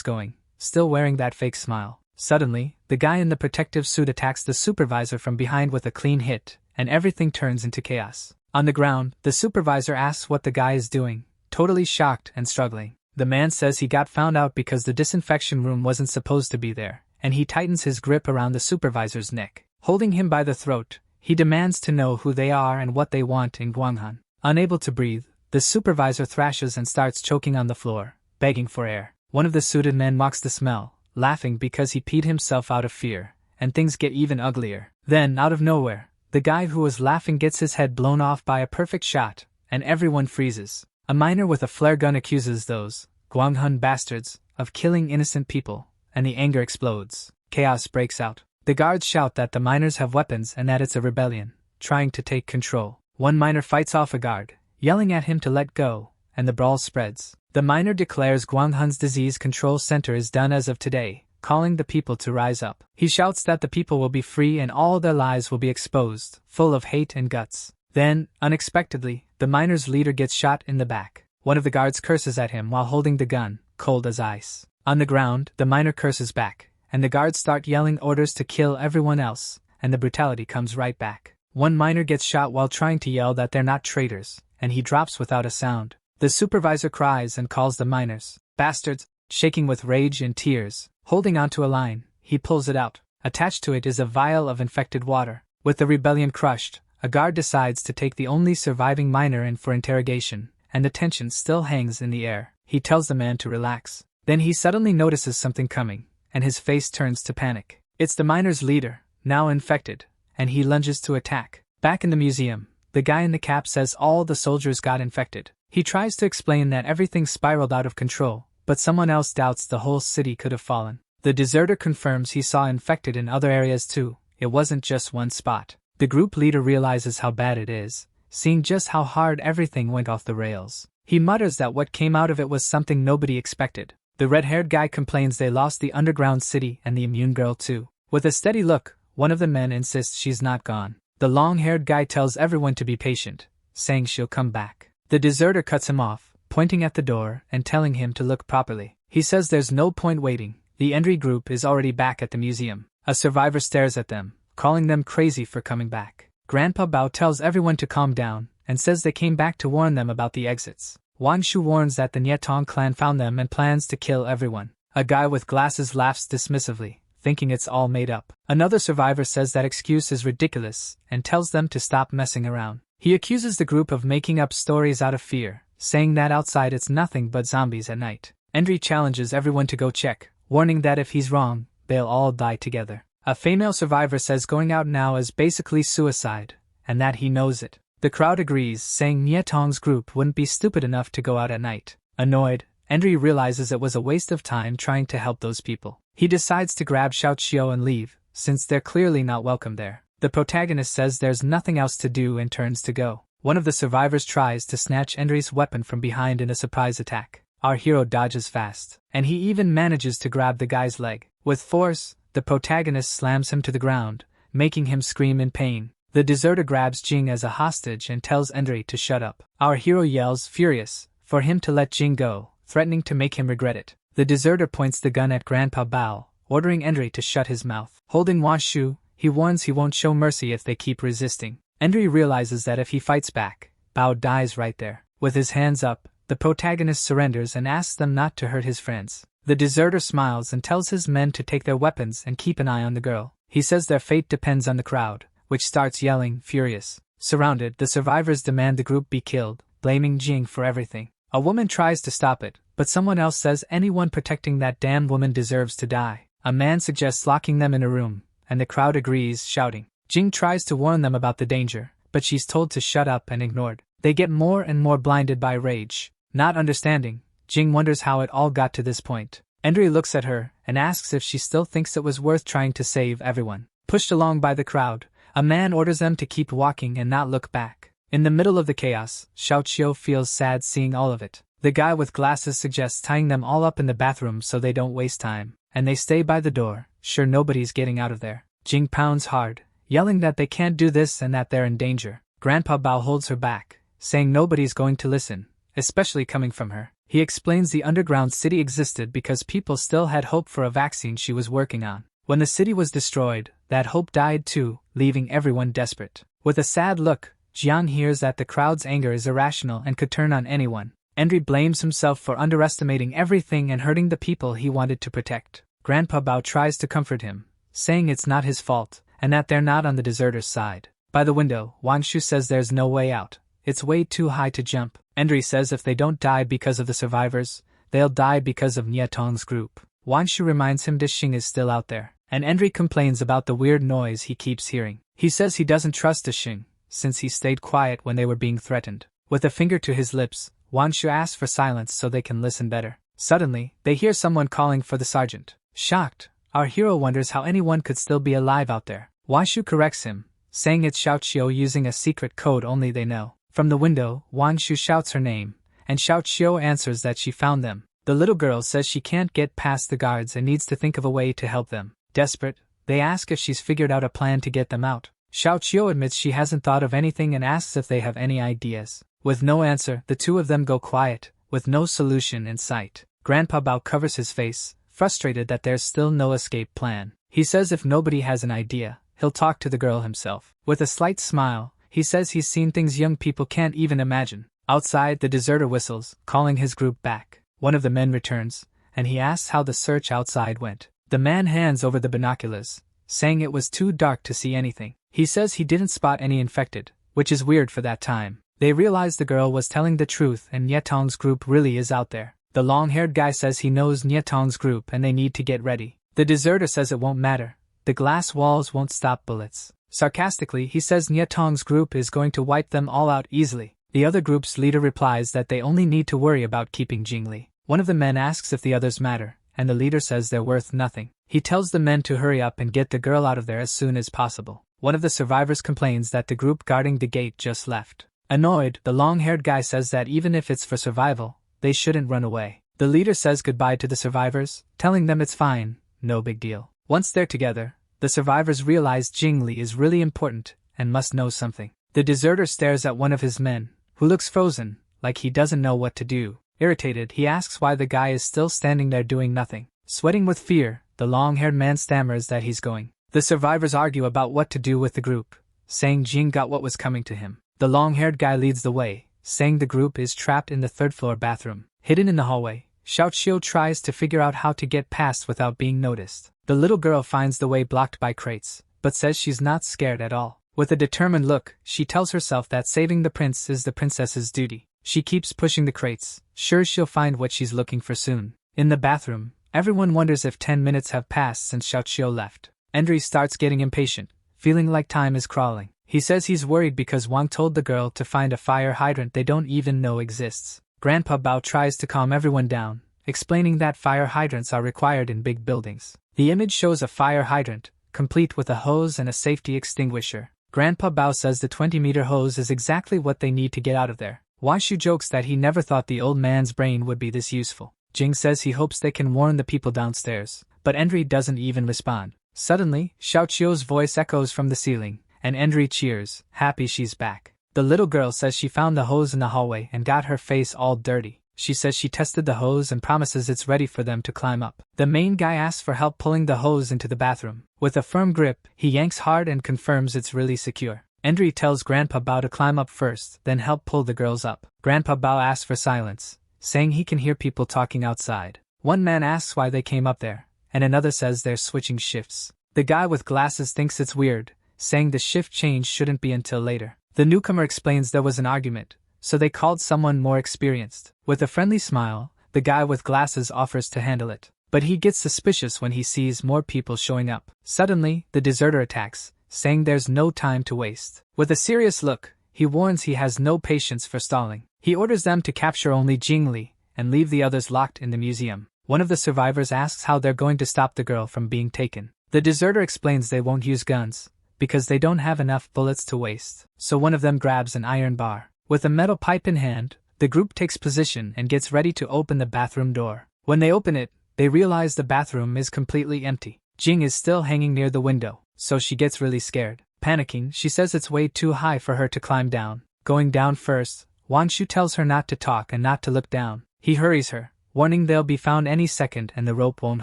going, still wearing that fake smile. Suddenly, the guy in the protective suit attacks the supervisor from behind with a clean hit, and everything turns into chaos. On the ground, the supervisor asks what the guy is doing, totally shocked and struggling. The man says he got found out because the disinfection room wasn't supposed to be there, and he tightens his grip around the supervisor's neck. Holding him by the throat, he demands to know who they are and what they want in Guanghan. Unable to breathe, the supervisor thrashes and starts choking on the floor, begging for air. One of the suited men mocks the smell, laughing because he peed himself out of fear, and things get even uglier. Then, out of nowhere, the guy who was laughing gets his head blown off by a perfect shot, and everyone freezes. A miner with a flare gun accuses those Guanghan bastards of killing innocent people, and the anger explodes. Chaos breaks out. The guards shout that the miners have weapons and that it's a rebellion, trying to take control. One miner fights off a guard, yelling at him to let go, and the brawl spreads. The miner declares Guanghan's disease control center is done as of today, calling the people to rise up. He shouts that the people will be free and all their lives will be exposed, full of hate and guts. Then, unexpectedly, the miners' leader gets shot in the back. One of the guards curses at him while holding the gun, cold as ice. On the ground, the miner curses back, and the guards start yelling orders to kill everyone else, and the brutality comes right back. One miner gets shot while trying to yell that they're not traitors, and he drops without a sound. The supervisor cries and calls the miners bastards, shaking with rage and tears. Holding onto a line, he pulls it out. Attached to it is a vial of infected water. With the rebellion crushed, a guard decides to take the only surviving miner in for interrogation, and the tension still hangs in the air. He tells the man to relax. Then he suddenly notices something coming, and his face turns to panic. It's the miner's leader, now infected, and he lunges to attack. Back in the museum, the guy in the cap says all the soldiers got infected. He tries to explain that everything spiraled out of control, but someone else doubts the whole city could have fallen. The deserter confirms he saw infected in other areas too. It wasn't just one spot. The group leader realizes how bad it is, seeing just how hard everything went off the rails. He mutters that what came out of it was something nobody expected. The red-haired guy complains they lost the underground city and the immune girl too. With a steady look, one of the men insists she's not gone. The long-haired guy tells everyone to be patient, saying she'll come back. The deserter cuts him off, pointing at the door and telling him to look properly. He says there's no point waiting. The entry group is already back at the museum. A survivor stares at them, calling them crazy for coming back. Grandpa Bao tells everyone to calm down and says they came back to warn them about the exits. Wang Shu warns that the Nietong clan found them and plans to kill everyone. A guy with glasses laughs dismissively, thinking it's all made up. Another survivor says that excuse is ridiculous and tells them to stop messing around. He accuses the group of making up stories out of fear, saying that outside it's nothing but zombies at night. Endry challenges everyone to go check, warning that if he's wrong, they'll all die together. A female survivor says going out now is basically suicide, and that he knows it. The crowd agrees, saying Nietong's group wouldn't be stupid enough to go out at night. Annoyed, Endry realizes it was a waste of time trying to help those people. He decides to grab Xiao Qiu and leave, since they're clearly not welcome there. The protagonist says there's nothing else to do and turns to go. One of the survivors tries to snatch Endry's weapon from behind in a surprise attack. Our hero dodges fast, and he even manages to grab the guy's leg. With force, the protagonist slams him to the ground, making him scream in pain. The deserter grabs Jing as a hostage and tells Endry to shut up. Our hero yells, furious, for him to let Jing go, threatening to make him regret it. The deserter points the gun at Grandpa Bao, ordering Endry to shut his mouth. Holding Washu, he warns he won't show mercy if they keep resisting. Endry realizes that if he fights back, Bao dies right there. With his hands up, the protagonist surrenders and asks them not to hurt his friends. The deserter smiles and tells his men to take their weapons and keep an eye on the girl. He says their fate depends on the crowd, which starts yelling, furious. Surrounded, the survivors demand the group be killed, blaming Jing for everything. A woman tries to stop it, but someone else says anyone protecting that damn woman deserves to die. A man suggests locking them in a room, and the crowd agrees, shouting. Jing tries to warn them about the danger, but she's told to shut up and ignored. They get more and more blinded by rage. Not understanding, Jing wonders how it all got to this point. Endry looks at her and asks if she still thinks it was worth trying to save everyone. Pushed along by the crowd, a man orders them to keep walking and not look back. In the middle of the chaos, Xiao feels sad seeing all of it. The guy with glasses suggests tying them all up in the bathroom so they don't waste time, and they stay by the door, sure nobody's getting out of there. Jing pounds hard, yelling that they can't do this and that they're in danger. Grandpa Bao holds her back, saying nobody's going to listen, especially coming from her. He explains the underground city existed because people still had hope for a vaccine she was working on. When the city was destroyed, that hope died too, leaving everyone desperate. With a sad look, Jian hears that the crowd's anger is irrational and could turn on anyone. Endry blames himself for underestimating everything and hurting the people he wanted to protect. Grandpa Bao tries to comfort him, saying it's not his fault, and that they're not on the deserters' side. By the window, Wang Shu says there's no way out. It's way too high to jump. Endry says if they don't die because of the survivors, they'll die because of Nia Tong's group. Wang Shu reminds him Dishing is still out there, and Endry complains about the weird noise he keeps hearing. He says he doesn't trust Dishing, since he stayed quiet when they were being threatened. With a finger to his lips, Wang Shu asks for silence so they can listen better. Suddenly, they hear someone calling for the sergeant. Shocked, our hero wonders how anyone could still be alive out there. Wang Shu corrects him, saying it's Xiao using a secret code only they know. From the window, Wang Shu shouts her name, and Xiao answers that she found them. The little girl says she can't get past the guards and needs to think of a way to help them. Desperate, they ask if she's figured out a plan to get them out. Xiao admits she hasn't thought of anything and asks if they have any ideas. With no answer, the two of them go quiet, with no solution in sight. Grandpa Bao covers his face, frustrated that there's still no escape plan. He says if nobody has an idea, he'll talk to the girl himself. With a slight smile, he says he's seen things young people can't even imagine. Outside, the deserter whistles, calling his group back. One of the men returns, and he asks how the search outside went. The man hands over the binoculars, saying it was too dark to see anything. He says he didn't spot any infected, which is weird for that time. They realize the girl was telling the truth and Nietong's group really is out there. The long-haired guy says he knows Nietong's group and they need to get ready. The deserter says it won't matter. The glass walls won't stop bullets. Sarcastically, he says Nietong's group is going to wipe them all out easily. The other group's leader replies that they only need to worry about keeping Jingli. One of the men asks if the others matter, and the leader says they're worth nothing. He tells the men to hurry up and get the girl out of there as soon as possible. One of the survivors complains that the group guarding the gate just left. Annoyed, the long-haired guy says that even if it's for survival, they shouldn't run away. The leader says goodbye to the survivors, telling them it's fine, no big deal. Once they're together, the survivors realize Jingli is really important and must know something. The deserter stares at one of his men, who looks frozen, like he doesn't know what to do. Irritated, he asks why the guy is still standing there doing nothing. Sweating with fear, the long-haired man stammers that he's going. The survivors argue about what to do with the group, saying Jing got what was coming to him. The long-haired guy leads the way, saying the group is trapped in the third-floor bathroom. Hidden in the hallway, Xiao tries to figure out how to get past without being noticed. The little girl finds the way blocked by crates, but says she's not scared at all. With a determined look, she tells herself that saving the prince is the princess's duty. She keeps pushing the crates, sure she'll find what she's looking for soon. In the bathroom, everyone wonders if 10 minutes have passed since Xiao left. Endry starts getting impatient, feeling like time is crawling. He says he's worried because Wang told the girl to find a fire hydrant they don't even know exists. Grandpa Bao tries to calm everyone down, explaining that fire hydrants are required in big buildings. The image shows a fire hydrant, complete with a hose and a safety extinguisher. Grandpa Bao says the 20-meter hose is exactly what they need to get out of there. Wang Shu jokes that he never thought the old man's brain would be this useful. Jing says he hopes they can warn the people downstairs, but Endry doesn't even respond. Suddenly, Xiao's voice echoes from the ceiling, and Endry cheers, happy she's back. The little girl says she found the hose in the hallway and got her face all dirty. She says she tested the hose and promises it's ready for them to climb up. The main guy asks for help pulling the hose into the bathroom. With a firm grip, he yanks hard and confirms it's really secure. Endry tells Grandpa Bao to climb up first, then help pull the girls up. Grandpa Bao asks for silence, saying he can hear people talking outside. One man asks why they came up there, and another says they're switching shifts. The guy with glasses thinks it's weird, saying the shift change shouldn't be until later. The newcomer explains there was an argument, so they called someone more experienced. With a friendly smile, the guy with glasses offers to handle it. But he gets suspicious when he sees more people showing up. Suddenly, the deserter attacks, saying there's no time to waste. With a serious look, he he warns he has no patience for stalling. He orders them to capture only Jingli and leave the others locked in the museum. One of the survivors asks how they're going to stop the girl from being taken. The deserter explains they won't use guns because they don't have enough bullets to waste. So one of them grabs an iron bar. With a metal pipe in hand, the group takes position and gets ready to open the bathroom door. When they open it, they realize the bathroom is completely empty. Jing is still hanging near the window, so she gets really scared. Panicking, she says it's way too high for her to climb down. Going down first, Wanshu tells her not to talk and not to look down. He hurries her, warning they'll be found any second and the rope won't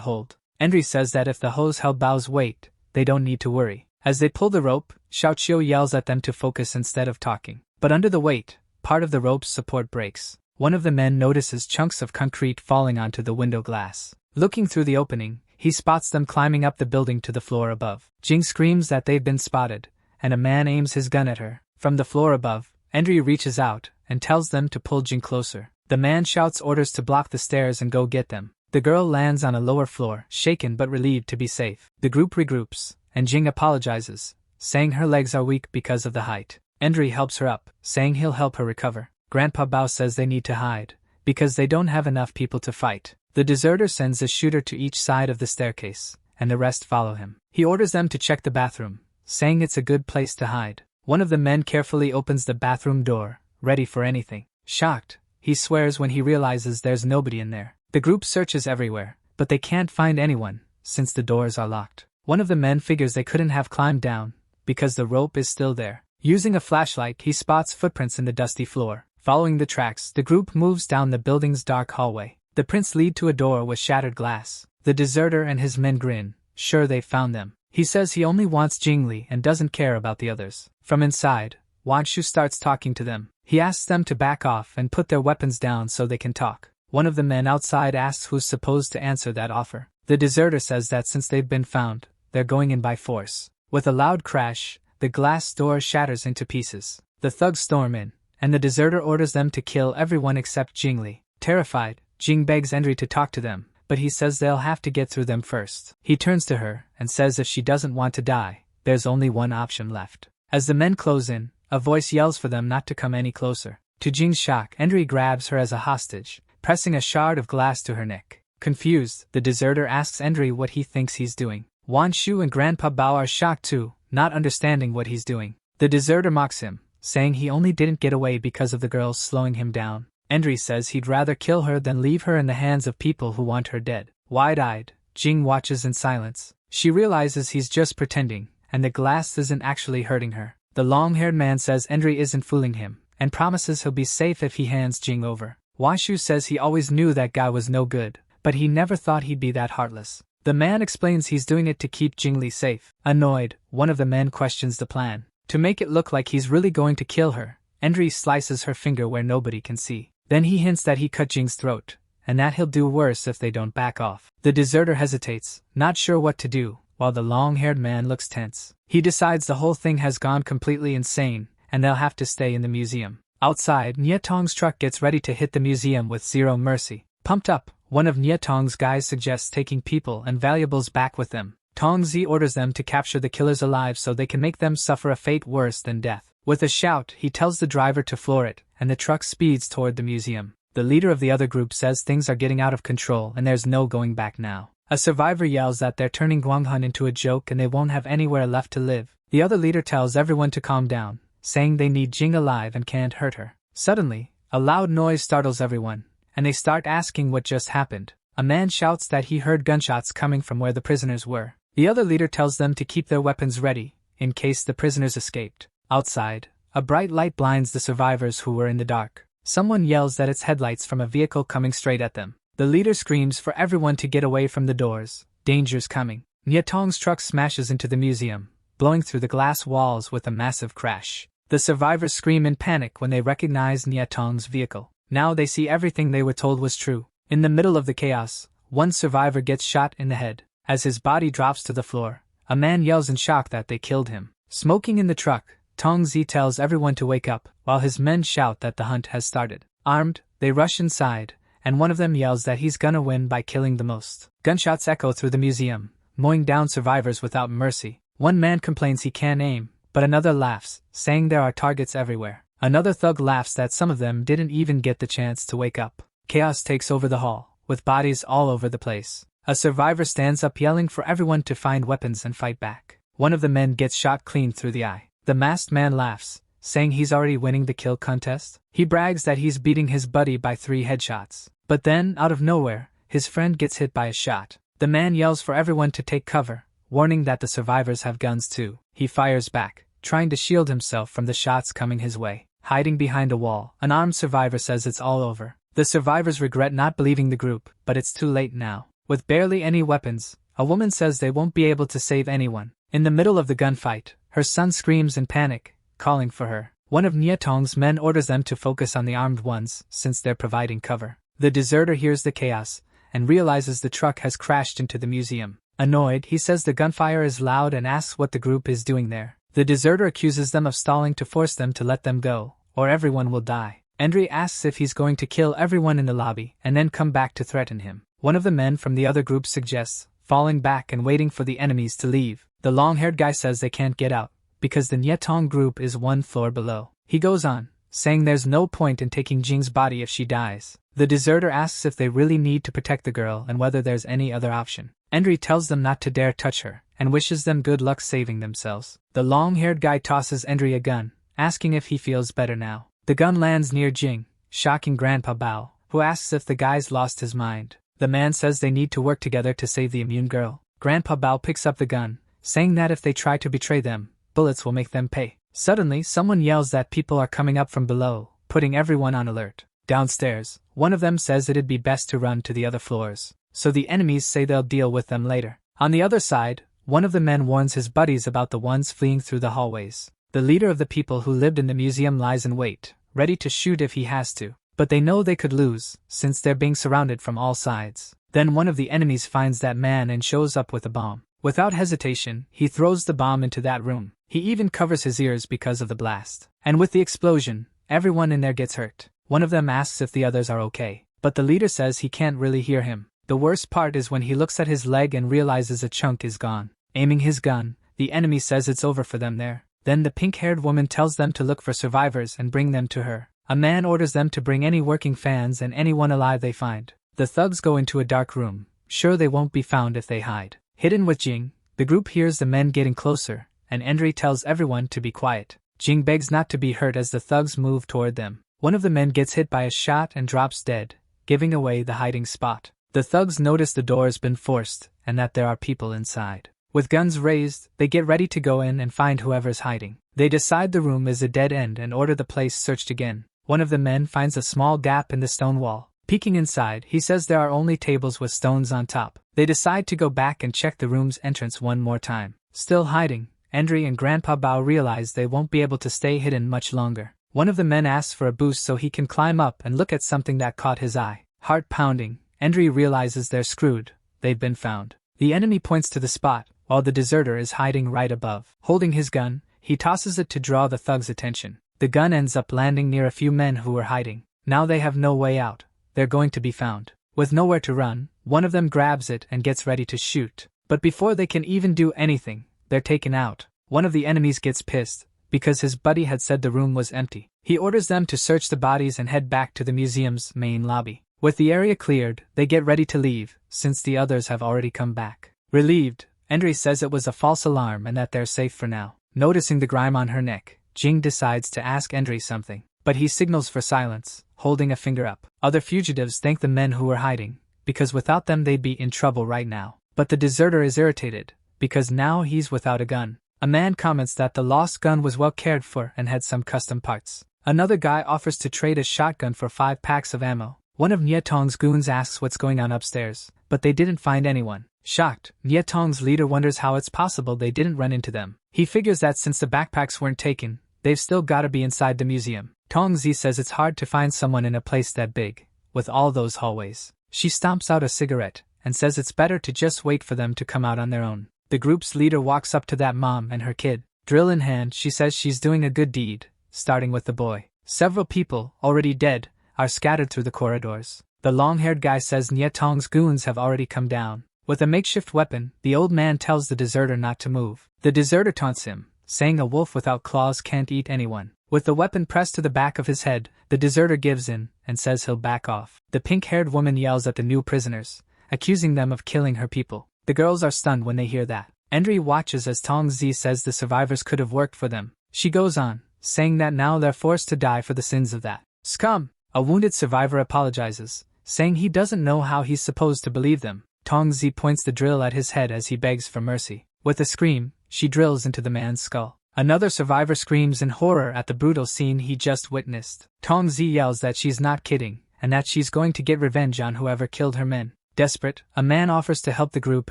hold. Endry says that if the hose held Bao's weight, they don't need to worry. As they pull the rope, Xiaoqiu yells at them to focus instead of talking. But under the weight, part of the rope's support breaks. One of the men notices chunks of concrete falling onto the window glass. Looking through the opening, he spots them climbing up the building to the floor above. Jing screams that they've been spotted, and a man aims his gun at her. From the floor above, Endry reaches out and tells them to pull Jing closer. The man shouts orders to block the stairs and go get them. The girl lands on a lower floor, shaken but relieved to be safe. The group regroups, and Jing apologizes, saying her legs are weak because of the height. Endry helps her up, saying he'll help her recover. Grandpa Bao says they need to hide, because they don't have enough people to fight. The deserter sends a shooter to each side of the staircase, and the rest follow him. He orders them to check the bathroom, saying it's a good place to hide. One of the men carefully opens the bathroom door, ready for anything. Shocked, he swears when he realizes there's nobody in there. The group searches everywhere, but they can't find anyone, since the doors are locked. One of the men figures they couldn't have climbed down, because the rope is still there. Using a flashlight, he spots footprints in the dusty floor. Following the tracks, the group moves down the building's dark hallway. The prints lead to a door with shattered glass. The deserter and his men grin, sure they've found them. He says he only wants Jingli and doesn't care about the others. From inside, Wanshu starts talking to them. He asks them to back off and put their weapons down so they can talk. One of the men outside asks who's supposed to answer that offer. The deserter says that since they've been found, they're going in by force. With a loud crash, the glass door shatters into pieces. The thugs storm in, and the deserter orders them to kill everyone except Jingli. Terrified, Jing begs Endry to talk to them, but he says they'll have to get through them first. He turns to her and says if she doesn't want to die, there's only one option left. As the men close in, a voice yells for them not to come any closer. To Jing's shock, Endry grabs her as a hostage, pressing a shard of glass to her neck. Confused, the deserter asks Endry what he thinks he's doing. Wanshu and Grandpa Bao are shocked too, not understanding what he's doing. The deserter mocks him, saying he only didn't get away because of the girls slowing him down. Endry says he'd rather kill her than leave her in the hands of people who want her dead. Wide-eyed, Jing watches in silence. She realizes he's just pretending, and the glass isn't actually hurting her. The long-haired man says Endry isn't fooling him, and promises he'll be safe if he hands Jing over. Wanshu says he always knew that guy was no good, but he never thought he'd be that heartless. The man explains he's doing it to keep Jingli safe. Annoyed, one of the men questions the plan. To make it look like he's really going to kill her, Endry slices her finger where nobody can see. Then he hints that he cut Jing's throat, and that he'll do worse if they don't back off. The deserter hesitates, not sure what to do, while the long-haired man looks tense. He decides the whole thing has gone completely insane, and they'll have to stay in the museum. Outside, Nietong's truck gets ready to hit the museum with zero mercy. Pumped up, one of Nietong's guys suggests taking people and valuables back with them. Tongzi orders them to capture the killers alive so they can make them suffer a fate worse than death. With a shout, he tells the driver to floor it, and the truck speeds toward the museum. The leader of the other group says things are getting out of control and there's no going back now. A survivor yells that they're turning Guanghun into a joke and they won't have anywhere left to live. The other leader tells everyone to calm down, saying they need Jing alive and can't hurt her. Suddenly, a loud noise startles everyone, and they start asking what just happened. A man shouts that he heard gunshots coming from where the prisoners were. The other leader tells them to keep their weapons ready, in case the prisoners escaped. Outside, a bright light blinds the survivors who were in the dark. Someone yells that it's headlights from a vehicle coming straight at them. The leader screams for everyone to get away from the doors. Danger's coming. Nietong's truck smashes into the museum, blowing through the glass walls with a massive crash. The survivors scream in panic when they recognize Nietong's vehicle. Now they see everything they were told was true. In the middle of the chaos, one survivor gets shot in the head. As his body drops to the floor, a man yells in shock that they killed him. Smoking in the truck, Tongzi tells everyone to wake up, while his men shout that the hunt has started. Armed, they rush inside, and one of them yells that he's gonna win by killing the most. Gunshots echo through the museum, mowing down survivors without mercy. One man complains he can't aim, but another laughs, saying there are targets everywhere. Another thug laughs that some of them didn't even get the chance to wake up. Chaos takes over the hall, with bodies all over the place. A survivor stands up yelling for everyone to find weapons and fight back. One of the men gets shot clean through the eye. The masked man laughs, saying he's already winning the kill contest. He brags that he's beating his buddy by 3 headshots. But then, out of nowhere, his friend gets hit by a shot. The man yells for everyone to take cover, warning that the survivors have guns too. He fires back, trying to shield himself from the shots coming his way. Hiding behind a wall, an armed survivor says it's all over. The survivors regret not believing the group, but it's too late now. With barely any weapons, a woman says they won't be able to save anyone. In the middle of the gunfight, her son screams in panic, calling for her. One of Nietong's men orders them to focus on the armed ones, since they're providing cover. The deserter hears the chaos, and realizes the truck has crashed into the museum. Annoyed, he says the gunfire is loud and asks what the group is doing there. The deserter accuses them of stalling to force them to let them go, or everyone will die. Endre asks if he's going to kill everyone in the lobby and then come back to threaten him. One of the men from the other group suggests falling back and waiting for the enemies to leave. The long-haired guy says they can't get out, because the Nietong group is 1 floor below. He goes on, saying there's no point in taking Jing's body if she dies. The deserter asks if they really need to protect the girl and whether there's any other option. Endre tells them not to dare touch her, and wishes them good luck saving themselves. The long-haired guy tosses Endre a gun, asking if he feels better now. The gun lands near Jing, shocking Grandpa Bao, who asks if the guy's lost his mind. The man says they need to work together to save the immune girl. Grandpa Bao picks up the gun, saying that if they try to betray them, bullets will make them pay. Suddenly, someone yells that people are coming up from below, putting everyone on alert. Downstairs, one of them says it'd be best to run to the other floors, so the enemies say they'll deal with them later. On the other side, one of the men warns his buddies about the ones fleeing through the hallways. The leader of the people who lived in the museum lies in wait, ready to shoot if he has to, but they know they could lose, since they're being surrounded from all sides. Then one of the enemies finds that man and shows up with a bomb. Without hesitation, he throws the bomb into that room. He even covers his ears because of the blast. And with the explosion, everyone in there gets hurt. One of them asks if the others are okay, but the leader says he can't really hear him. The worst part is when he looks at his leg and realizes a chunk is gone. Aiming his gun, the enemy says it's over for them there. Then the pink-haired woman tells them to look for survivors and bring them to her. A man orders them to bring any working fans and anyone alive they find. The thugs go into a dark room, sure they won't be found if they hide. Hidden with Jing, the group hears the men getting closer, and Endre tells everyone to be quiet. Jing begs not to be hurt as the thugs move toward them. One of the men gets hit by a shot and drops dead, giving away the hiding spot. The thugs notice the door has been forced, and that there are people inside. With guns raised, they get ready to go in and find whoever's hiding. They decide the room is a dead end and order the place searched again. One of the men finds a small gap in the stone wall. Peeking inside, he says there are only tables with stones on top. They decide to go back and check the room's entrance one more time. Still hiding, Endre and Grandpa Bao realize they won't be able to stay hidden much longer. One of the men asks for a boost so he can climb up and look at something that caught his eye. Heart pounding, Endre realizes they're screwed. They've been found. The enemy points to the spot, while the deserter is hiding right above. Holding his gun, he tosses it to draw the thug's attention. The gun ends up landing near a few men who were hiding. Now they have no way out. They're going to be found. With nowhere to run, one of them grabs it and gets ready to shoot. But before they can even do anything, they're taken out. One of the enemies gets pissed, because his buddy had said the room was empty. He orders them to search the bodies and head back to the museum's main lobby. With the area cleared, they get ready to leave, since the others have already come back. Relieved, Endre says it was a false alarm and that they're safe for now. Noticing the grime on her neck, Jing decides to ask Endre something, but he signals for silence, holding a finger up. Other fugitives thank the men who were hiding, because without them they'd be in trouble right now. But the deserter is irritated, because now he's without a gun. A man comments that the lost gun was well cared for and had some custom parts. Another guy offers to trade a shotgun for 5 packs of ammo. One of Nietong's goons asks what's going on upstairs, but they didn't find anyone. Shocked, Nietong's leader wonders how it's possible they didn't run into them. He figures that since the backpacks weren't taken, they've still gotta be inside the museum. Tongzi says it's hard to find someone in a place that big, with all those hallways. She stomps out a cigarette, and says it's better to just wait for them to come out on their own. The group's leader walks up to that mom and her kid. Drill in hand, she says she's doing a good deed, starting with the boy. Several people, already dead, are scattered through the corridors. The long-haired guy says Nietong's goons have already come down. With a makeshift weapon, the old man tells the deserter not to move. The deserter taunts him, saying a wolf without claws can't eat anyone. With the weapon pressed to the back of his head, the deserter gives in and says he'll back off. The pink-haired woman yells at the new prisoners, accusing them of killing her people. The girls are stunned when they hear that. Endri watches as Tong Zi says the survivors could have worked for them. She goes on, saying that now they're forced to die for the sins of that scum. A wounded survivor apologizes, saying he doesn't know how he's supposed to believe them. Tong Zi points the drill at his head as he begs for mercy. With a scream, she drills into the man's skull. Another survivor screams in horror at the brutal scene he just witnessed. Tong Zi yells that she's not kidding, and that she's going to get revenge on whoever killed her men. Desperate, a man offers to help the group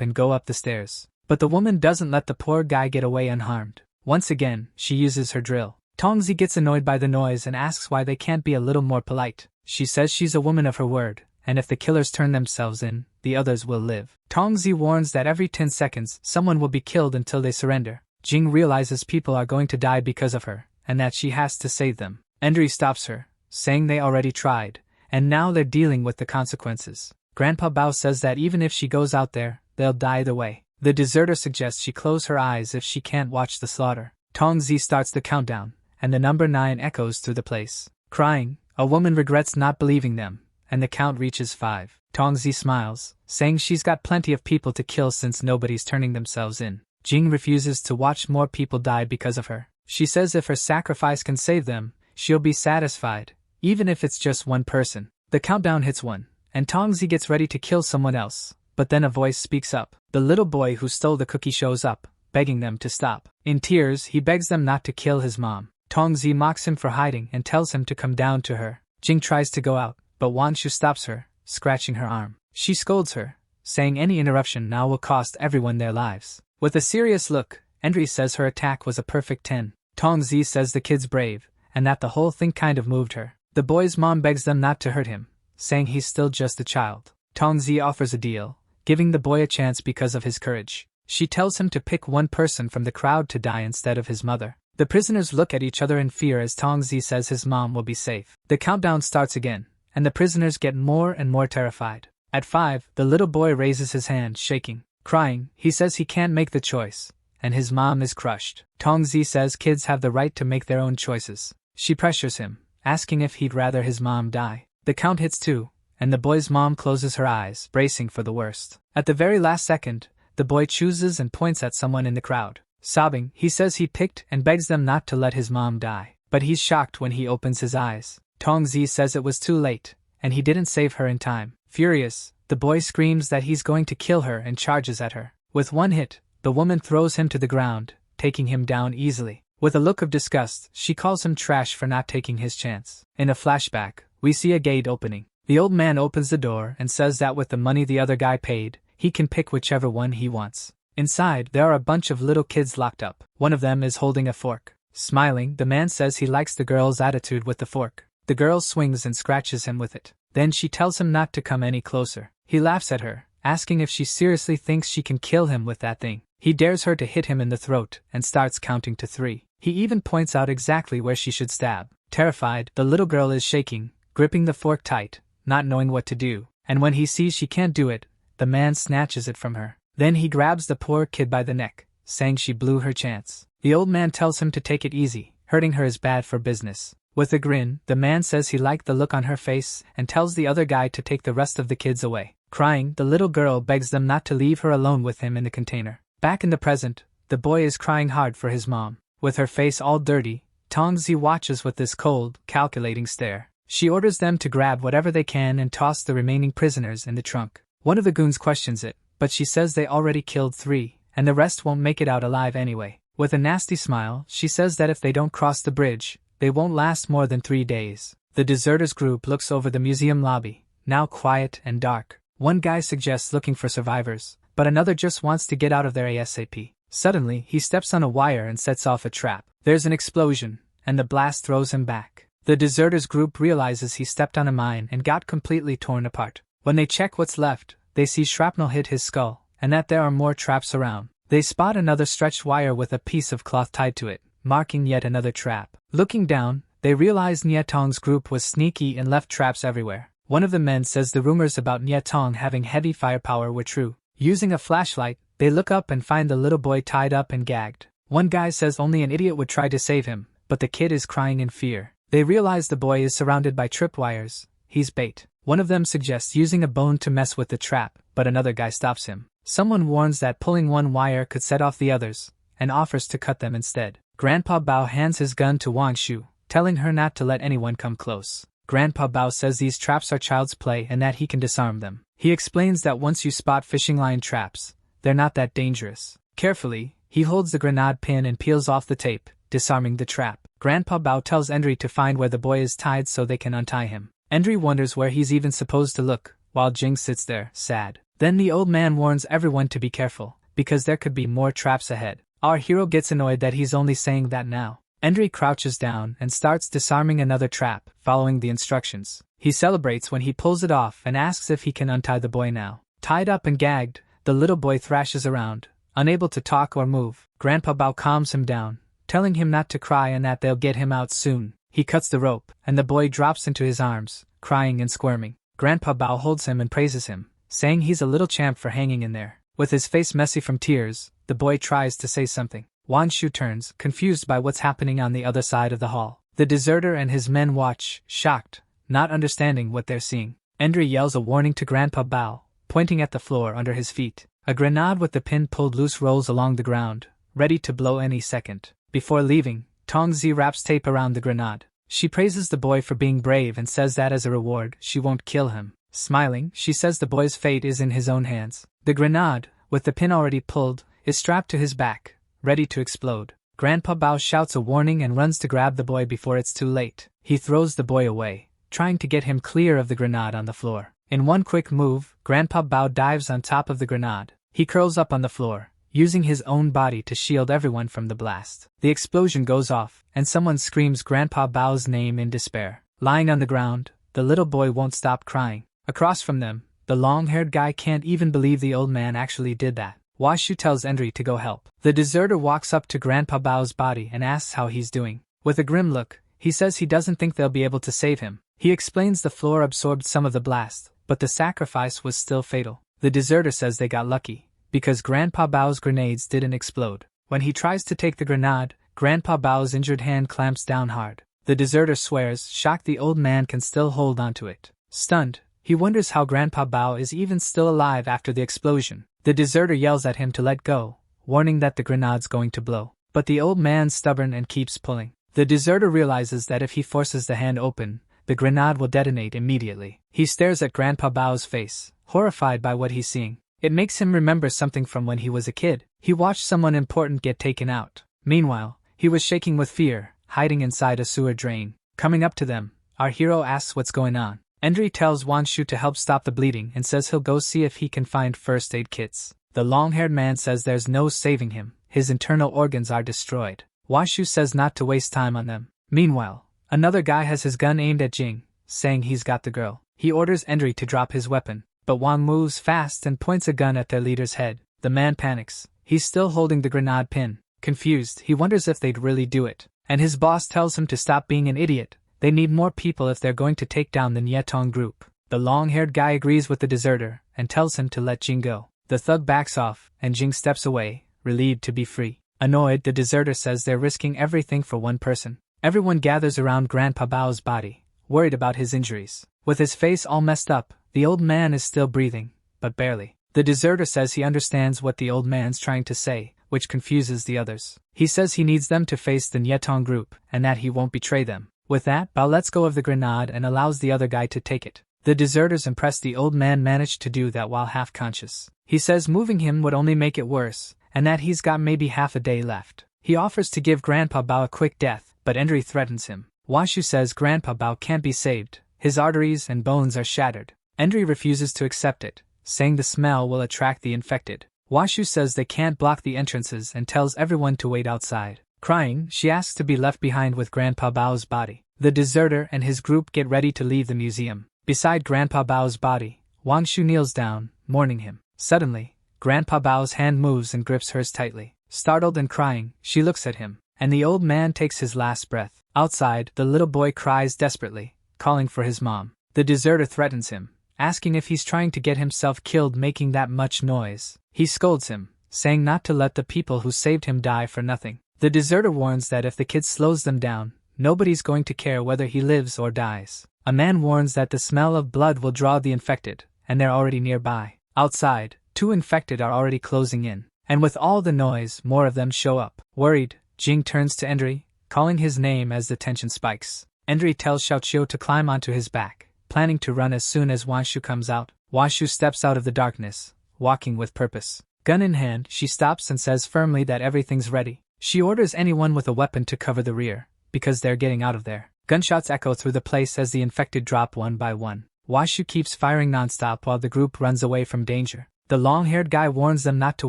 and go up the stairs. But the woman doesn't let the poor guy get away unharmed. Once again, she uses her drill. Tong Zi gets annoyed by the noise and asks why they can't be a little more polite. She says she's a woman of her word, and if the killers turn themselves in, the others will live. Tong Zi warns that every 10 seconds, someone will be killed until they surrender. Jing realizes people are going to die because of her, and that she has to save them. Endri stops her, saying they already tried, and now they're dealing with the consequences. Grandpa Bao says that even if she goes out there, they'll die either way. The deserter suggests she close her eyes if she can't watch the slaughter. Tong Zi starts the countdown, and the number 9 echoes through the place. Crying, a woman regrets not believing them, and the count reaches 5. Tong Zi smiles, saying she's got plenty of people to kill since nobody's turning themselves in. Jing refuses to watch more people die because of her. She says if her sacrifice can save them, she'll be satisfied, even if it's just one person. The countdown hits 1, and Tong Zi gets ready to kill someone else, but then a voice speaks up. The little boy who stole the cookie shows up, begging them to stop. In tears, he begs them not to kill his mom. Tong Zi mocks him for hiding and tells him to come down to her. Jing tries to go out, but Wan Shu stops her, scratching her arm. She scolds her, saying any interruption now will cost everyone their lives. With a serious look, Endri says her attack was a perfect 10. Tong Zi says the kid's brave, and that the whole thing kind of moved her. The boy's mom begs them not to hurt him, saying he's still just a child. Tong Zi offers a deal, giving the boy a chance because of his courage. She tells him to pick one person from the crowd to die instead of his mother. The prisoners look at each other in fear as Tong Zi says his mom will be safe. The countdown starts again, and the prisoners get more and more terrified. At 5, the little boy raises his hand, shaking. Crying, he says he can't make the choice, and his mom is crushed. Tong Zi says kids have the right to make their own choices. She pressures him, asking if he'd rather his mom die. The count hits 2, and the boy's mom closes her eyes, bracing for the worst. At the very last second, the boy chooses and points at someone in the crowd. Sobbing, he says he picked and begs them not to let his mom die. But he's shocked when he opens his eyes. Tong Zi says it was too late, and he didn't save her in time. Furious, the boy screams that he's going to kill her and charges at her. With one hit, the woman throws him to the ground, taking him down easily. With a look of disgust, she calls him trash for not taking his chance. In a flashback, we see a gate opening. The old man opens the door and says that with the money the other guy paid, he can pick whichever one he wants. Inside, there are a bunch of little kids locked up. One of them is holding a fork. Smiling, the man says he likes the girl's attitude with the fork. The girl swings and scratches him with it. Then she tells him not to come any closer. He laughs at her, asking if she seriously thinks she can kill him with that thing. He dares her to hit him in the throat and starts counting to 3. He even points out exactly where she should stab. Terrified, the little girl is shaking, gripping the fork tight, not knowing what to do. And when he sees she can't do it, the man snatches it from her. Then he grabs the poor kid by the neck, saying she blew her chance. The old man tells him to take it easy, hurting her is bad for business. With a grin, the man says he liked the look on her face and tells the other guy to take the rest of the kids away. Crying, the little girl begs them not to leave her alone with him in the container. Back in the present, the boy is crying hard for his mom. With her face all dirty, Tong Zi watches with this cold, calculating stare. She orders them to grab whatever they can and toss the remaining prisoners in the trunk. One of the goons questions it, but she says they already killed 3, and the rest won't make it out alive anyway. With a nasty smile, she says that if they don't cross the bridge, they won't last more than 3 days. The deserters group looks over the museum lobby, now quiet and dark. One guy suggests looking for survivors, but another just wants to get out of there ASAP. Suddenly, he steps on a wire and sets off a trap. There's an explosion, and the blast throws him back. The deserters group realizes he stepped on a mine and got completely torn apart. When they check what's left, they see shrapnel hit his skull, and that there are more traps around. They spot another stretched wire with a piece of cloth tied to it, marking yet another trap. Looking down, they realize Nietong's group was sneaky and left traps everywhere. One of the men says the rumors about Nietong having heavy firepower were true. Using a flashlight, they look up and find the little boy tied up and gagged. One guy says only an idiot would try to save him, but the kid is crying in fear. They realize the boy is surrounded by tripwires. He's bait. One of them suggests using a bone to mess with the trap, but another guy stops him. Someone warns that pulling one wire could set off the others, and offers to cut them instead. Grandpa Bao hands his gun to Wang Shu, telling her not to let anyone come close. Grandpa Bao says these traps are child's play and that he can disarm them. He explains that once you spot fishing line traps, they're not that dangerous. Carefully, he holds the grenade pin and peels off the tape, disarming the trap. Grandpa Bao tells Endri to find where the boy is tied so they can untie him. Endri wonders where he's even supposed to look, while Jing sits there, sad. Then the old man warns everyone to be careful, because there could be more traps ahead. Our hero gets annoyed that he's only saying that now. Endri crouches down and starts disarming another trap, following the instructions. He celebrates when he pulls it off and asks if he can untie the boy now. Tied up and gagged, the little boy thrashes around, unable to talk or move. Grandpa Bao calms him down, telling him not to cry and that they'll get him out soon. He cuts the rope, and the boy drops into his arms, crying and squirming. Grandpa Bao holds him and praises him, saying he's a little champ for hanging in there. With his face messy from tears, the boy tries to say something. Wan Shu turns, confused by what's happening on the other side of the hall. The deserter and his men watch, shocked, not understanding what they're seeing. Endri yells a warning to Grandpa Bao, pointing at the floor under his feet. A grenade with the pin pulled loose rolls along the ground, ready to blow any second. Before leaving, Tongzi wraps tape around the grenade. She praises the boy for being brave and says that as a reward, she won't kill him. Smiling, she says the boy's fate is in his own hands. The grenade, with the pin already pulled, is strapped to his back, ready to explode. Grandpa Bao shouts a warning and runs to grab the boy before it's too late. He throws the boy away, trying to get him clear of the grenade on the floor. In one quick move, Grandpa Bao dives on top of the grenade. He curls up on the floor, using his own body to shield everyone from the blast. The explosion goes off, and someone screams Grandpa Bao's name in despair. Lying on the ground, the little boy won't stop crying. Across from them, the long-haired guy can't even believe the old man actually did that. Washu tells Endri to go help. The deserter walks up to Grandpa Bao's body and asks how he's doing. With a grim look, he says he doesn't think they'll be able to save him. He explains the floor absorbed some of the blast, but the sacrifice was still fatal. The deserter says they got lucky, because Grandpa Bao's grenades didn't explode. When he tries to take the grenade, Grandpa Bao's injured hand clamps down hard. The deserter swears, shocked the old man can still hold onto it. Stunned, he wonders how Grandpa Bao is even still alive after the explosion. The deserter yells at him to let go, warning that the grenade's going to blow. But the old man's stubborn and keeps pulling. The deserter realizes that if he forces the hand open, the grenade will detonate immediately. He stares at Grandpa Bao's face, horrified by what he's seeing. It makes him remember something from when he was a kid. He watched someone important get taken out. Meanwhile, he was shaking with fear, hiding inside a sewer drain. Coming up to them, our hero asks what's going on. Endri tells Wanshu to help stop the bleeding and says he'll go see if he can find first aid kits. The long-haired man says there's no saving him, his internal organs are destroyed. Wanshu says not to waste time on them. Meanwhile, another guy has his gun aimed at Jing, saying he's got the girl. He orders Endri to drop his weapon, but Wang moves fast and points a gun at their leader's head. The man panics. He's still holding the grenade pin. Confused, he wonders if they'd really do it. And his boss tells him to stop being an idiot. They need more people if they're going to take down the Nyetong group. The long-haired guy agrees with the deserter and tells him to let Jing go. The thug backs off, and Jing steps away, relieved to be free. Annoyed, the deserter says they're risking everything for one person. Everyone gathers around Grandpa Bao's body, worried about his injuries. With his face all messed up, the old man is still breathing, but barely. The deserter says he understands what the old man's trying to say, which confuses the others. He says he needs them to face the Nyetong group, and that he won't betray them. With that, Bao lets go of the grenade and allows the other guy to take it. The deserters impressed the old man managed to do that while half-conscious. He says moving him would only make it worse, and that he's got maybe half a day left. He offers to give Grandpa Bao a quick death, but Endri threatens him. Washu says Grandpa Bao can't be saved. His arteries and bones are shattered. Endri refuses to accept it, saying the smell will attract the infected. Washu says they can't block the entrances and tells everyone to wait outside. Crying, she asks to be left behind with Grandpa Bao's body. The deserter and his group get ready to leave the museum. Beside Grandpa Bao's body, Wang Shu kneels down, mourning him. Suddenly, Grandpa Bao's hand moves and grips hers tightly. Startled and crying, she looks at him, and the old man takes his last breath. Outside, the little boy cries desperately, calling for his mom. The deserter threatens him, asking if he's trying to get himself killed making that much noise. He scolds him, saying not to let the people who saved him die for nothing. The deserter warns that if the kid slows them down, nobody's going to care whether he lives or dies. A man warns that the smell of blood will draw the infected, and they're already nearby. Outside, 2 infected are already closing in, and with all the noise, more of them show up. Worried, Jing turns to Endry, calling his name as the tension spikes. Endry tells Xiaoqiu to climb onto his back, planning to run as soon as Wanshu comes out. Wanshu steps out of the darkness, walking with purpose. Gun in hand, she stops and says firmly that everything's ready. She orders anyone with a weapon to cover the rear, because they're getting out of there. Gunshots echo through the place as the infected drop one by one. Washu keeps firing nonstop while the group runs away from danger. The long-haired guy warns them not to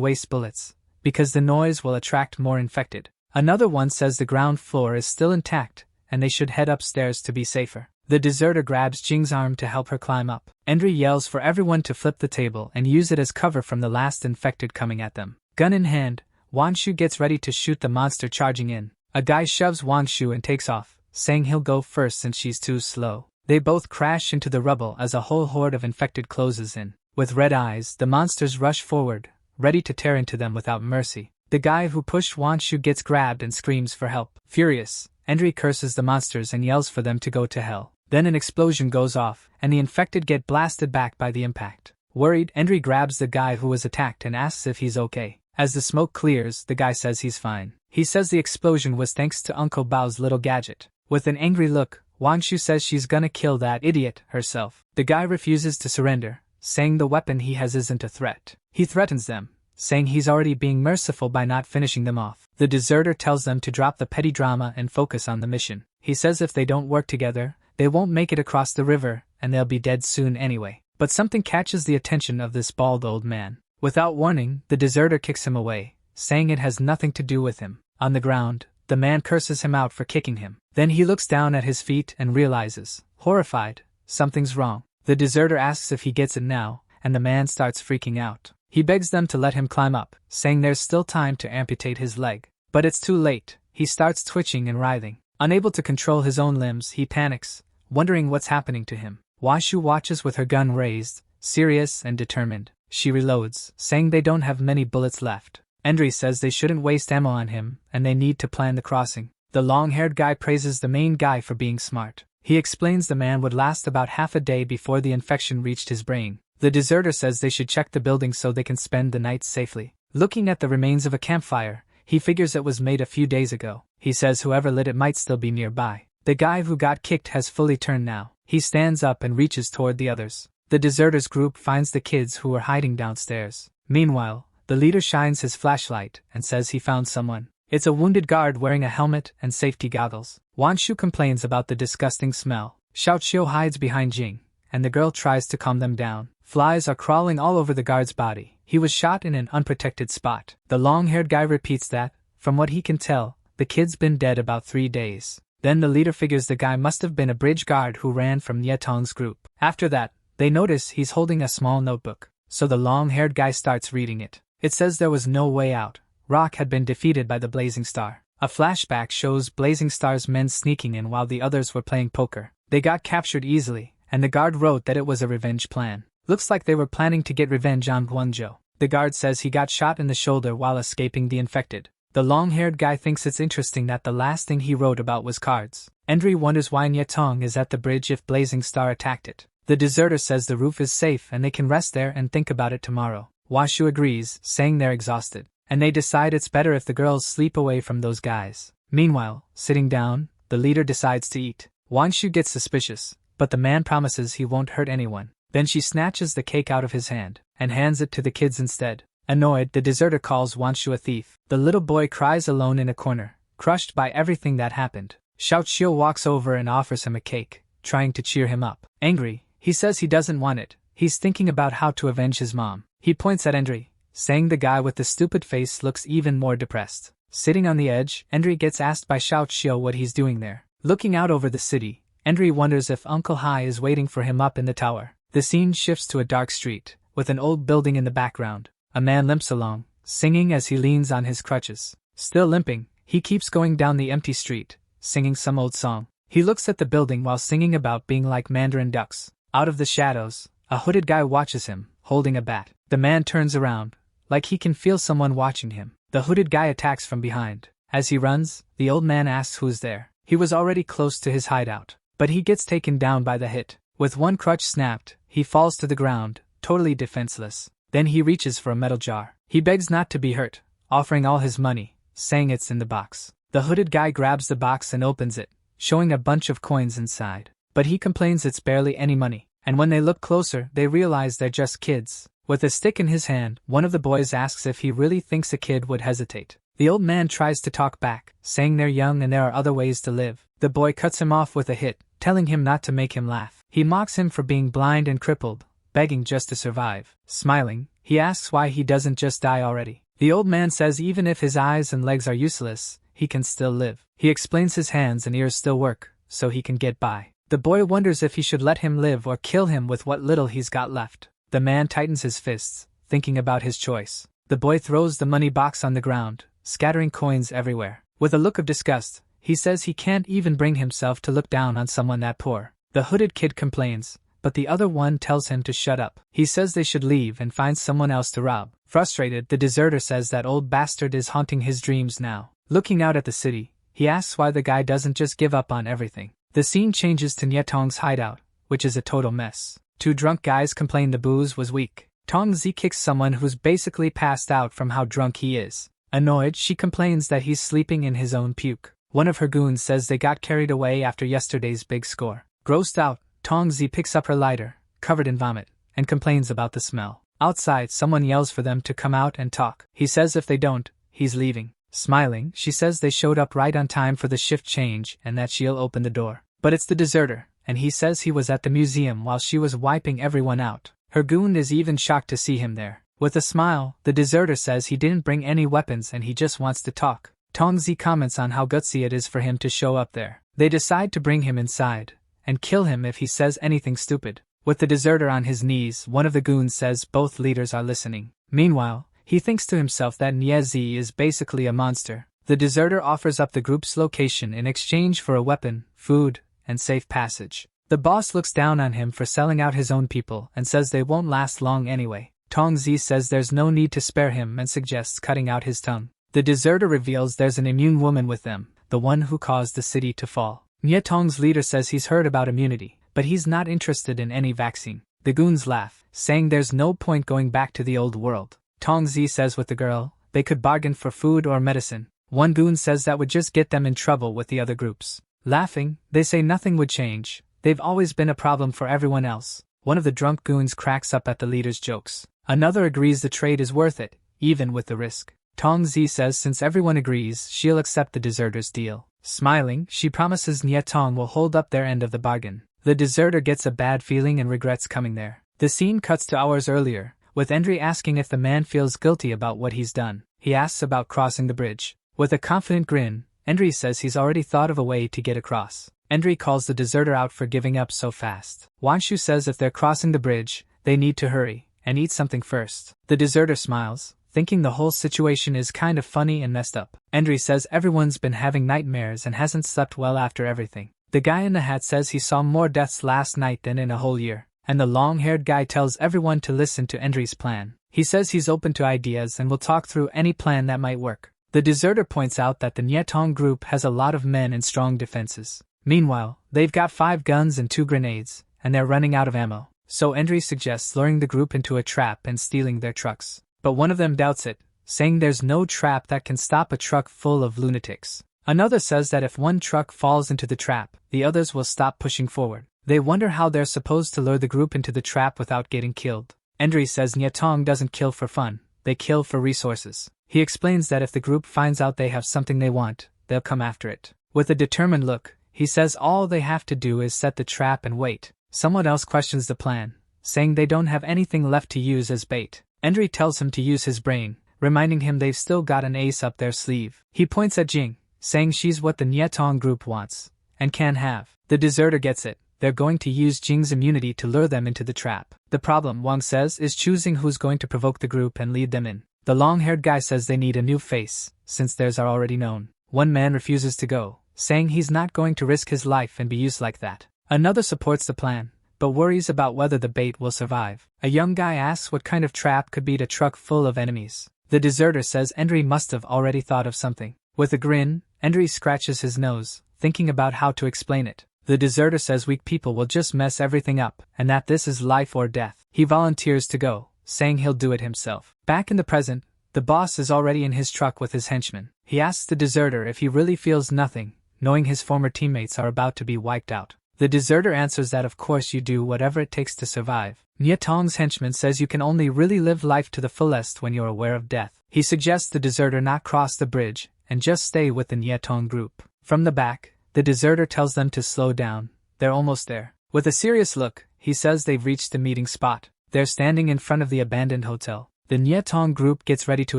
waste bullets, because the noise will attract more infected. Another one says the ground floor is still intact, and they should head upstairs to be safer. The deserter grabs Jing's arm to help her climb up. Endry yells for everyone to flip the table and use it as cover from the last infected coming at them. Gun in hand, Wanshu gets ready to shoot the monster charging in. A guy shoves Wanshu and takes off, saying he'll go first since she's too slow. They both crash into the rubble as a whole horde of infected closes in. With red eyes, the monsters rush forward, ready to tear into them without mercy. The guy who pushed Wanshu gets grabbed and screams for help. Furious, Endry curses the monsters and yells for them to go to hell. Then an explosion goes off, and the infected get blasted back by the impact. Worried, Endry grabs the guy who was attacked and asks if he's okay. As the smoke clears, the guy says he's fine. He says the explosion was thanks to Uncle Bao's little gadget. With an angry look, Wanshu says she's gonna kill that idiot herself. The guy refuses to surrender, saying the weapon he has isn't a threat. He threatens them, saying he's already being merciful by not finishing them off. The deserter tells them to drop the petty drama and focus on the mission. He says if they don't work together, they won't make it across the river, and they'll be dead soon anyway. But something catches the attention of this bald old man. Without warning, the deserter kicks him away, saying it has nothing to do with him. On the ground, the man curses him out for kicking him. Then he looks down at his feet and realizes, horrified, something's wrong. The deserter asks if he gets it now, and the man starts freaking out. He begs them to let him climb up, saying there's still time to amputate his leg. But it's too late. He starts twitching and writhing. Unable to control his own limbs, he panics, wondering what's happening to him. Washu watches with her gun raised, serious and determined. She reloads, saying they don't have many bullets left. Endry says they shouldn't waste ammo on him, and they need to plan the crossing. The long-haired guy praises the main guy for being smart. He explains the man would last about half a day before the infection reached his brain. The deserter says they should check the building so they can spend the night safely. Looking at the remains of a campfire, he figures it was made a few days ago. He says whoever lit it might still be nearby. The guy who got kicked has fully turned now. He stands up and reaches toward the others. The deserters group finds the kids who were hiding downstairs. Meanwhile, the leader shines his flashlight and says he found someone. It's a wounded guard wearing a helmet and safety goggles. Wanshu complains about the disgusting smell. Xiaoqiu hides behind Jing, and the girl tries to calm them down. Flies are crawling all over the guard's body. He was shot in an unprotected spot. The long-haired guy repeats that, from what he can tell, the kid's been dead about 3 days. Then the leader figures the guy must have been a bridge guard who ran from Yetong's group. After that, they notice he's holding a small notebook. So the long-haired guy starts reading it. It says there was no way out. Rock had been defeated by the Blazing Star. A flashback shows Blazing Star's men sneaking in while the others were playing poker. They got captured easily, and the guard wrote that it was a revenge plan. Looks like they were planning to get revenge on Guangzhou. The guard says he got shot in the shoulder while escaping the infected. The long-haired guy thinks it's interesting that the last thing he wrote about was cards. Endry wonders why Nyetong is at the bridge if Blazing Star attacked it. The deserter says the roof is safe and they can rest there and think about it tomorrow. Washu agrees, saying they're exhausted, and they decide it's better if the girls sleep away from those guys. Meanwhile, sitting down, the leader decides to eat. Wanshu gets suspicious, but the man promises he won't hurt anyone. Then she snatches the cake out of his hand, and hands it to the kids instead. Annoyed, the deserter calls Wanshu a thief. The little boy cries alone in a corner, crushed by everything that happened. Xiaoqiu walks over and offers him a cake, trying to cheer him up. Angry, he says he doesn't want it. He's thinking about how to avenge his mom. He points at Endry, saying the guy with the stupid face looks even more depressed. Sitting on the edge, Endry gets asked by Xiaoqiu what he's doing there. Looking out over the city, Endry wonders if Uncle Hai is waiting for him up in the tower. The scene shifts to a dark street, with an old building in the background. A man limps along, singing as he leans on his crutches. Still limping, he keeps going down the empty street, singing some old song. He looks at the building while singing about being like mandarin ducks. Out of the shadows, a hooded guy watches him, holding a bat. The man turns around, like he can feel someone watching him. The hooded guy attacks from behind, As he runs, the old man asks who's there. He was already close to his hideout, but he gets taken down by the hit. With one crutch snapped, he falls to the ground, totally defenseless. Then he reaches for a metal jar. He begs not to be hurt, offering all his money, saying it's in the box. The hooded guy grabs the box and opens it, showing a bunch of coins inside. But he complains it's barely any money, and when they look closer, they realize they're just kids. With a stick in his hand, one of the boys asks if he really thinks a kid would hesitate. The old man tries to talk back, saying they're young and there are other ways to live. The boy cuts him off with a hit, telling him not to make him laugh. He mocks him for being blind and crippled, begging just to survive. Smiling, he asks why he doesn't just die already. The old man says even if his eyes and legs are useless, he can still live. He explains his hands and ears still work, so he can get by. The boy wonders if he should let him live or kill him with what little he's got left. The man tightens his fists, thinking about his choice. The boy throws the money box on the ground, scattering coins everywhere. With a look of disgust, he says he can't even bring himself to look down on someone that poor. The hooded kid complains, but the other one tells him to shut up. He says they should leave and find someone else to rob. Frustrated, the deserter says that old bastard is haunting his dreams now. Looking out at the city, he asks why the guy doesn't just give up on everything. The scene changes to Nyetong's hideout, which is a total mess. Two drunk guys complain the booze was weak. Tongzi kicks someone who's basically passed out from how drunk he is. Annoyed, she complains that he's sleeping in his own puke. One of her goons says they got carried away after yesterday's big score. Grossed out, Tongzi picks up her lighter, covered in vomit, and complains about the smell. Outside, someone yells for them to come out and talk. He says if they don't, he's leaving. Smiling, she says they showed up right on time for the shift change and that she'll open the door. But it's the deserter, and he says he was at the museum while she was wiping everyone out. Her goon is even shocked to see him there. With a smile, the deserter says he didn't bring any weapons and he just wants to talk. Tongzi comments on how gutsy it is for him to show up there. They decide to bring him inside and kill him if he says anything stupid. With the deserter on his knees, one of the goons says both leaders are listening. Meanwhile, he thinks to himself that Niezi is basically a monster. The deserter offers up the group's location in exchange for a weapon, food, and safe passage. The boss looks down on him for selling out his own people and says they won't last long anyway. Tongzi says there's no need to spare him and suggests cutting out his tongue. The deserter reveals there's an immune woman with them, the one who caused the city to fall. Nyetong's leader says he's heard about immunity, but he's not interested in any vaccine. The goons laugh, saying there's no point going back to the old world. Tongzi says with the girl, they could bargain for food or medicine. One goon says that would just get them in trouble with the other groups. Laughing, they say nothing would change. They've always been a problem for everyone else. One of the drunk goons cracks up at the leader's jokes. Another agrees the trade is worth it, even with the risk. Tongzi says since everyone agrees, she'll accept the deserter's deal. Smiling, she promises Nyetong will hold up their end of the bargain. The deserter gets a bad feeling and regrets coming there. The scene cuts to hours earlier, with Endry asking if the man feels guilty about what he's done. He asks about crossing the bridge. With a confident grin, Endry says he's already thought of a way to get across. Endry calls the deserter out for giving up so fast. Wanshu says if they're crossing the bridge, they need to hurry and eat something first. The deserter smiles, thinking the whole situation is kind of funny and messed up. Endry says everyone's been having nightmares and hasn't slept well after everything. The guy in the hat says he saw more deaths last night than in a whole year. And the long-haired guy tells everyone to listen to Endry's plan. He says he's open to ideas and will talk through any plan that might work. The deserter points out that the Nyetong group has a lot of men and strong defenses. Meanwhile, they've got 5 guns and 2 grenades, and they're running out of ammo. So Endry suggests luring the group into a trap and stealing their trucks. But one of them doubts it, saying there's no trap that can stop a truck full of lunatics. Another says that if one truck falls into the trap, the others will stop pushing forward. They wonder how they're supposed to lure the group into the trap without getting killed. Endry says Nyetong doesn't kill for fun, they kill for resources. He explains that if the group finds out they have something they want, they'll come after it. With a determined look, he says all they have to do is set the trap and wait. Someone else questions the plan, saying they don't have anything left to use as bait. Endry tells him to use his brain, reminding him they've still got an ace up their sleeve. He points at Jing, saying she's what the Nyetong group wants, and can have. The deserter gets it. They're going to use Jing's immunity to lure them into the trap. The problem, Wang says, is choosing who's going to provoke the group and lead them in. The long-haired guy says they need a new face, since theirs are already known. One man refuses to go, saying he's not going to risk his life and be used like that. Another supports the plan, but worries about whether the bait will survive. A young guy asks what kind of trap could beat a truck full of enemies. The deserter says Endry must have already thought of something. With a grin, Endry scratches his nose, thinking about how to explain it. The deserter says weak people will just mess everything up, and that this is life or death. He volunteers to go, saying he'll do it himself. Back in the present, the boss is already in his truck with his henchmen. He asks the deserter if he really feels nothing, knowing his former teammates are about to be wiped out. The deserter answers that of course you do whatever it takes to survive. Nyetong's henchman says you can only really live life to the fullest when you're aware of death. He suggests the deserter not cross the bridge, and just stay with the Nyetong group. From the back, the deserter tells them to slow down, they're almost there. With a serious look, he says they've reached the meeting spot. They're standing in front of the abandoned hotel. The Nyetong group gets ready to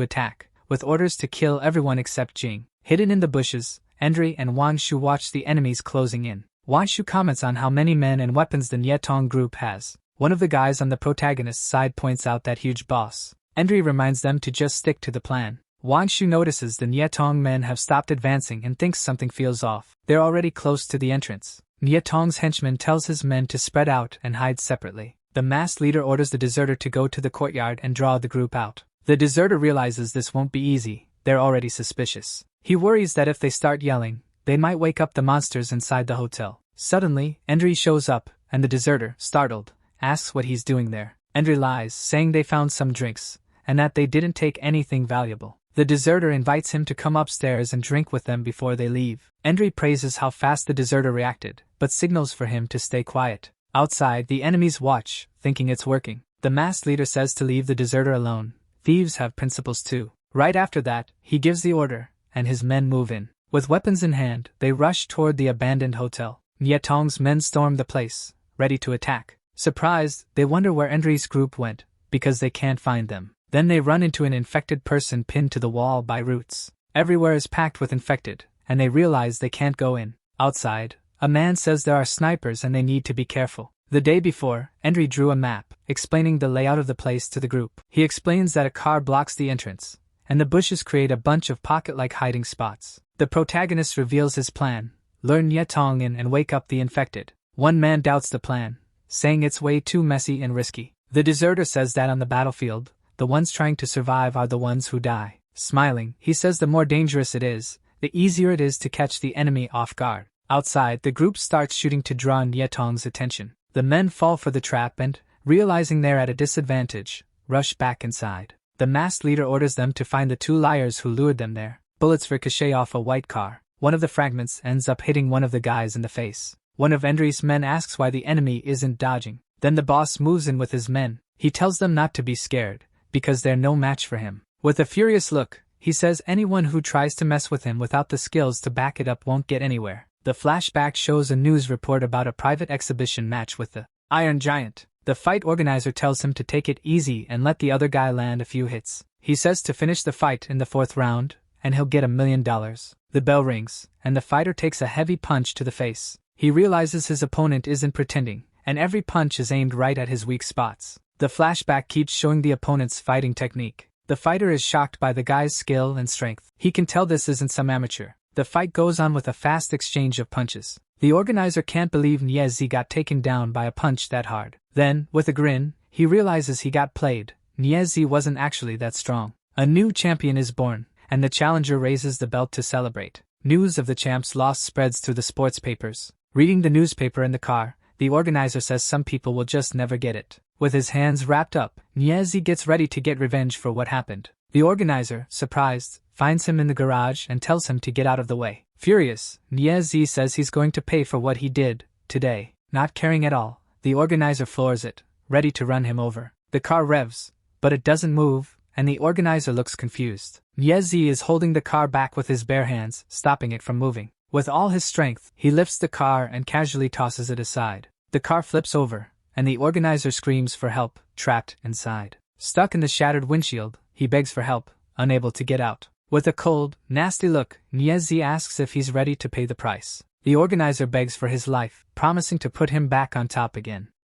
attack, with orders to kill everyone except Jing. Hidden in the bushes, Endry and Wang Shu watch the enemies closing in. Wang Shu comments on how many men and weapons the Nyetong group has. One of the guys on the protagonist's side points out that huge boss. Endry reminds them to just stick to the plan. Wang Shu notices the Nyetong men have stopped advancing and thinks something feels off. They're already close to the entrance. Nyetong's henchman tells his men to spread out and hide separately. The masked leader orders the deserter to go to the courtyard and draw the group out. The deserter realizes this won't be easy, they're already suspicious. He worries that if they start yelling, they might wake up the monsters inside the hotel. Suddenly, Endry shows up, and the deserter, startled, asks what he's doing there. Endry lies, saying they found some drinks, and that they didn't take anything valuable. The deserter invites him to come upstairs and drink with them before they leave. Endry praises how fast the deserter reacted, but signals for him to stay quiet. Outside, the enemies watch, thinking it's working. The masked leader says to leave the deserter alone. Thieves have principles too. Right after that, he gives the order, and his men move in. With weapons in hand, they rush toward the abandoned hotel. Nyetong's men storm the place, ready to attack. Surprised, they wonder where Endry's group went, because they can't find them. Then they run into an infected person pinned to the wall by roots. Everywhere is packed with infected, and they realize they can't go in. Outside, a man says there are snipers and they need to be careful. The day before, Endry drew a map, explaining the layout of the place to the group. He explains that a car blocks the entrance, and the bushes create a bunch of pocket-like hiding spots. The protagonist reveals his plan: lure Nyetong in and wake up the infected. One man doubts the plan, saying it's way too messy and risky. The deserter says that on the battlefield, the ones trying to survive are the ones who die. Smiling, he says the more dangerous it is, the easier it is to catch the enemy off guard. Outside, the group starts shooting to draw Nyetong's attention. The men fall for the trap and, realizing they're at a disadvantage, rush back inside. The masked leader orders them to find the two liars who lured them there. Bullets ricochet off a white car. One of the fragments ends up hitting one of the guys in the face. One of Endry's men asks why the enemy isn't dodging. Then the boss moves in with his men. He tells them not to be scared, because they're no match for him. With a furious look, he says anyone who tries to mess with him without the skills to back it up won't get anywhere. The flashback shows a news report about a private exhibition match with the Iron Giant. The fight organizer tells him to take it easy and let the other guy land a few hits. He says to finish the fight in the 4th round, and he'll get $1 million. The bell rings, and the fighter takes a heavy punch to the face. He realizes his opponent isn't pretending, and every punch is aimed right at his weak spots. The flashback keeps showing the opponent's fighting technique. The fighter is shocked by the guy's skill and strength. He can tell this isn't some amateur. The fight goes on with a fast exchange of punches. The organizer can't believe Niezi got taken down by a punch that hard. Then, with a grin, he realizes he got played. Niezi wasn't actually that strong. A new champion is born, and the challenger raises the belt to celebrate. News of the champ's loss spreads through the sports papers. Reading the newspaper in the car, the organizer says some people will just never get it. With his hands wrapped up, Niezi gets ready to get revenge for what happened. The organizer, surprised, finds him in the garage and tells him to get out of the way. Furious, Niezi says he's going to pay for what he did today. Not caring at all, the organizer floors it, ready to run him over. The car revs, but it doesn't move, and the organizer looks confused. Niezi is holding the car back with his bare hands, stopping it from moving. With all his strength, he lifts the car and casually tosses it aside. The car flips over, and the organizer screams for help, trapped inside. Stuck in the shattered windshield, he begs for help, unable to get out. With a cold, nasty look, Niezi asks if he's ready to pay the price. The organizer begs for his life, promising to put him back on top again.